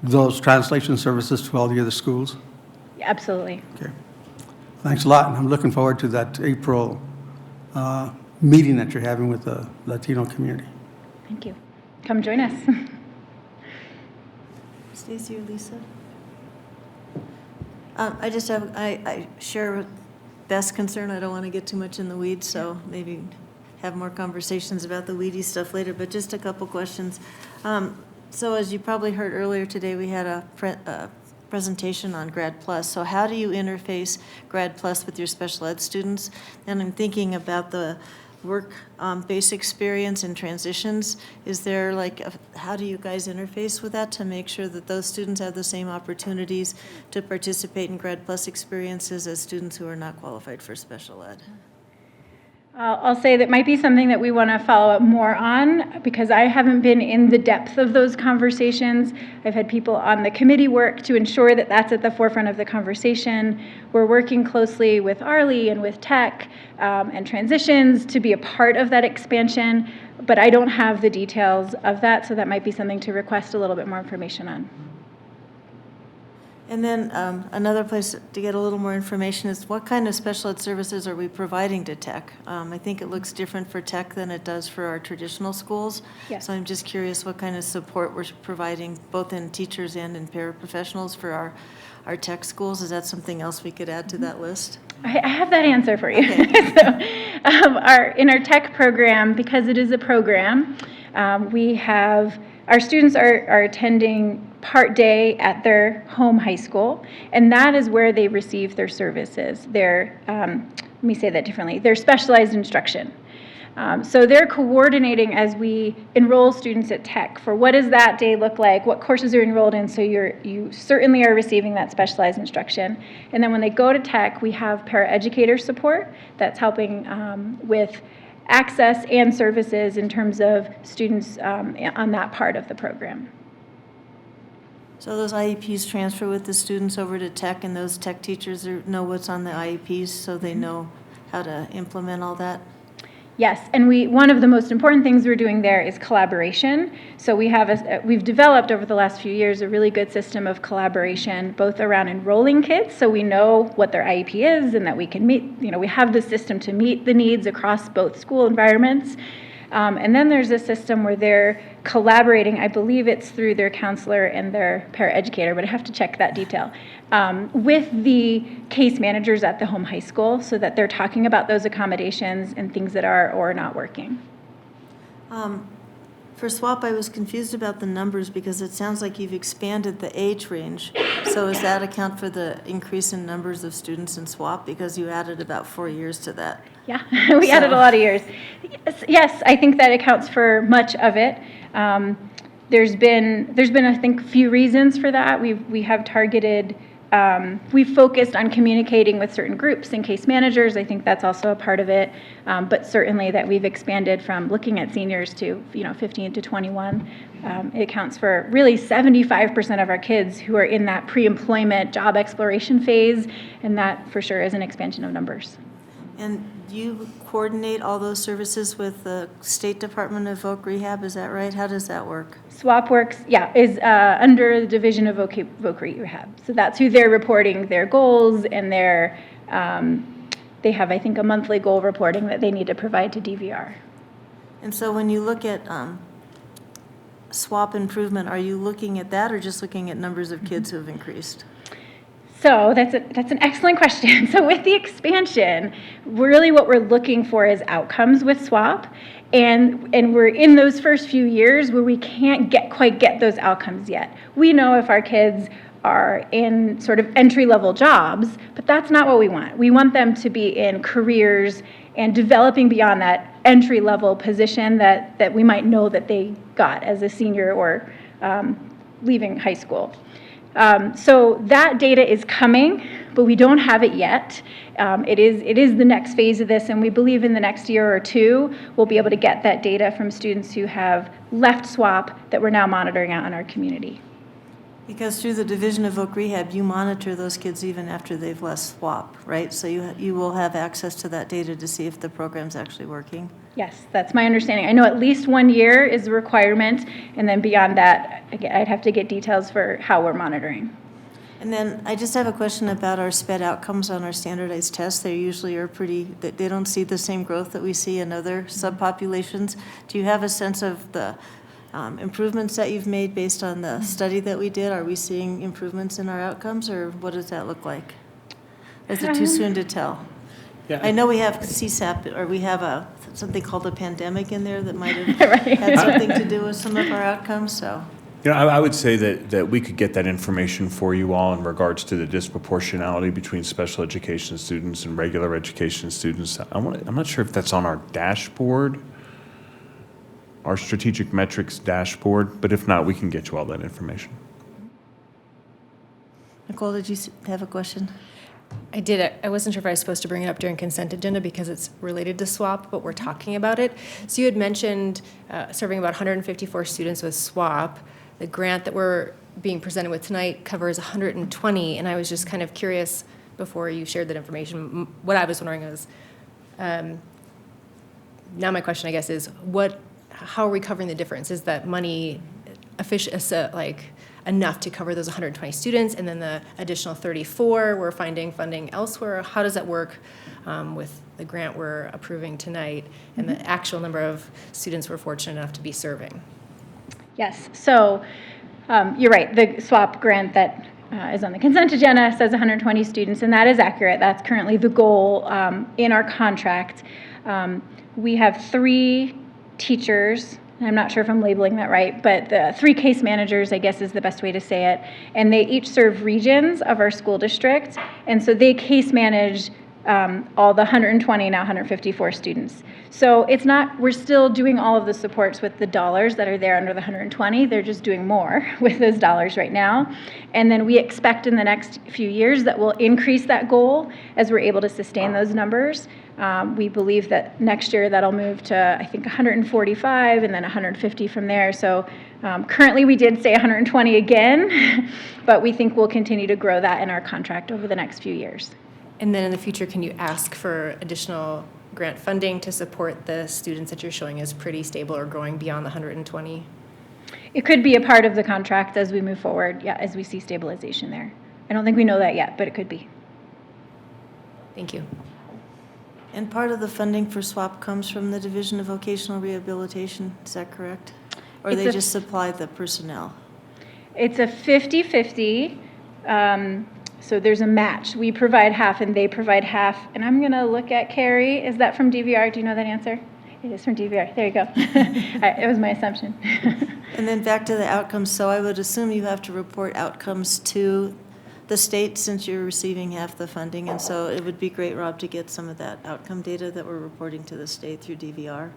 those translation services to all the other schools? Absolutely. Okay. Thanks a lot, and I'm looking forward to that April meeting that you're having with the Latino community. Thank you. Come join us. Stacy or Lisa? I share Beth's concern. I don't want to get too much in the weeds, so maybe have more conversations about the weedy stuff later, but just a couple questions. So as you probably heard earlier today, we had a presentation on Grad Plus. So how do you interface Grad Plus with your special ed students? And I'm thinking about the work-based experience and transitions. Is there how do you guys interface with that to make sure that those students have the same opportunities to participate in Grad Plus experiences as students who are not qualified for special ed? I'll say that might be something that we want to follow up more on because I haven't been in the depth of those conversations. I've had people on the committee work to ensure that that's at the forefront of the conversation. We're working closely with Arlie and with Tech and Transitions to be a part of that expansion, but I don't have the details of that, so that might be something to request a little bit more information on. And then another place to get a little more information is what kind of special ed services are we providing to Tech? I think it looks different for Tech than it does for our traditional schools. Yes. So I'm just curious what kind of support we're providing both in teachers and in paraprofessionals for our Tech schools. Is that something else we could add to that list? I have that answer for you. Okay. So, in our Tech program, because it is a program, we have our students are attending part day at their home high school, and that is where they receive their services. Their, let me say that differently, their specialized instruction. So they're coordinating as we enroll students at Tech for what does that day look like, what courses are enrolled in, so you certainly are receiving that specialized instruction. And then when they go to Tech, we have paraeducator support that's helping with access and services in terms of students on that part of the program. So those IEPs transfer with the students over to Tech, and those Tech teachers know what's on the IEPs, so they know how to implement all that? Yes, and one of the most important things we're doing there is collaboration. So we've developed over the last few years a really good system of collaboration, both around enrolling kids, so we know what their IEP is and that we can meet, we have the system to meet the needs across both school environments. And then there's a system where they're collaborating, I believe it's through their counselor and their paraeducator, but I have to check that detail, with the case managers at the home high school so that they're talking about those accommodations and things that are or are not working. For SWAP, I was confused about the numbers because it sounds like you've expanded the age range. So does that account for the increase in numbers of students in SWAP because you added about 4 years to that? Yeah, we added a lot of years. Yes, I think that accounts for much of it. There's been I think a few reasons for that. We have targeted. We've focused on communicating with certain groups and case managers. I think that's also a part of it. But certainly that we've expanded from looking at seniors to 15 to 21. It accounts for really 75% of our kids who are in that pre-employment job exploration phase, and that for sure is an expansion of numbers. And you coordinate all those services with the State Department of Voc Rehab, is that right? How does that work? SWAP Works, is under the Division of Voc Rehab. So that's who they're reporting their goals and their, they have, I think, a monthly goal reporting that they need to provide to DVR. And so when you look at SWAP improvement, are you looking at that or just looking at numbers of kids who have increased? So that's an excellent question. So with the expansion, really what we're looking for is outcomes with SWAP. And we're in those first few years where we can't quite get those outcomes yet. We know if our kids are in sort of entry-level jobs, but that's not what we want. We want them to be in careers and developing beyond that entry-level position that we might know that they got as a senior or leaving high school. So that data is coming, but we don't have it yet. It is the next phase of this, and we believe in the next year or two, we'll be able to get that data from students who have left SWAP that we're now monitoring out in our community. Because through the Division of Voc Rehab, you monitor those kids even after they've left SWAP, right? So you will have access to that data to see if the program's actually working? Yes, that's my understanding. I know at least 1 year is a requirement, and then beyond that, again, I'd have to get details for how we're monitoring. And then I just have a question about our SPED outcomes on our standardized tests. They usually are they don't see the same growth that we see in other subpopulations. Do you have a sense of the improvements that you've made based on the study that we did? Are we seeing improvements in our outcomes, or what does that look like? Is it too soon to tell? Yeah. I know we have CSAP, or we have something called a pandemic in there that might have had something to do with some of our outcomes, so. I would say that we could get that information for you all in regards to the disproportionality between special education students and regular education students. I'm not sure if that's on our dashboard, our strategic metrics dashboard, but if not, we can get you all that information. Nicole, did you have a question? I did. I wasn't sure if I was supposed to bring it up during consent agenda because it's related to SWAP, but we're talking about it. So you had mentioned serving about 154 students with SWAP. The grant that we're being presented with tonight covers 120, and I was just kind of curious before you shared that information. What I was wondering is, now my question, I guess, is how are we covering the difference? Is that money enough to cover those 120 students, and then the additional 34 we're finding funding elsewhere? How does that work with the grant we're approving tonight and the actual number of students we're fortunate enough to be serving? Yes, so you're right. The SWAP grant that is on the consent agenda says 120 students, and that is accurate. That's currently the goal in our contract. We have 3 teachers. I'm not sure if I'm labeling that right, but the 3 case managers, I guess, is the best way to say it. And they each serve regions of our school district. And so they case manage all the 120, now 154 students. So it's not, we're still doing all of the supports with the dollars that are there under the 120. They're just doing more with those dollars right now. And then we expect in the next few years that we'll increase that goal as we're able to sustain those numbers. We believe that next year that'll move to, I think, 145 and then 150 from there. So currently we did say 120 again, but we think we'll continue to grow that in our contract over the next few years. And then in the future, can you ask for additional grant funding to support the students that you're showing as pretty stable or growing beyond the 120? It could be a part of the contract as we move forward, yeah, as we see stabilization there. I don't think we know that yet, but it could be. Thank you. And part of the funding for SWAP comes from the Division of Vocational Rehabilitation, is that correct? Or they just supply the personnel? It's a 50-50. So there's a match. We provide half and they provide half. And I'm going to look at Carrie. Is that from DVR? Do you know that answer? It is from DVR. There you go. It was my assumption. And then back to the outcomes. So I would assume you have to report outcomes to the state since you're receiving half the funding. And so it would be great, Rob, to get some of that outcome data that we're reporting to the state through DVR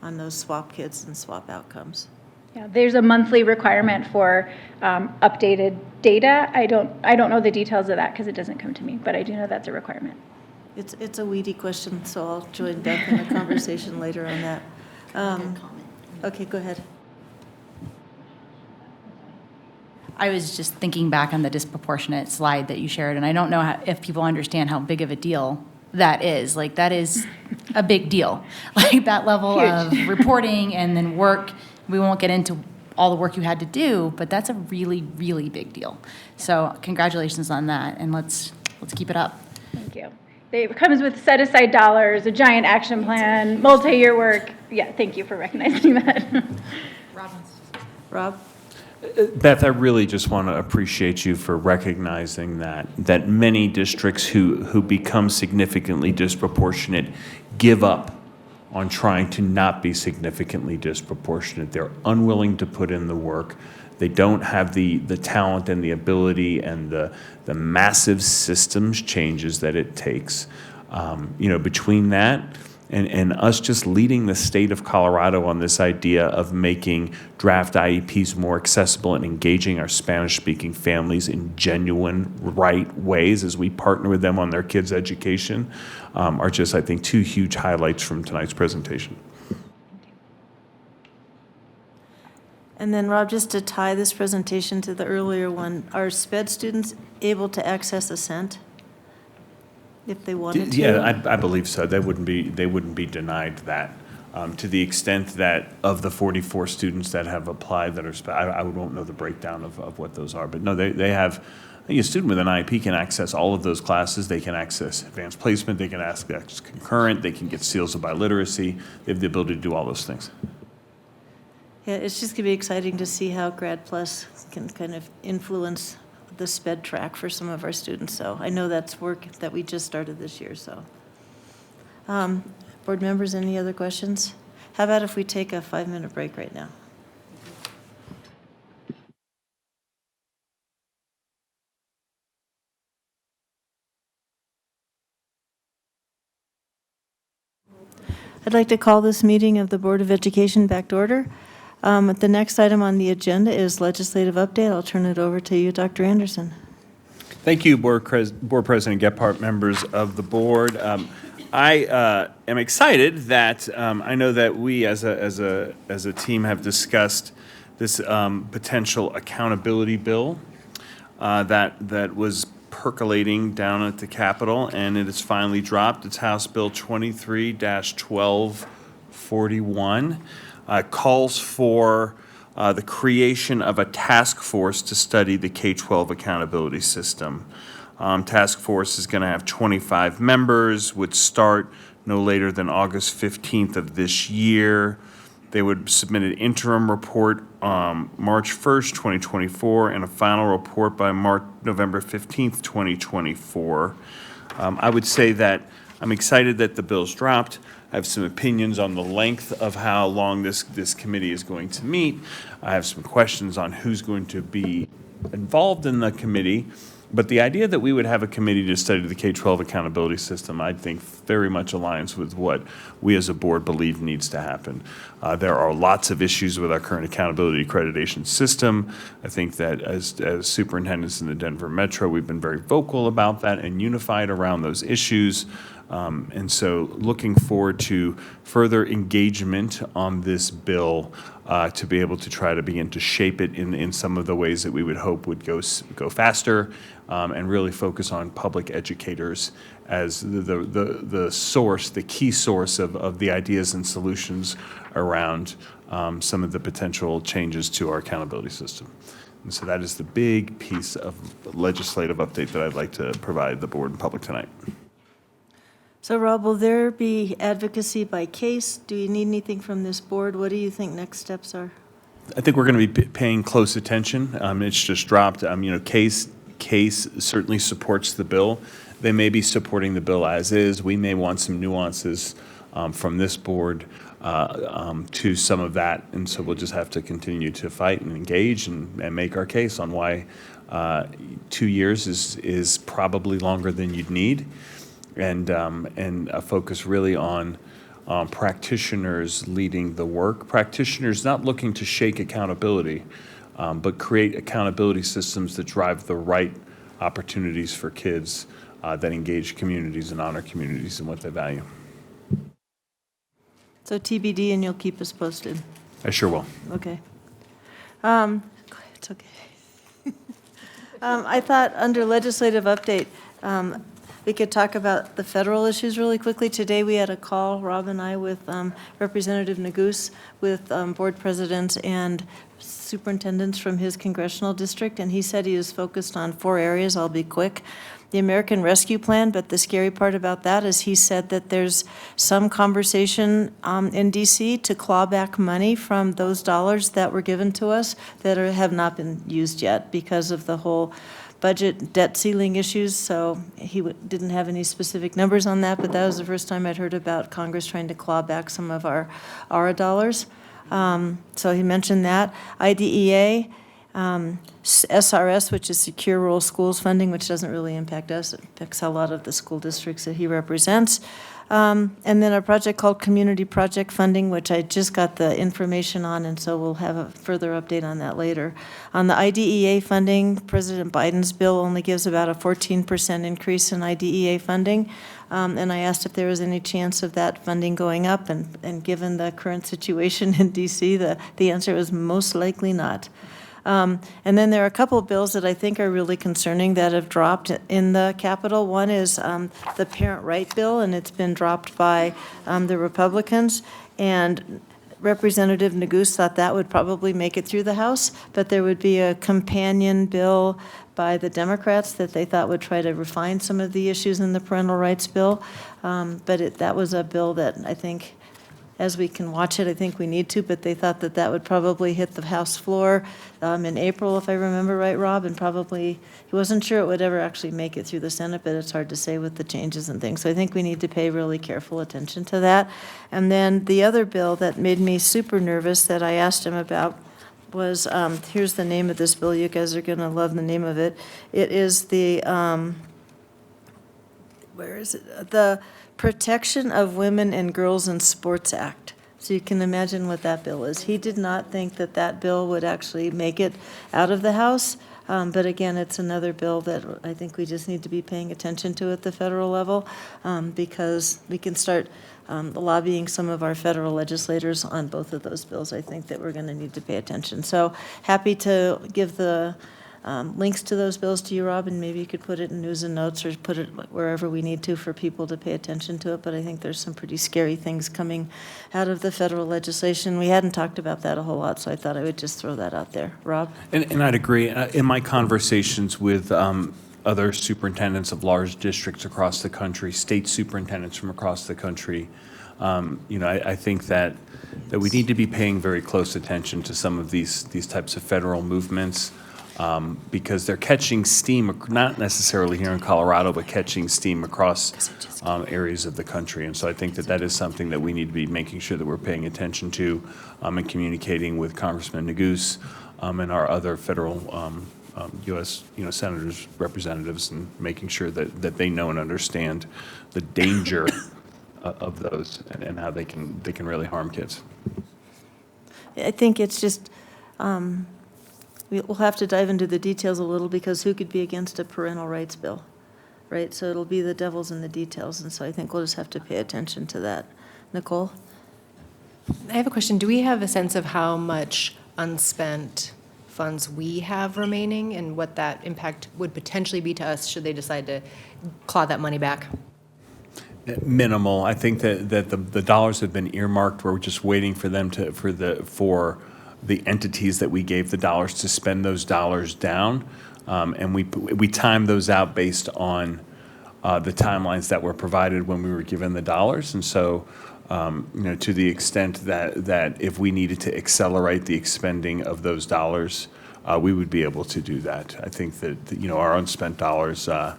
on those SWAP kids and SWAP outcomes. Yeah, there's a monthly requirement for updated data. I don't know the details of that because it doesn't come to me, but I do know that's a requirement. It's a weedy question, so I'll join Beth in a conversation later on that. Okay, go ahead. I was just thinking back on the disproportionate slide that you shared, and I don't know if people understand how big of a deal that is. Like, that is a big deal. Like, that level of reporting and then work. We won't get into all the work you had to do, but that's a really, really big deal. So congratulations on that, and let's keep it up. Thank you. It comes with set-aside dollars, a giant action plan, multi-year work. Yeah, thank you for recognizing that. Rob? Beth, I really just want to appreciate you for recognizing that many districts who become significantly disproportionate give up on trying to not be significantly disproportionate. They're unwilling to put in the work. They don't have the talent and the ability and the massive systems changes that it takes. Between that and us just leading the state of Colorado on this idea of making draft IEPs more accessible and engaging our Spanish-speaking families in genuine, right ways as we partner with them on their kids' education are just, I think, two huge highlights from tonight's presentation. And then, Rob, just to tie this presentation to the earlier one, are SPED students able to access Ascent if they wanted to? Yeah, I believe so. They wouldn't be denied that. To the extent that of the 44 students that have applied that are, I won't know the breakdown of what those are, but no, they have, a student with an IEP can access all of those classes. They can access advanced placement, they can access concurrent, they can get seals of biliteracy. They have the ability to do all those things. Yeah, it's just going to be exciting to see how Grad Plus can kind of influence the SPED track for some of our students. So I know that's work that we just started this year. So, board members, any other questions? How about if we take a 5-minute break right now? I'd like to call this meeting of the Board of Education back to order. The next item on the agenda is legislative update. I'll turn it over to you, Dr. Anderson. Thank you, Board President Gephardt, members of the board. I am excited that I know that we as a team have discussed this potential accountability bill that was percolating down at the Capitol, and it has finally dropped. It's House Bill 23-1241. Calls for the creation of a task force to study the K-12 accountability system. Task force is going to have 25 members, would start no later than August 15th of this year. They would submit an interim report March 1st, 2024, and a final report by November 15th, 2024. I would say that I'm excited that the bill's dropped. I have some opinions on the length of how long this committee is going to meet. I have some questions on who's going to be involved in the committee. But the idea that we would have a committee to study the K-12 accountability system, I think very much aligns with what we as a board believe needs to happen. There are lots of issues with our current accountability accreditation system. I think that as superintendents in the Denver Metro, we've been very vocal about that and unified around those issues. And so looking forward to further engagement on this bill to be able to try to begin to shape it in some of the ways that we would hope would go faster and really focus on public educators as the source, the key source of the ideas and solutions around some of the potential changes to our accountability system. And so that is the big piece of legislative update that I'd like to provide the board and public tonight. So Rob, will there be advocacy by case? Do you need anything from this board? What do you think next steps are? I think we're going to be paying close attention. It's just dropped. Case certainly supports the bill. They may be supporting the bill as is. We may want some nuances from this board to some of that. And so we'll just have to continue to fight and engage and make our case on why 2 years is probably longer than you'd need. And a focus really on practitioners leading the work. Practitioners not looking to shake accountability, but create accountability systems that drive the right opportunities for kids that engage communities and honor communities and what they value. So TBD, and you'll keep us posted. I sure will. Okay. It's okay. I thought under legislative update, we could talk about the federal issues really quickly. Today we had a call, Rob and I, with Representative Neguse, with board presidents and superintendents from his congressional district, and he said he was focused on 4 areas. I'll be quick. The American Rescue Plan, but the scary part about that is he said that there's some conversation in DC to claw back money from those dollars that were given to us that have not been used yet because of the whole budget debt ceiling issues. So he didn't have any specific numbers on that, but that was the first time I'd heard about Congress trying to claw back some of our ARA dollars. So he mentioned that. IDEA, SRS, which is Secure Rural Schools funding, which doesn't really impact us. It impacts a lot of the school districts that he represents. And then a project called Community Project Funding, which I just got the information on, and so we'll have a further update on that later. On the IDEA funding, President Biden's bill only gives about a 14% increase in IDEA funding. And I asked if there was any chance of that funding going up, and given the current situation in DC, the answer was most likely not. And then there are a couple of bills that I think are really concerning that have dropped in the Capitol. One is the Parent Right Bill, and it's been dropped by the Republicans. And Representative Neguse thought that would probably make it through the House, but there would be a companion bill by the Democrats that they thought would try to refine some of the issues in the parental rights bill. But that was a bill that I think, as we can watch it, I think we need to, but they thought that that would probably hit the House floor in April, if I remember right, Rob, and probably, he wasn't sure it would ever actually make it through the Senate, but it's hard to say with the changes and things. So I think we need to pay really careful attention to that. And then the other bill that made me super nervous that I asked him about was, here's the name of this bill. You guys are going to love the name of it. It is the, where is it? The Protection of Women and Girls in Sports Act. So you can imagine what that bill is. He did not think that that bill would actually make it out of the House. But again, it's another bill that I think we just need to be paying attention to at the federal level, because we can start lobbying some of our federal legislators on both of those bills. I think that we're going to need to pay attention. So happy to give the links to those bills to you, Rob, and maybe you could put it in news and notes or put it wherever we need to for people to pay attention to it. But I think there's some pretty scary things coming out of the federal legislation. We hadn't talked about that a whole lot, so I thought I would just throw that out there. Rob? And I'd agree. In my conversations with other superintendents of large districts across the country, state superintendents from across the country, I think that we need to be paying very close attention to some of these types of federal movements. Because they're catching steam, not necessarily here in Colorado, but catching steam across areas of the country. And so I think that is something that we need to be making sure that we're paying attention to and communicating with Congressman Neguse and our other federal U.S. senators, representatives, and making sure that they know and understand the danger of those and how they can really harm kids. I think it's just, we'll have to dive into the details a little, because who could be against a parental rights bill, right? So it'll be the devil's in the details, and so I think we'll just have to pay attention to that. Nicole? I have a question. Do we have a sense of how much unspent funds we have remaining and what that impact would potentially be to us should they decide to claw that money back? Minimal. I think that the dollars have been earmarked. We're just waiting for them for the entities that we gave the dollars to spend those dollars down, and we timed those out based on the timelines that were provided when we were given the dollars. And so, to the extent that if we needed to accelerate the expending of those dollars, we would be able to do that. I think that our unspent dollars, I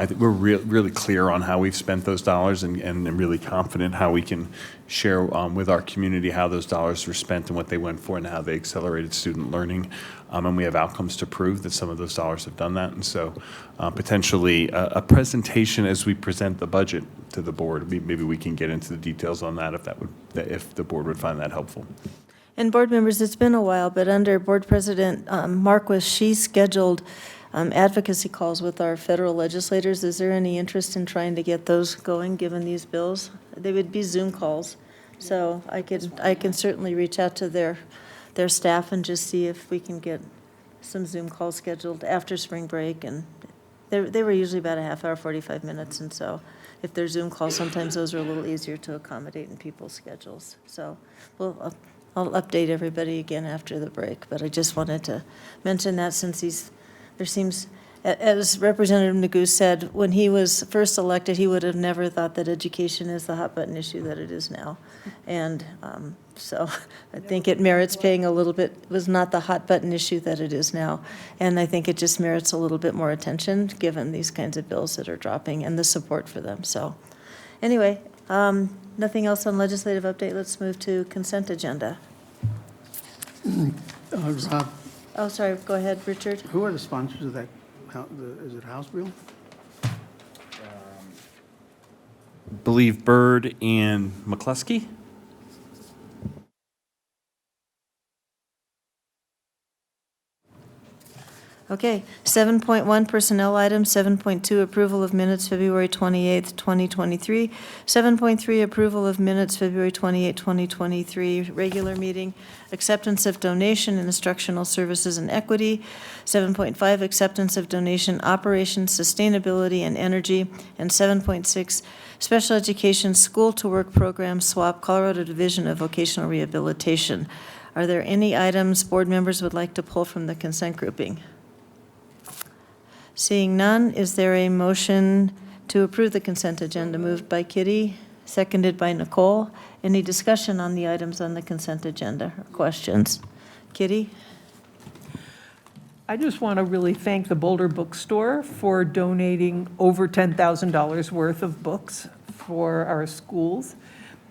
think we're really clear on how we've spent those dollars, and really confident how we can share with our community how those dollars were spent and what they went for and how they accelerated student learning. And we have outcomes to prove that some of those dollars have done that. And so potentially a presentation as we present the budget to the board, maybe we can get into the details on that if the board would find that helpful. And board members, it's been a while, but under Board President Marquis, she scheduled advocacy calls with our federal legislators. Is there any interest in trying to get those going, given these bills? They would be Zoom calls. So I can certainly reach out to their staff and just see if we can get some Zoom calls scheduled after spring break. And they were usually about a half hour, 45 minutes. And so if they're Zoom calls, sometimes those are a little easier to accommodate in people's schedules. So I'll update everybody again after the break, but I just wanted to mention that since there seems, as Representative Nagu said, when he was first elected, he would have never thought that education is the hot button issue that it is now. And so I think it merits paying a little bit, was not the hot button issue that it is now. And I think it just merits a little bit more attention given these kinds of bills that are dropping and the support for them. So anyway, nothing else on legislative update. Let's move to consent agenda. Rob, Oh, sorry, go ahead, Richard. who are the sponsors of that? Is it House bill? Believe Byrd and McCluskey. Okay, 7.1 personnel items, 7.2 approval of minutes February 28th, 2023, 7.3 approval of minutes February 28th, 2023, regular meeting, acceptance of donation in instructional services and equity, 7.5 acceptance of donation operations, sustainability, and energy, and 7.6 special education school to work program swap, Colorado Division of Vocational Rehabilitation. Are there any items board members would like to pull from the consent grouping? Seeing none, is there a motion to approve the consent agenda? Moved by Kitty, seconded by Nicole. Any discussion on the items on the consent agenda or questions? Kitty? I just want to really thank the Boulder Bookstore for donating over $10,000 worth of books for our schools,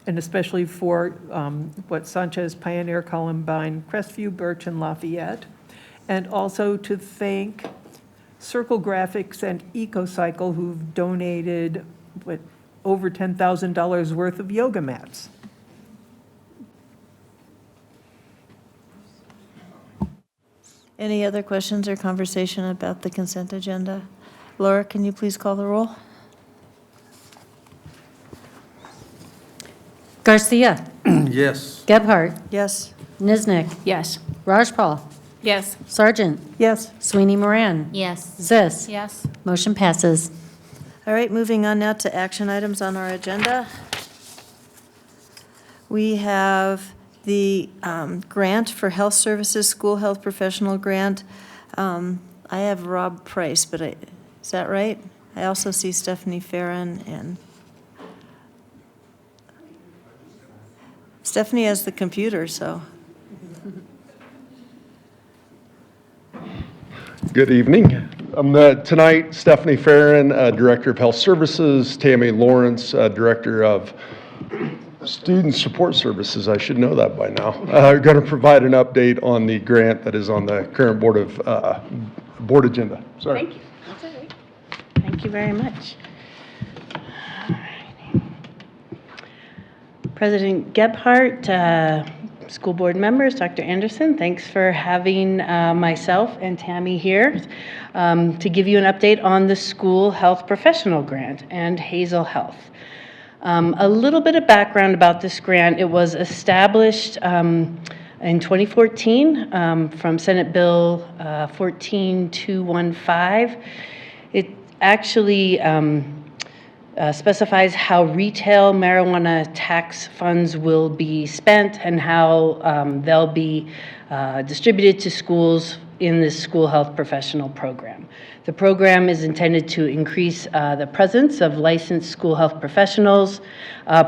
and especially for what Sanchez, Pioneer, Columbine, Crestview, Birch, and Lafayette. And also to thank Circle Graphics and EcoCycle, who've donated over $10,000 worth of yoga mats. Any other questions or conversation about the consent agenda? Laura, can you please call the roll? Garcia. Yes. Gebhardt. Yes. Niznik. Yes. Rajpal. Yes. Sargent. Yes. Sweeney Moran. Yes. Zis. Yes. Motion passes. All right, moving on now to action items on our agenda. We have the grant for health services, school health professional grant. I have Rob Price, but is that right? I also see Stephanie Farron, and Stephanie has the computer, so. Good evening. Tonight, Stephanie Farron, Director of Health Services, Tammy Lawrence, Director of Student Support Services, I should know that by now, going to provide an update on the grant that is on the current board agenda. Sorry. Thank you. That's all right. Thank you very much. President Gebhardt, school board members, Dr. Anderson, thanks for having myself and Tammy here to give you an update on the school health professional grant and Hazel Health. A little bit of background about this grant. It was established in 2014 from Senate Bill 14215. It actually specifies how retail marijuana tax funds will be spent and how they'll be distributed to schools in this school health professional program. The program is intended to increase the presence of licensed school health professionals,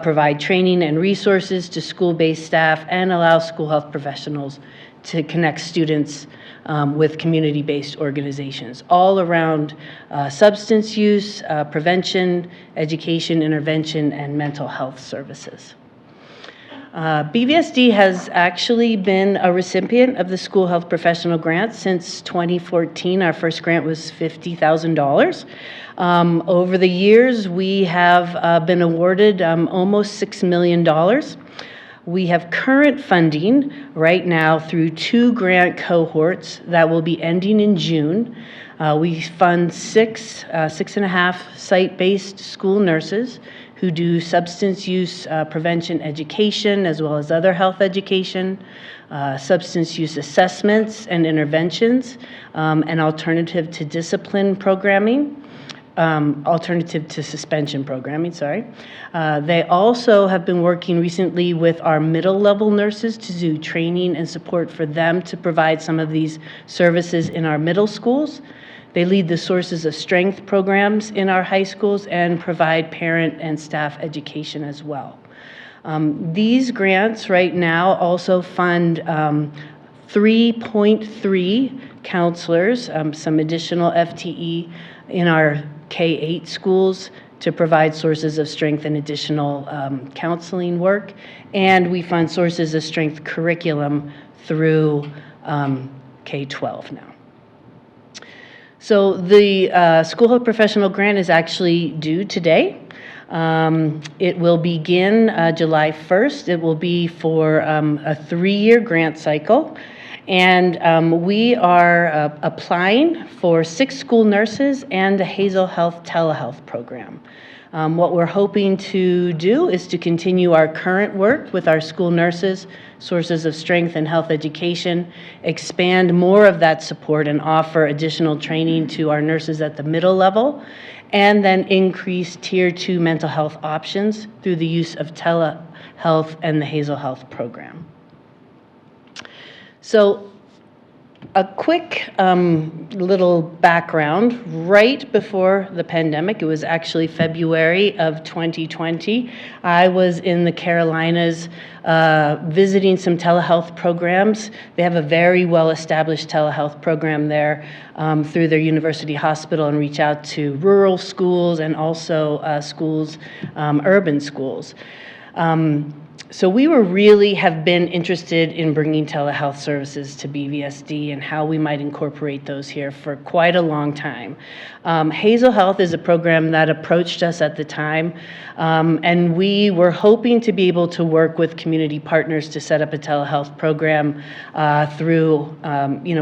provide training and resources to school-based staff, and allow school health professionals to connect students with community-based organizations, all around substance use, prevention, education, intervention, and mental health services. BVSD has actually been a recipient of the School Health Professional Grant since 2014. Our first grant was $50,000. Over the years, we have been awarded almost $6 million. We have current funding right now through 2 grant cohorts that will be ending in June. We fund 6.5 site-based school nurses who do substance use prevention education as well as other health education, substance use assessments and interventions, and alternative to discipline programming. Alternative to suspension programming, sorry. They also have been working recently with our middle level nurses to do training and support for them to provide some of these services in our middle schools. They lead the Sources of Strength programs in our high schools and provide parent and staff education as well. These grants right now also fund 3.3 counselors, some additional FTE in our K-8 schools to provide sources of strength and additional counseling work. And we fund Sources of Strength curriculum through K-12 now. So the School Health Professional Grant is actually due today. It will begin July 1st. It will be for a 3-year grant cycle. And we are applying for 6 school nurses and the Hazel Health telehealth program. What we're hoping to do is to continue our current work with our school nurses, Sources of Strength and health education, expand more of that support and offer additional training to our nurses at the middle level, and then increase Tier 2 mental health options through the use of telehealth and the Hazel Health program. So a quick little background. Right before the pandemic, it was actually February of 2020, I was in the Carolinas visiting some telehealth programs. They have a very well-established telehealth program there through their university hospital, and reach out to rural schools and also schools, urban schools. So we have been interested in bringing telehealth services to BVSD and how we might incorporate those here for quite a long time. Hazel Health is a program that approached us at the time, and we were hoping to be able to work with community partners to set up a telehealth program through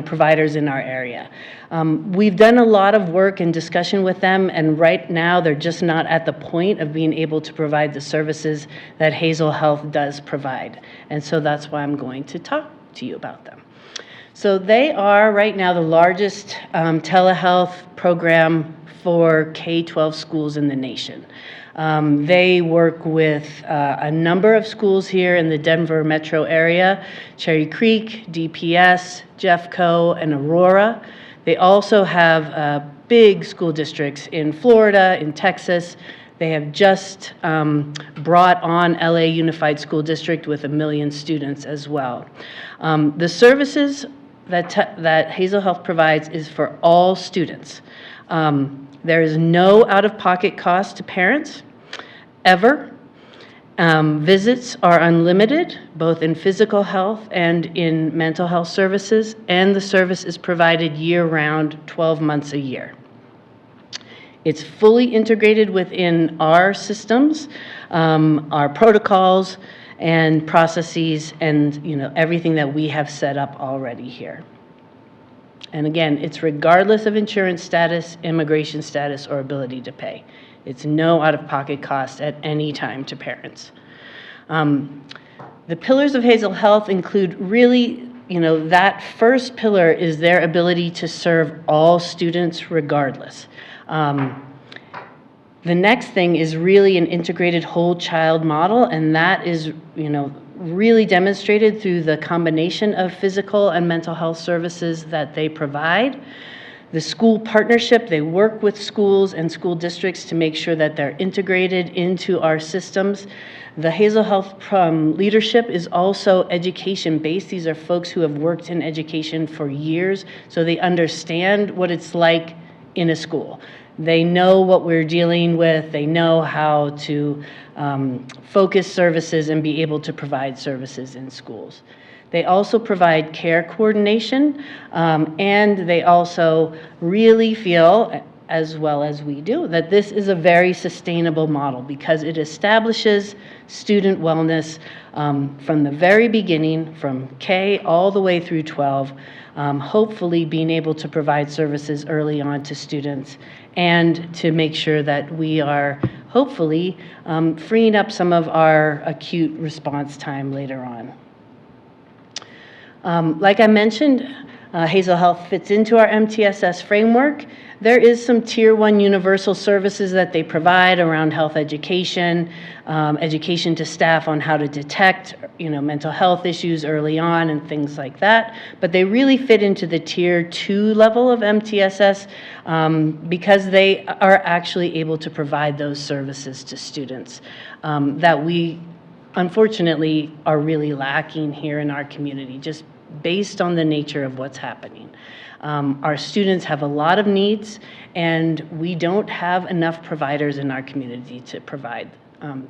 providers in our area. We've done a lot of work and discussion with them, and right now they're just not at the point of being able to provide the services that Hazel Health does provide. And so that's why I'm going to talk to you about them. So they are right now the largest telehealth program for K-12 schools in the nation. They work with a number of schools here in the Denver metro area: Cherry Creek, DPS, Jeffco, and Aurora. They also have big school districts in Florida, in Texas. They have just brought on LA Unified School District with 1 million students as well. The services that Hazel Health provides is for all students. There is no out-of-pocket cost to parents, ever. Visits are unlimited, both in physical health and in mental health services, and the service is provided year-round, 12 months a year. It's fully integrated within our systems, our protocols and processes, and everything that we have set up already here. And again, it's regardless of insurance status, immigration status, or ability to pay. It's no out-of-pocket cost at any time to parents. The pillars of Hazel Health include really, that first pillar is their ability to serve all students regardless. The next thing is really an integrated whole child model, and that is, really demonstrated through the combination of physical and mental health services that they provide. The school partnership, they work with schools and school districts to make sure that they're integrated into our systems. The Hazel Health leadership is also education-based. These are folks who have worked in education for years, so they understand what it's like in a school. They know what we're dealing with. They know how to focus services and be able to provide services in schools. They also provide care coordination, and they also really feel, as well as we do, that this is a very sustainable model because it establishes student wellness from the very beginning, from K all the way through 12, hopefully being able to provide services early on to students and to make sure that we are hopefully freeing up some of our acute response time later on. Like I mentioned, Hazel Health fits into our MTSS framework. There is some Tier 1 universal services that they provide around health education, education to staff on how to detect, mental health issues early on and things like that. But they really fit into the Tier 2 level of MTSS because they are actually able to provide those services to students that we unfortunately are really lacking here in our community, just based on the nature of what's happening. Our students have a lot of needs, and we don't have enough providers in our community to provide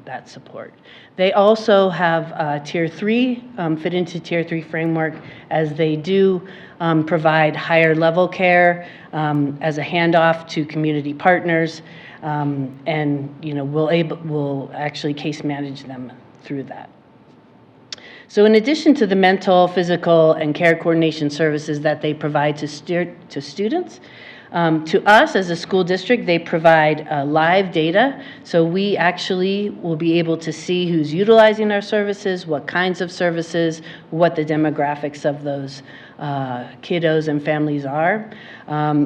that support. They also have Tier 3, fit into Tier 3 framework, as they do provide higher level care as a handoff to community partners, and we'll actually case manage them through that. So in addition to the mental, physical, and care coordination services that they provide to students, to us as a school district, they provide live data. So we actually will be able to see who's utilizing our services, what kinds of services, what the demographics of those kiddos and families are.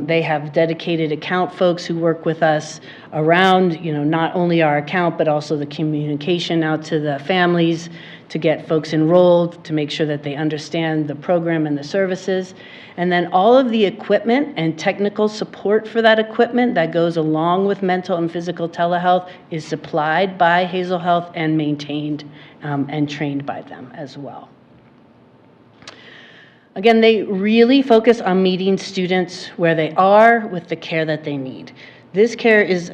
They have dedicated account folks who work with us around, not only our account, but also the communication out to the families, to get folks enrolled, to make sure that they understand the program and the services. And then all of the equipment and technical support for that equipment that goes along with mental and physical telehealth is supplied by Hazel Health and maintained and trained by them as well. Again, they really focus on meeting students where they are with the care that they need. This care is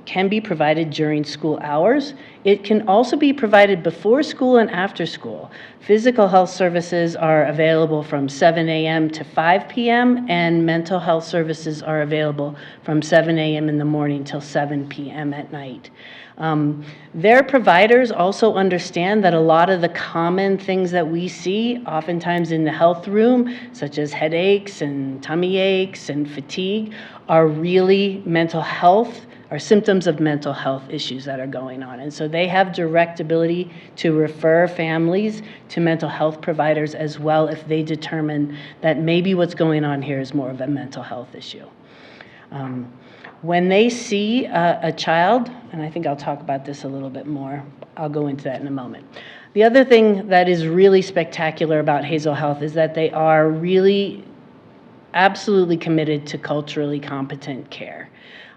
can be provided during school hours. It can also be provided before school and after school. Physical health services are available from 7 a.m. to 5 p.m., and mental health services are available from 7 a.m. in the morning till 7 p.m. at night. Their providers also understand that a lot of the common things that we see oftentimes in the health room, such as headaches and tummy aches and fatigue, are really mental health or symptoms of mental health issues that are going on. And so they have direct ability to refer families to mental health providers as well if they determine that maybe what's going on here is more of a mental health issue. When they see a child, and I think I'll talk about this a little bit more, I'll go into that in a moment. The other thing that is really spectacular about Hazel Health is that they are really absolutely committed to culturally competent care.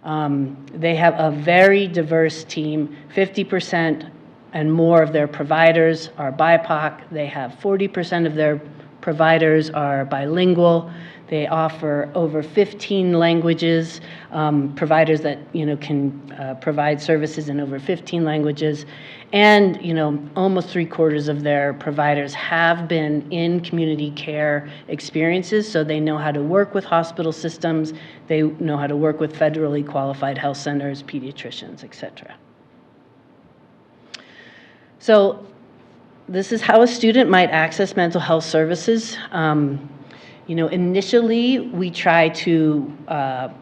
They have a very diverse team. 50% and more of their providers are BIPOC. They have 40% of their providers are bilingual. They offer over 15 languages, providers that, can provide services in over 15 languages. And, almost 3/4 of their providers have been in community care experiences, so they know how to work with hospital systems, they know how to work with federally qualified health centers, pediatricians, et cetera. So this is how a student might access mental health services. Initially, we try to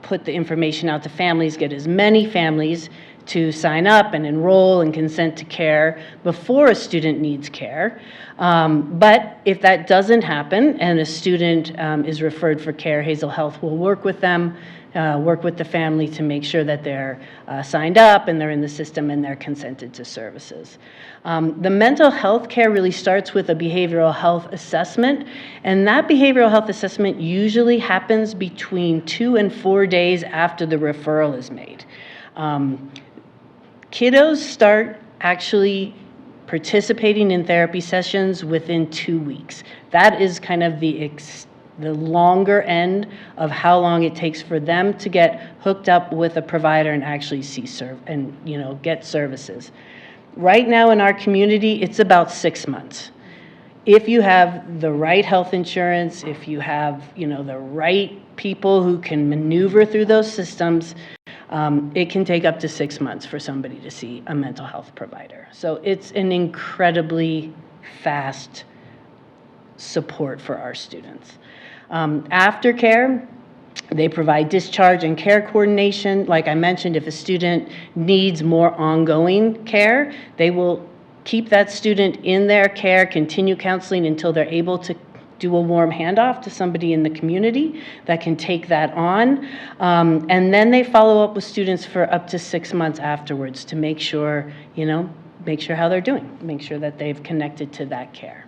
put the information out to families, get as many families to sign up and enroll and consent to care before a student needs care. But if that doesn't happen and a student is referred for care, Hazel Health will work with them, work with the family to make sure that they're signed up and they're in the system and they're consented to services. The mental health care really starts with a behavioral health assessment, and that behavioral health assessment usually happens between 2 and 4 days after the referral is made. Kiddos start actually participating in therapy sessions within 2 weeks. That is kind of the longer end of how long it takes for them to get hooked up with a provider and actually get services. Right now in our community, it's about 6 months. If you have the right health insurance, if you have, the right people who can maneuver through those systems, it can take up to 6 months for somebody to see a mental health provider. So it's an incredibly fast support for our students. Aftercare, they provide discharge and care coordination. Like I mentioned, if a student needs more ongoing care, they will keep that student in their care, continue counseling until they're able to do a warm handoff to somebody in the community that can take that on. And then they follow up with students for up to 6 months afterwards to make sure, how they're doing, make sure that they've connected to that care.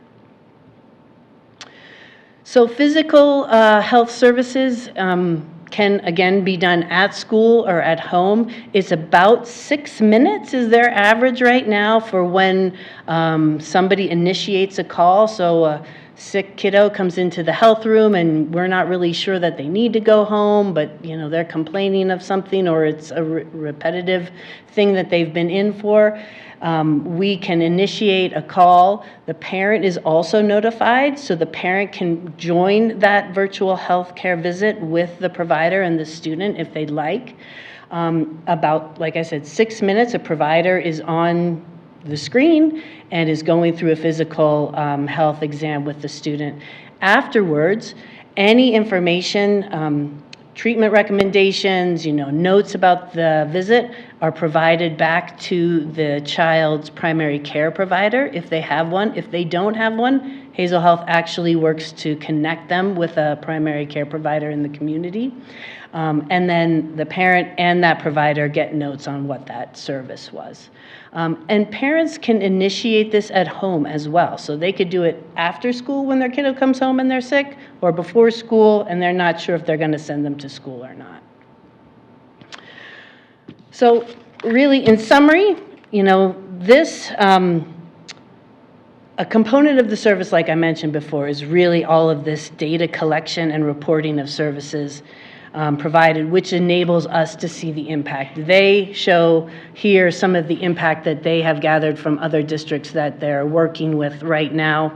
So physical health services can, again, be done at school or at home. It's about 6 minutes is their average right now for when somebody initiates a call. So a sick kiddo comes into the health room and we're not really sure that they need to go home, but they're complaining of something or it's a repetitive thing that they've been in for. We can initiate a call. The parent is also notified, so the parent can join that virtual health care visit with the provider and the student if they'd like. About, like I said, 6 minutes, a provider is on the screen and is going through a physical health exam with the student. Afterwards, any information, treatment recommendations, notes about the visit are provided back to the child's primary care provider if they have one. If they don't have one, Hazel Health actually works to connect them with a primary care provider in the community. And then the parent and that provider get notes on what that service was. And parents can initiate this at home as well. So they could do it after school when their kiddo comes home and they're sick, or before school and they're not sure if they're going to send them to school or not. So really, in summary, this, a component of the service, like I mentioned before, is really all of this data collection and reporting of services provided, which enables us to see the impact. They show here some of the impact that they have gathered from other districts that they're working with right now.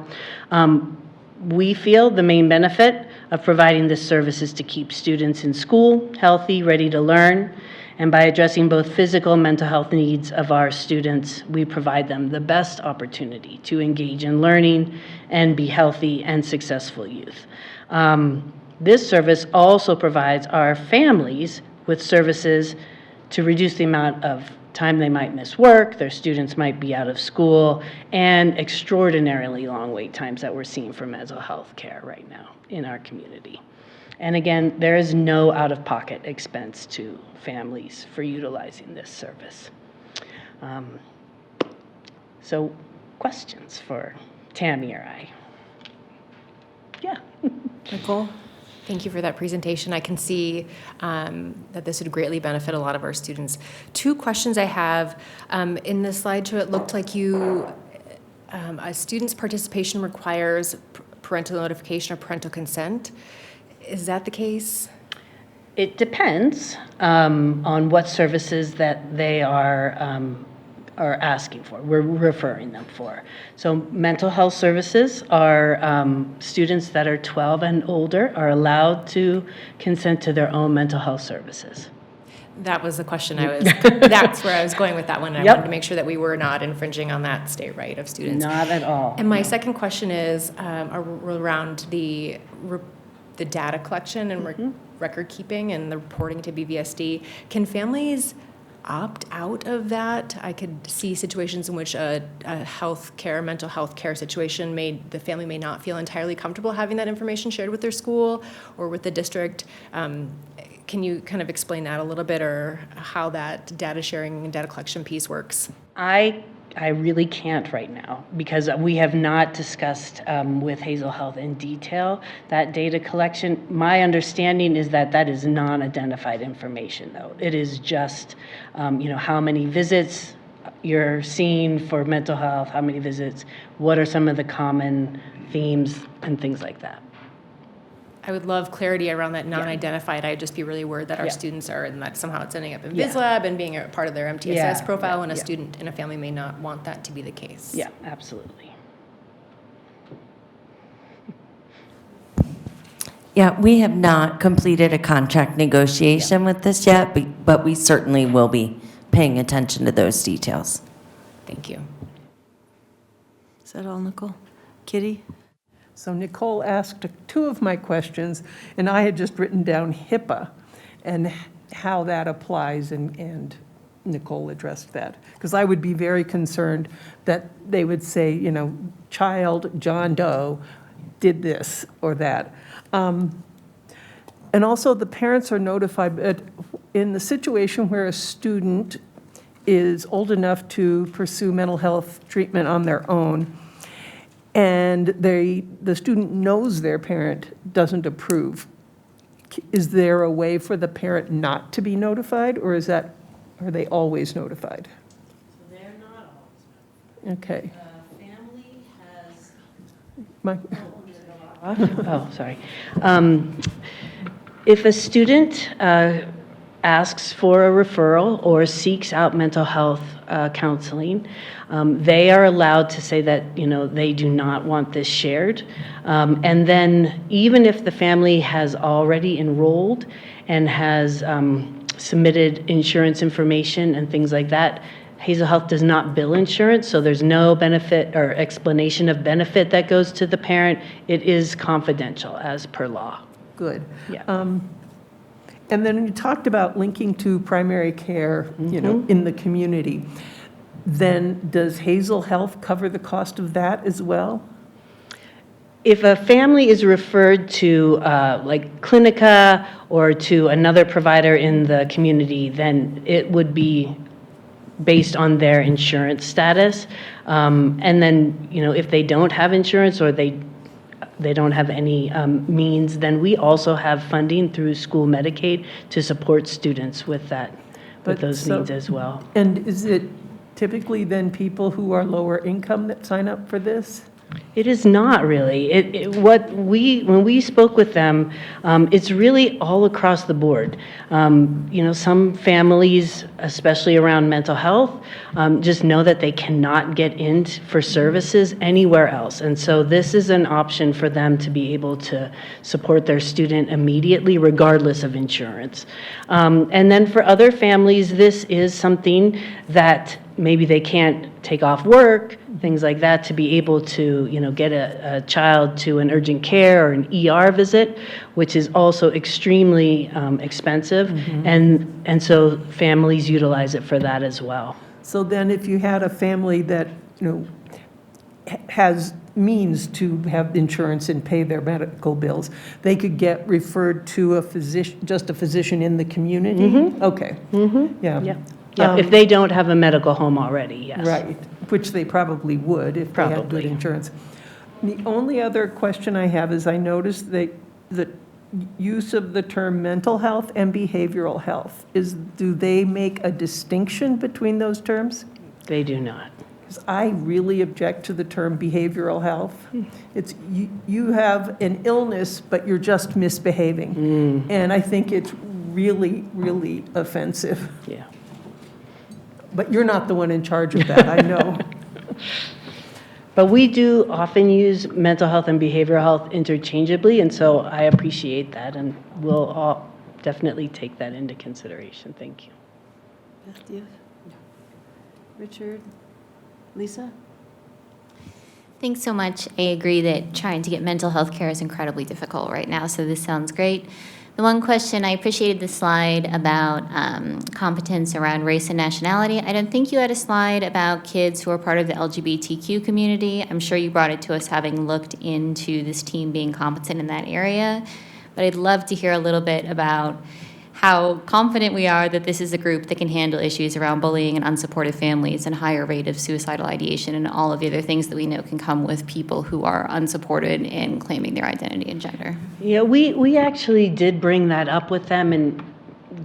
We feel the main benefit of providing this service is to keep students in school, healthy, ready to learn, and by addressing both physical and mental health needs of our students, we provide them the best opportunity to engage in learning and be healthy and successful youth. This service also provides our families with services to reduce the amount of time they might miss work, their students might be out of school, and extraordinarily long wait times that we're seeing for mental health care right now in our community. And again, there is no out-of-pocket expense to families for utilizing this service. So questions for Tammy or I? Yeah. Nicole? Thank you for that presentation. I can see that this would greatly benefit a lot of our students. 2 questions I have. In the slideshow, it looked like a student's participation requires parental notification or parental consent. Is that the case? It depends on what services that they are asking for, we're referring them for. So mental health services are students that are 12 and older are allowed to consent to their own mental health services. That was the question that's where I was going with that one. And Yep. I wanted to make sure that we were not infringing on that state right of students. Not at all. And my second question is around the data collection and record keeping and the reporting to BVSD. Can families opt out of that? I could see situations in which a mental health care situation the family may not feel entirely comfortable having that information shared with their school or with the district. Can you kind of explain that a little bit, or how that data sharing and data collection piece works? I really can't right now because we have not discussed with Hazel Health in detail that data collection. My understanding is that that is non-identified information, though. It is just, how many visits you're seeing for mental health, how many visits, what are some of the common themes and things like that. I would love clarity around that non-identified. I'd just be really worried that our students are, and that somehow it's ending up in VizLab and being a part of their MTSS profile, and a student and a family may not want that to be the case. Yeah, absolutely. Yeah, we have not completed a contract negotiation with this yet, but we certainly will be paying attention to those details. Thank you. Is that all, Nicole? Kitty? So Nicole asked two of my questions, and I had just written down HIPAA and how that applies, and Nicole addressed that. Because I would be very concerned that they would say, child John Doe did this or that. And also the parents are notified, but in the situation where a student is old enough to pursue mental health treatment on their own, and the student knows their parent doesn't approve, is there a way for the parent not to be notified, or are they always notified? So they're not always notified. Okay. Family has... My, sorry. If a student asks for a referral or seeks out mental health counseling, they are allowed to say that, they do not want this shared. And then even if the family has already enrolled and has submitted insurance information and things like that, Hazel Health does not bill insurance, so there's no benefit or explanation of benefit that goes to the parent. It is confidential as per law. good. Yeah. And then you talked about linking to primary care, in the community. Then does Hazel Health cover the cost of that as well? If a family is referred to like Clinica or to another provider in the community, then it would be based on their insurance status. And then, if they don't have insurance or they don't have any means, then we also have funding through school Medicaid to support students with that, with those needs as well. And is it typically then people who are lower income that sign up for this? It is not really. When we spoke with them, it's really all across the board. Some families, especially around mental health, just know that they cannot get in for services anywhere else. And so this is an option for them to be able to support their student immediately, regardless of insurance. And then for other families, this is something that maybe they can't take off work, things like that, to be able to, get a child to an urgent care or an ER visit, which is also extremely expensive. And so families utilize it for that as well. So then if you had a family that, has means to have insurance and pay their medical bills, they could get referred to a physician, just a physician in the community? Okay. Yeah. Yeah, if they don't have a medical home already, yes. Right, which they probably would if they had good insurance. The only other question I have is I noticed that the use of the term mental health and behavioral health, do they make a distinction between those terms? They do not. Because I really object to the term behavioral health. It's, you have an illness, but you're just misbehaving. And I think it's really, really offensive. Yeah. But you're not the one in charge of that, I know. But we do often use mental health and behavioral health interchangeably, and so I appreciate that, and we'll all definitely take that into consideration. Thank you. Beth, do you? Richard? Lisa? Thanks so much. I agree that trying to get mental health care is incredibly difficult right now, so this sounds great. The one question, I appreciated the slide about competence around race and nationality. I don't think you had a slide about kids who are part of the LGBTQ community. I'm sure you brought it to us having looked into this team being competent in that area, but I'd love to hear a little bit about how confident we are that this is a group that can handle issues around bullying and unsupportive families and higher rate of suicidal ideation and all of the other things that we know can come with people who are unsupported in claiming their identity and gender. Yeah, we actually did bring that up with them, and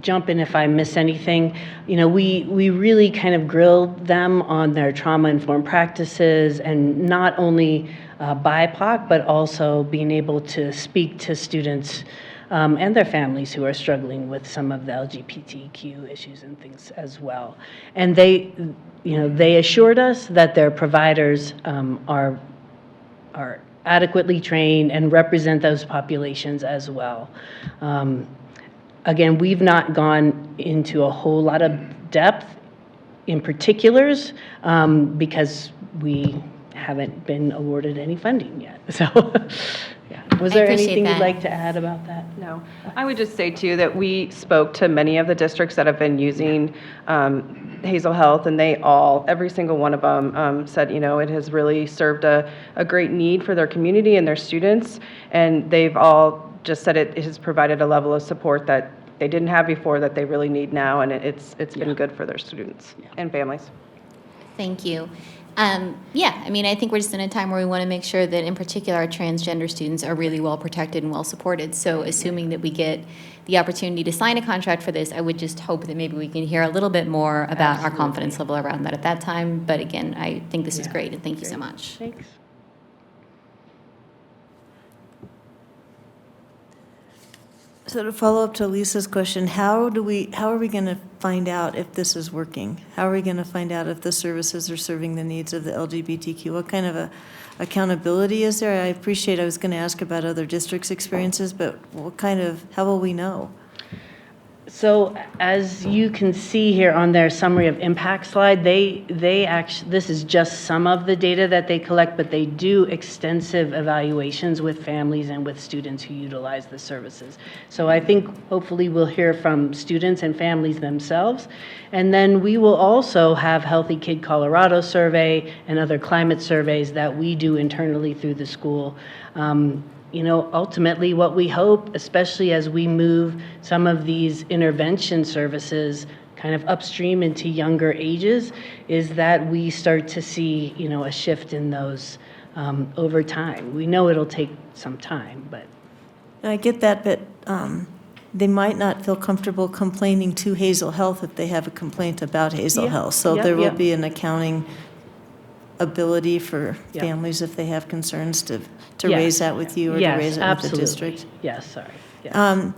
jump in if I miss anything. You know, we really kind of grilled them on their trauma-informed practices, and not only BIPOC, but also being able to speak to students and their families who are struggling with some of the LGBTQ issues and things as well. And they assured us that their providers are adequately trained and represent those populations as well. Again, we've not gone into a whole lot of depth in particulars because we haven't been awarded any funding yet. So, yeah. Was there anything you'd like to add about that? No. I would just say, too, that we spoke to many of the districts that have been using Hazel Health, and they all, every single one of them said, you know, it has really served a great need for their community and their students, and they've all just said it has provided a level of support that they didn't have before that they really need now, and it's been good for their students and families. Thank you. Yeah, I mean, I think we're just in a time where we want to make sure that, in particular, our transgender students are really well protected and well supported. So assuming that we get the opportunity to sign a contract for this, I would just hope that maybe we can hear a little bit more about our confidence level around that at that time. But again, I think this is great, and thank you so much. Thanks. So to follow up to Lisa's question, how are we going to find out if this is working? How are we going to find out if the services are serving the needs of the LGBTQ? What kind of accountability is there? I was going to ask about other districts' experiences, but how will we know? So as you can see here on their summary of impact slide, they actually, this is just some of the data that they collect, but they do extensive evaluations with families and with students who utilize the services. So I think hopefully we'll hear from students and families themselves. And then we will also have Healthy Kid Colorado survey and other climate surveys that we do internally through the school. You know, ultimately what we hope, especially as we move some of these intervention services kind of upstream into younger ages, is that we start to see, you know, a shift in those over time. We know it'll take some time, but. I get that, but they might not feel comfortable complaining to Hazel Health if they have a complaint about Hazel Health. So there will be an accounting ability for families if they have concerns to raise that with you or to raise it with the district. Yes, sorry. Yes.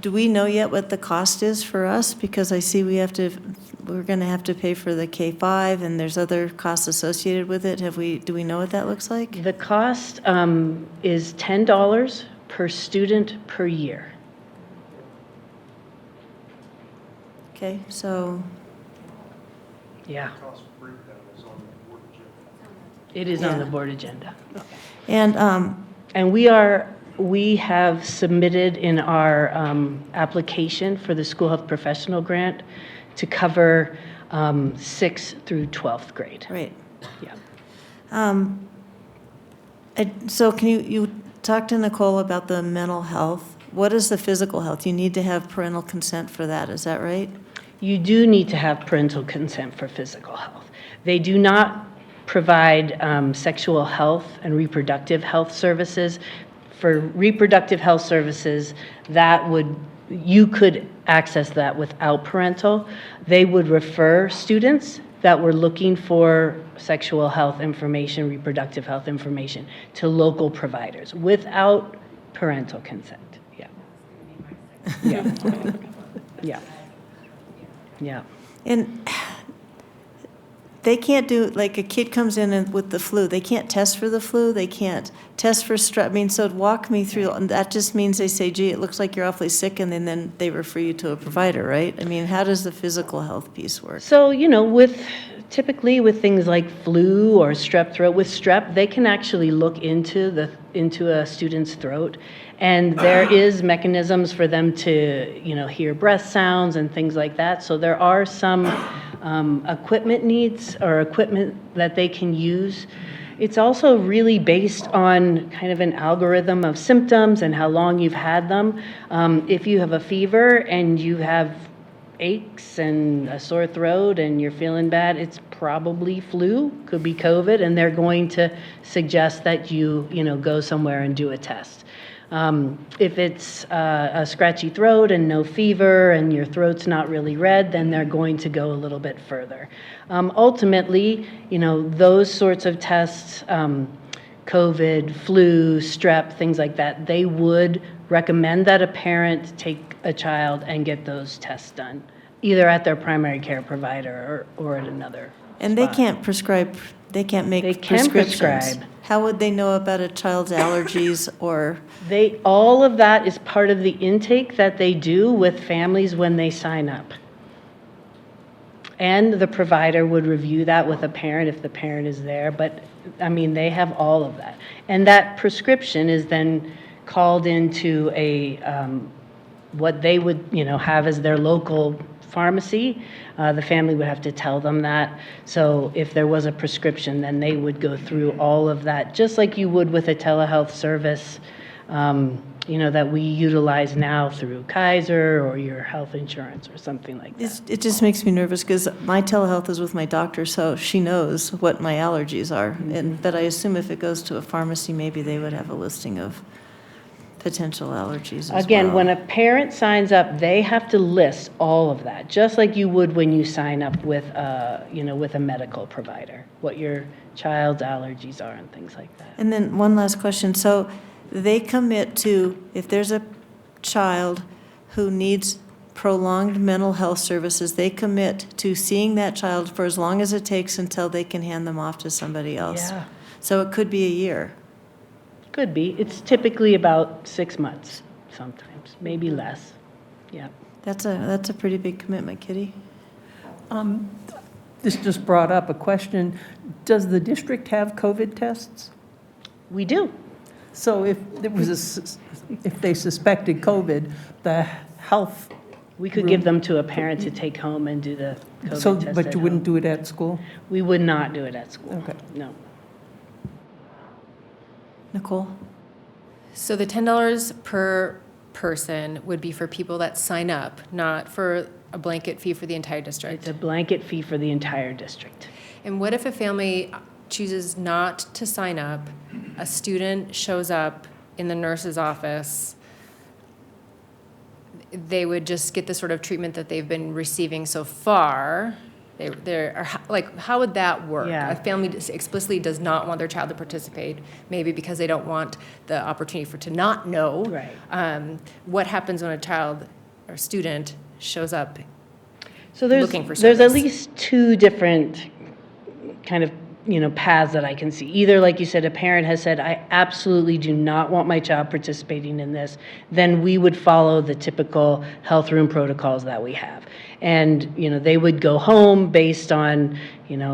Do we know yet what the cost is for us? Because I see we're going to have to pay for the K-5 and there's other costs associated with it. Do we know what that looks like? The cost is $10 per student per year. Okay, so. Yeah. It is on the board agenda. And we have submitted in our application for the school health professional grant to cover 6th through 12th grade. Right. Yeah. So can you talk to Nicole about the mental health? What is the physical health? You need to have parental consent for that, is that right? You do need to have parental consent for physical health. They do not provide sexual health and reproductive health services. For reproductive health services, you could access that without parental. They would refer students that were looking for sexual health information, reproductive health information to local providers without parental consent. Yeah. Yeah. Yeah. Yeah. And they can't do, like, a kid comes in and with the flu, they can't test for the flu, they can't test for strep. I mean, so walk me through, and that just means they say, gee, it looks like you're awfully sick, and then they refer you to a provider, right? I mean, how does the physical health piece work? So, typically with things like flu or strep throat, with strep, they can actually look into a student's throat, and there is mechanisms for them to, hear breath sounds and things like that. So there are some equipment needs or equipment that they can use. It's also really based on kind of an algorithm of symptoms and how long you've had them. If you have a fever and you have aches and a sore throat and you're feeling bad, it's probably flu, could be COVID, and they're going to suggest that you go somewhere and do a test. If it's a scratchy throat and no fever and your throat's not really red, then they're going to go a little bit further. Ultimately, those sorts of tests, COVID, flu, strep, things like that, they would recommend that a parent take a child and get those tests done, either at their primary care provider or at another And spot. they can't prescribe, they can't make They can prescriptions. prescribe. How would they know about a child's allergies or? All of that is part of the intake that they do with families when they sign up. And the provider would review that with a parent if the parent is there, but, they have all of that. And that prescription is then called into what they would, have as their local pharmacy. The family would have to tell them that. So if there was a prescription, then they would go through all of that, just like you would with a telehealth service, that we utilize now through Kaiser or your health insurance or something like that. It just makes me nervous because my telehealth is with my doctor, so she knows what my allergies are. But I assume if it goes to a pharmacy, maybe they would have a listing of potential allergies as Again, well. when a parent signs up, they have to list all of that, just like you would when you sign up with, with a medical provider, what your child's allergies are and things like that. And then one last question. So they commit to, if there's a child who needs prolonged mental health services, they commit to seeing that child for as long as it takes until they can hand them off to somebody else. Yeah. So it could be a year. Could be. It's typically about 6 months, sometimes, maybe less. Yeah. That's a pretty big commitment, Kitty. This just brought up a question. Does the district have COVID tests? We do. So if they suspected COVID, the health. We could give them to a parent to take home and do the COVID So, test but at you wouldn't home. do it at school? We would not do it at school. Okay. No. Nicole? So the $10 per person would be for people that sign up, not for a blanket fee for the entire district? It's a blanket fee for the entire district. And what if a family chooses not to sign up, a student shows up in the nurse's office, they would just get the sort of treatment that they've been receiving so far? How would that work? Yeah. A family explicitly does not want their child to participate, maybe because they don't want the opportunity to not know. Right. What happens when a child or student shows up So there's looking for there's at service? least two different kind of paths that I can see. Either, like you said, a parent has said, I absolutely do not want my child participating in this, then we would follow the typical health room protocols that we have. And, they would go home based on,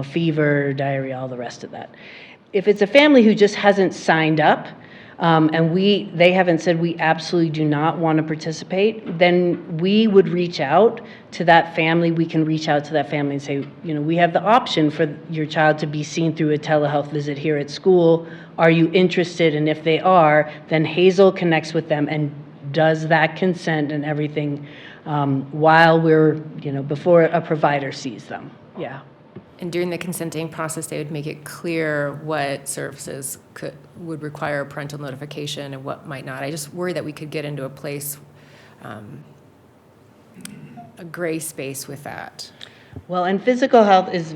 fever, diarrhea, all the rest of that. If it's a family who just hasn't signed up, and they haven't said we absolutely do not want to participate, then we would reach out to that family. We can reach out to that family and say, we have the option for your child to be seen through a telehealth visit here at school. Are you interested? And if they are, then Hazel connects with them and does that consent and everything while we're, before a provider sees them. Yeah. And during the consenting process, they would make it clear what services would require parental notification and what might not. I just worry that we could get into a place, a gray space with that. Well, and physical health is,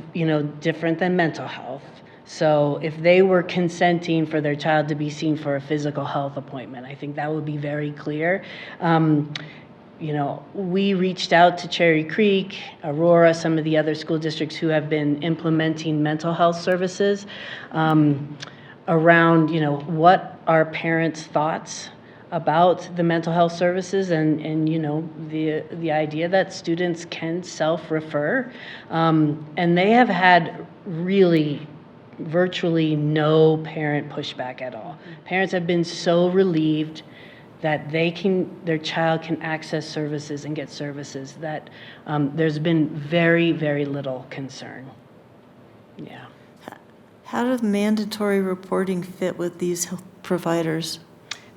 different than mental health. So if they were consenting for their child to be seen for a physical health appointment, I think that would be very clear. We reached out to Cherry Creek, Aurora, some of the other school districts who have been implementing mental health services around, what are parents' thoughts about the mental health services and the idea that students can self-refer. And they have had really virtually no parent pushback at all. Parents have been so relieved that their child can access services and get services that there's been very, very little concern. Yeah. How does mandatory reporting fit with these health providers?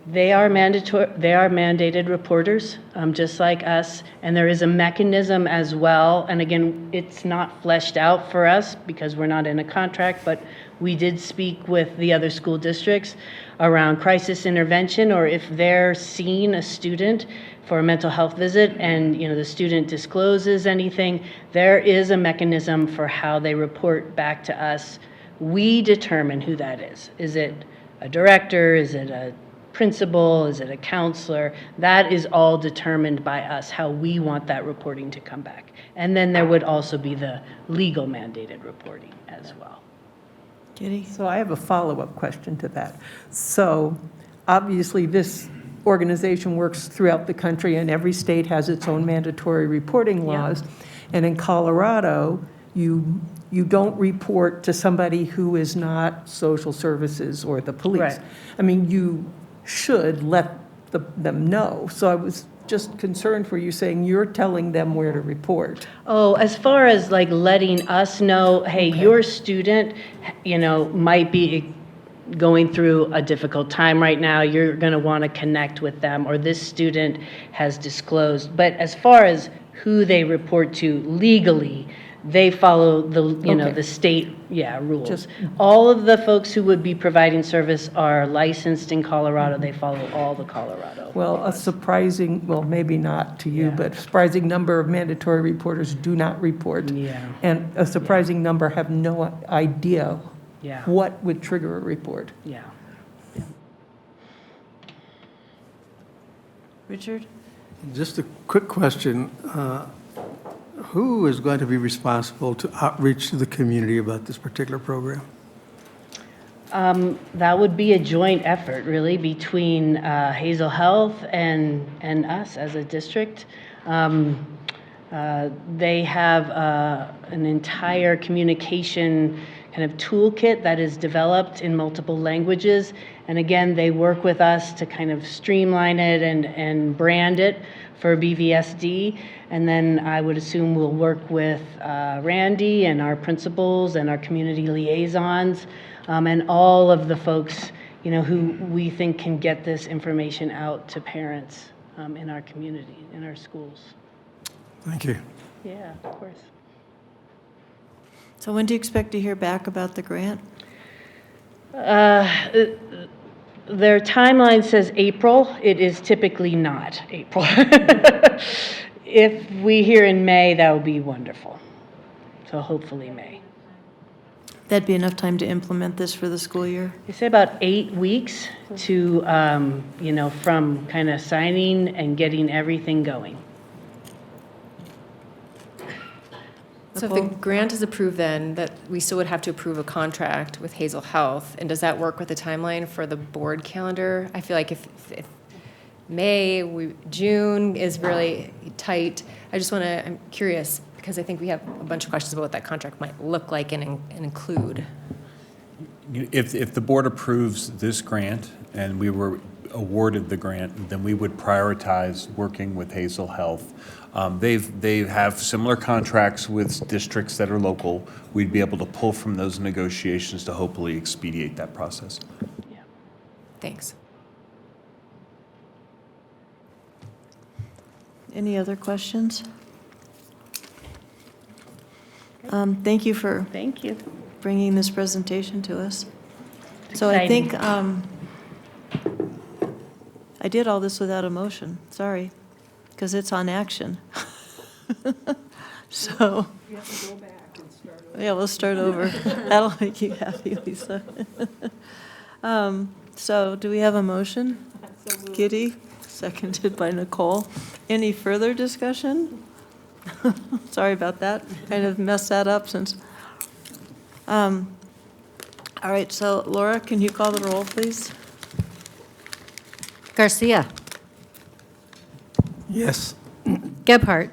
They are mandated reporters, just like us, and there is a mechanism as well. And again, it's not fleshed out for us because we're not in a contract, but we did speak with the other school districts around crisis intervention, or if they're seeing a student for a mental health visit and the student discloses anything, there is a mechanism for how they report back to us. We determine who that is. Is it a director? Is it a principal? Is it a counselor? That is all determined by us, how we want that reporting to come back. And then there would also be the legal mandated reporting as well. Kitty? So I have a follow-up question to that. So obviously this organization works throughout the country and every state has its own mandatory reporting laws. And in Colorado, you don't report to somebody who is not social services or the police. Right. I mean, you should let them know. So I was just concerned for you saying you're telling them where to report. Oh, as far as like letting us know, hey, your student, might be going through a difficult time right now, you're going to want to connect with them, or this student has disclosed. But as far as who they report to legally, they follow the state rules. All of the folks who would be providing service are licensed in Colorado. They follow all the Colorado. Well, a surprising, well, maybe not to you, but surprising number of mandatory reporters do not report. Yeah. And a surprising number have no idea Yeah. what would trigger a report. Yeah. Richard? Just a quick question. Who is going to be responsible to outreach to the community about this particular program? That would be a joint effort, really, between Hazel Health and us as a district. They have an entire communication kind of toolkit that is developed in multiple languages. And again, they work with us to kind of streamline it and brand it for BVSD. And then I would assume we'll work with Randy and our principals and our community liaisons and all of the folks, who we think can get this information out to parents in our community, in our schools. Thank you. Yeah, of course. So when do you expect to hear back about the grant? Their timeline says April. It is typically not April. If we hear in May, that would be wonderful. So hopefully May. That'd be enough time to implement this for the school year? They say about 8 weeks to, from kind of signing and getting everything going. So if the grant is approved, then that we still would have to approve a contract with Hazel Health, and does that work with the timeline for the board calendar? I feel like if June is really tight. I'm curious, because I think we have a bunch of questions about what that contract might look like and include. If the board approves this grant and we were awarded the grant, then we would prioritize working with Hazel Health. They have similar contracts with districts that are local. We'd be able to pull from those negotiations to hopefully expedite that process. Yeah. Thanks. Any other questions? Thank you for bringing this presentation to us. So I think I did all this without a motion, sorry, because it's on action. So Yeah, we'll start over. That'll make you happy, Lisa. So do we have a motion? Kitty, seconded by Nicole. Any further discussion? Sorry about that. Kind of messed that up since. All right, so Laura, can you call the roll, please? Garcia. Yes. Gebhardt.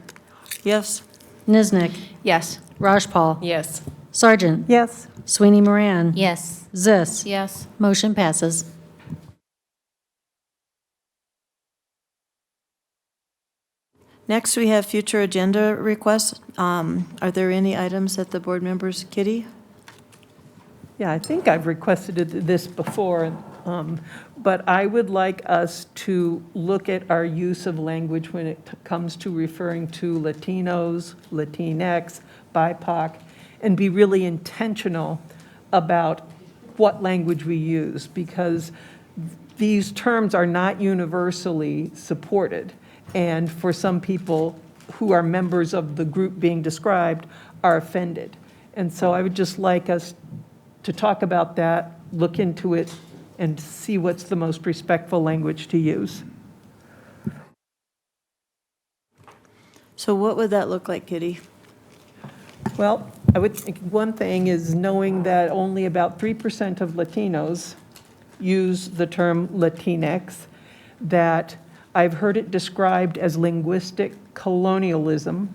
Yes. Niznik. Yes. Rajpal. Yes. Sargent. Yes. Sweeney Moran. Yes. Zis. Yes. Motion passes. Next, we have future agenda requests. Are there any items that the board members, Kitty? Yeah, I think I've requested this before, but I would like us to look at our use of language when it comes to referring to Latinos, Latinx, BIPOC, and be really intentional about what language we use, because these terms are not universally supported. And for some people who are members of the group being described are offended. And so I would just like us to talk about that, look into it, and see what's the most respectful language to use. So what would that look like, Kitty? Well, I would think one thing is knowing that only about 3% of Latinos use the term Latinx, that I've heard it described as linguistic colonialism.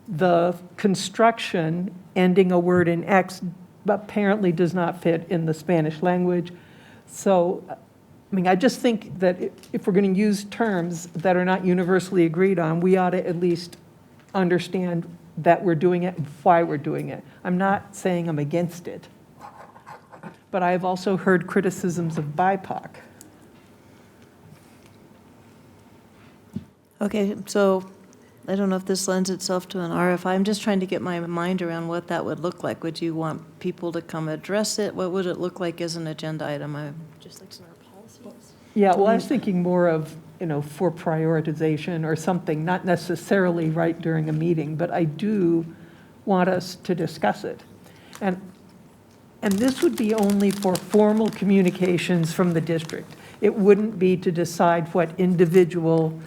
The construction ending a word in X apparently does not fit in the Spanish language. So, I mean, I just think that if we're going to use terms that are not universally agreed on, we ought to at least understand that we're doing it and why we're doing it. I'm not saying I'm against it, but I've also heard criticisms of BIPOC. Okay, so I don't know if this lends itself to an RFI. I'm just trying to get my mind around what that would look like. Would you want people to come address it? What would it look like as an agenda item? I just like to know our policies. Yeah, well, I was thinking more of, for prioritization or something, not necessarily right during a meeting, but I do want us to discuss it. And this would be only for formal communications from the district. It wouldn't be to decide what individual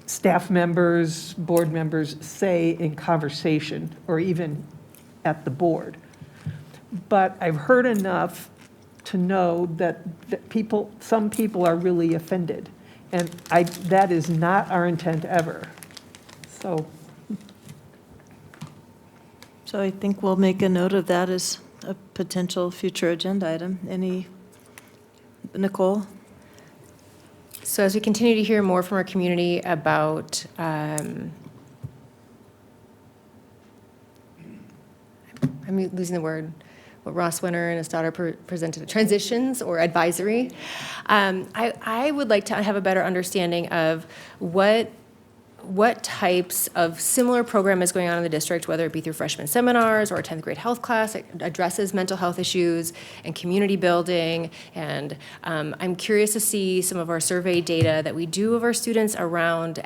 staff members, board members say in conversation or even at the board. But I've heard enough to know that some people are really offended. And that is not our intent ever. So I think we'll make a note of that as a potential future agenda item. Nicole? So as we continue to hear more from our community about I'm losing the word, what Ross Winter and his daughter presented, transitions or advisory, I would like to have a better understanding of what types of similar program is going on in the district, whether it be through freshman seminars or a 10th grade health class that addresses mental health issues and community building. And I'm curious to see some of our survey data that we do of our students around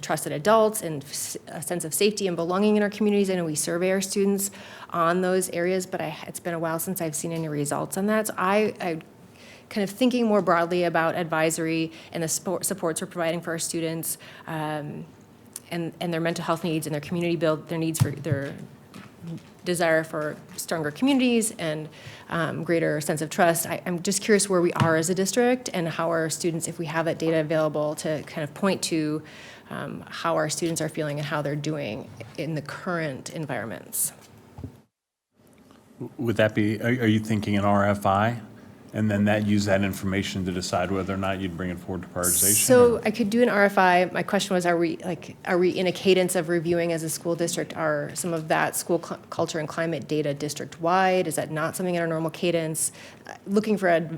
trusted adults and a sense of safety and belonging in our communities. I know we survey our students on those areas, but it's been a while since I've seen any results on that. So I kind of thinking more broadly about advisory and the supports we're providing for our students, and their mental health needs and their community build, their needs for their desire for stronger communities and greater sense of trust. I'm just curious where we are as a district and how our students, if we have that data available, to kind of point to how our students are feeling and how they're doing in the current environments. Would that be, are you thinking an RFI? And then use that information to decide whether or not you'd bring it forward to prioritization? So I could do an RFI. My question was, are we in a cadence of reviewing as a school district? Are some of that school culture and climate data district-wide? Is that not something in our normal cadence? Looking for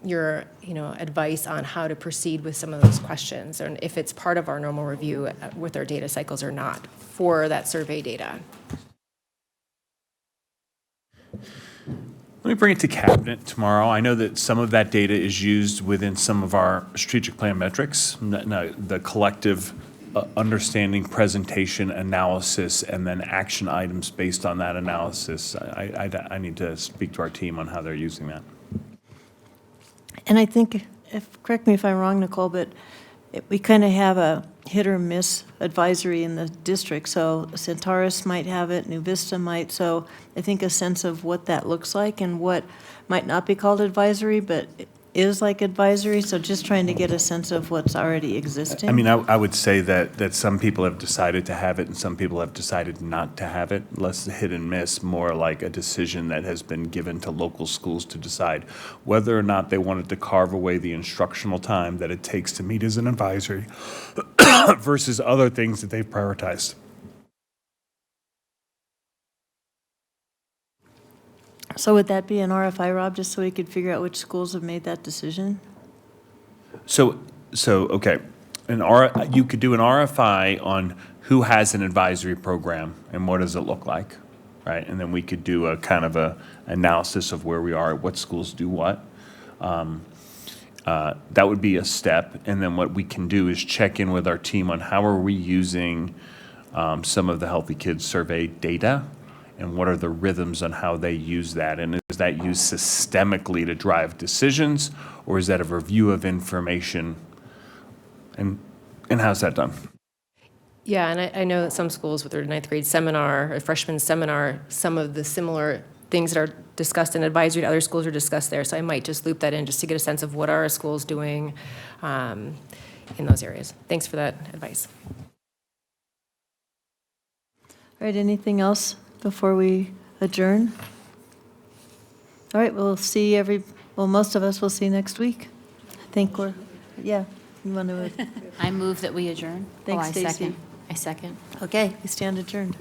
your advice on how to proceed with some of those questions, and if it's part of our normal review with our data cycles or not for that survey data. Let me bring it to cabinet tomorrow. I know that some of that data is used within some of our strategic plan metrics. The collective understanding presentation analysis and then action items based on that analysis. I need to speak to our team on how they're using that. And I think, correct me if I'm wrong, Nicole, but we kind of have a hit or miss advisory in the district. So Centaurus might have it, New Vista might. So I think a sense of what that looks like and what might not be called advisory, but is like advisory. So just trying to get a sense of what's already existing. I mean, I would say that some people have decided to have it and some people have decided not to have it. Less hit and miss, more like a decision that has been given to local schools to decide whether or not they wanted to carve away the instructional time that it takes to meet as an advisory versus other things that they've prioritized. So would that be an RFI, Rob, just so we could figure out which schools have made that decision? So okay, you could do an RFI on who has an advisory program and what does it look like, right? And then we could do a kind of a analysis of where we are, what schools do what. That would be a step. And then what we can do is check in with our team on how are we using some of the Healthy Kids Survey data and what are the rhythms on how they use that? And is that used systemically to drive decisions, or is that a review of information? And how's that done? Yeah, and I know that some schools with their ninth grade seminar or freshman seminar, some of the similar things that are discussed in advisory to other schools are discussed there. So I might just loop that in just to get a sense of what are our schools doing in those areas. Thanks for that advice. All right, anything else before we adjourn? All right, we'll see most of us will see next week. I think you want to. I move that we adjourn. Thanks, I Stacy. second. I second. Okay, we stand adjourned.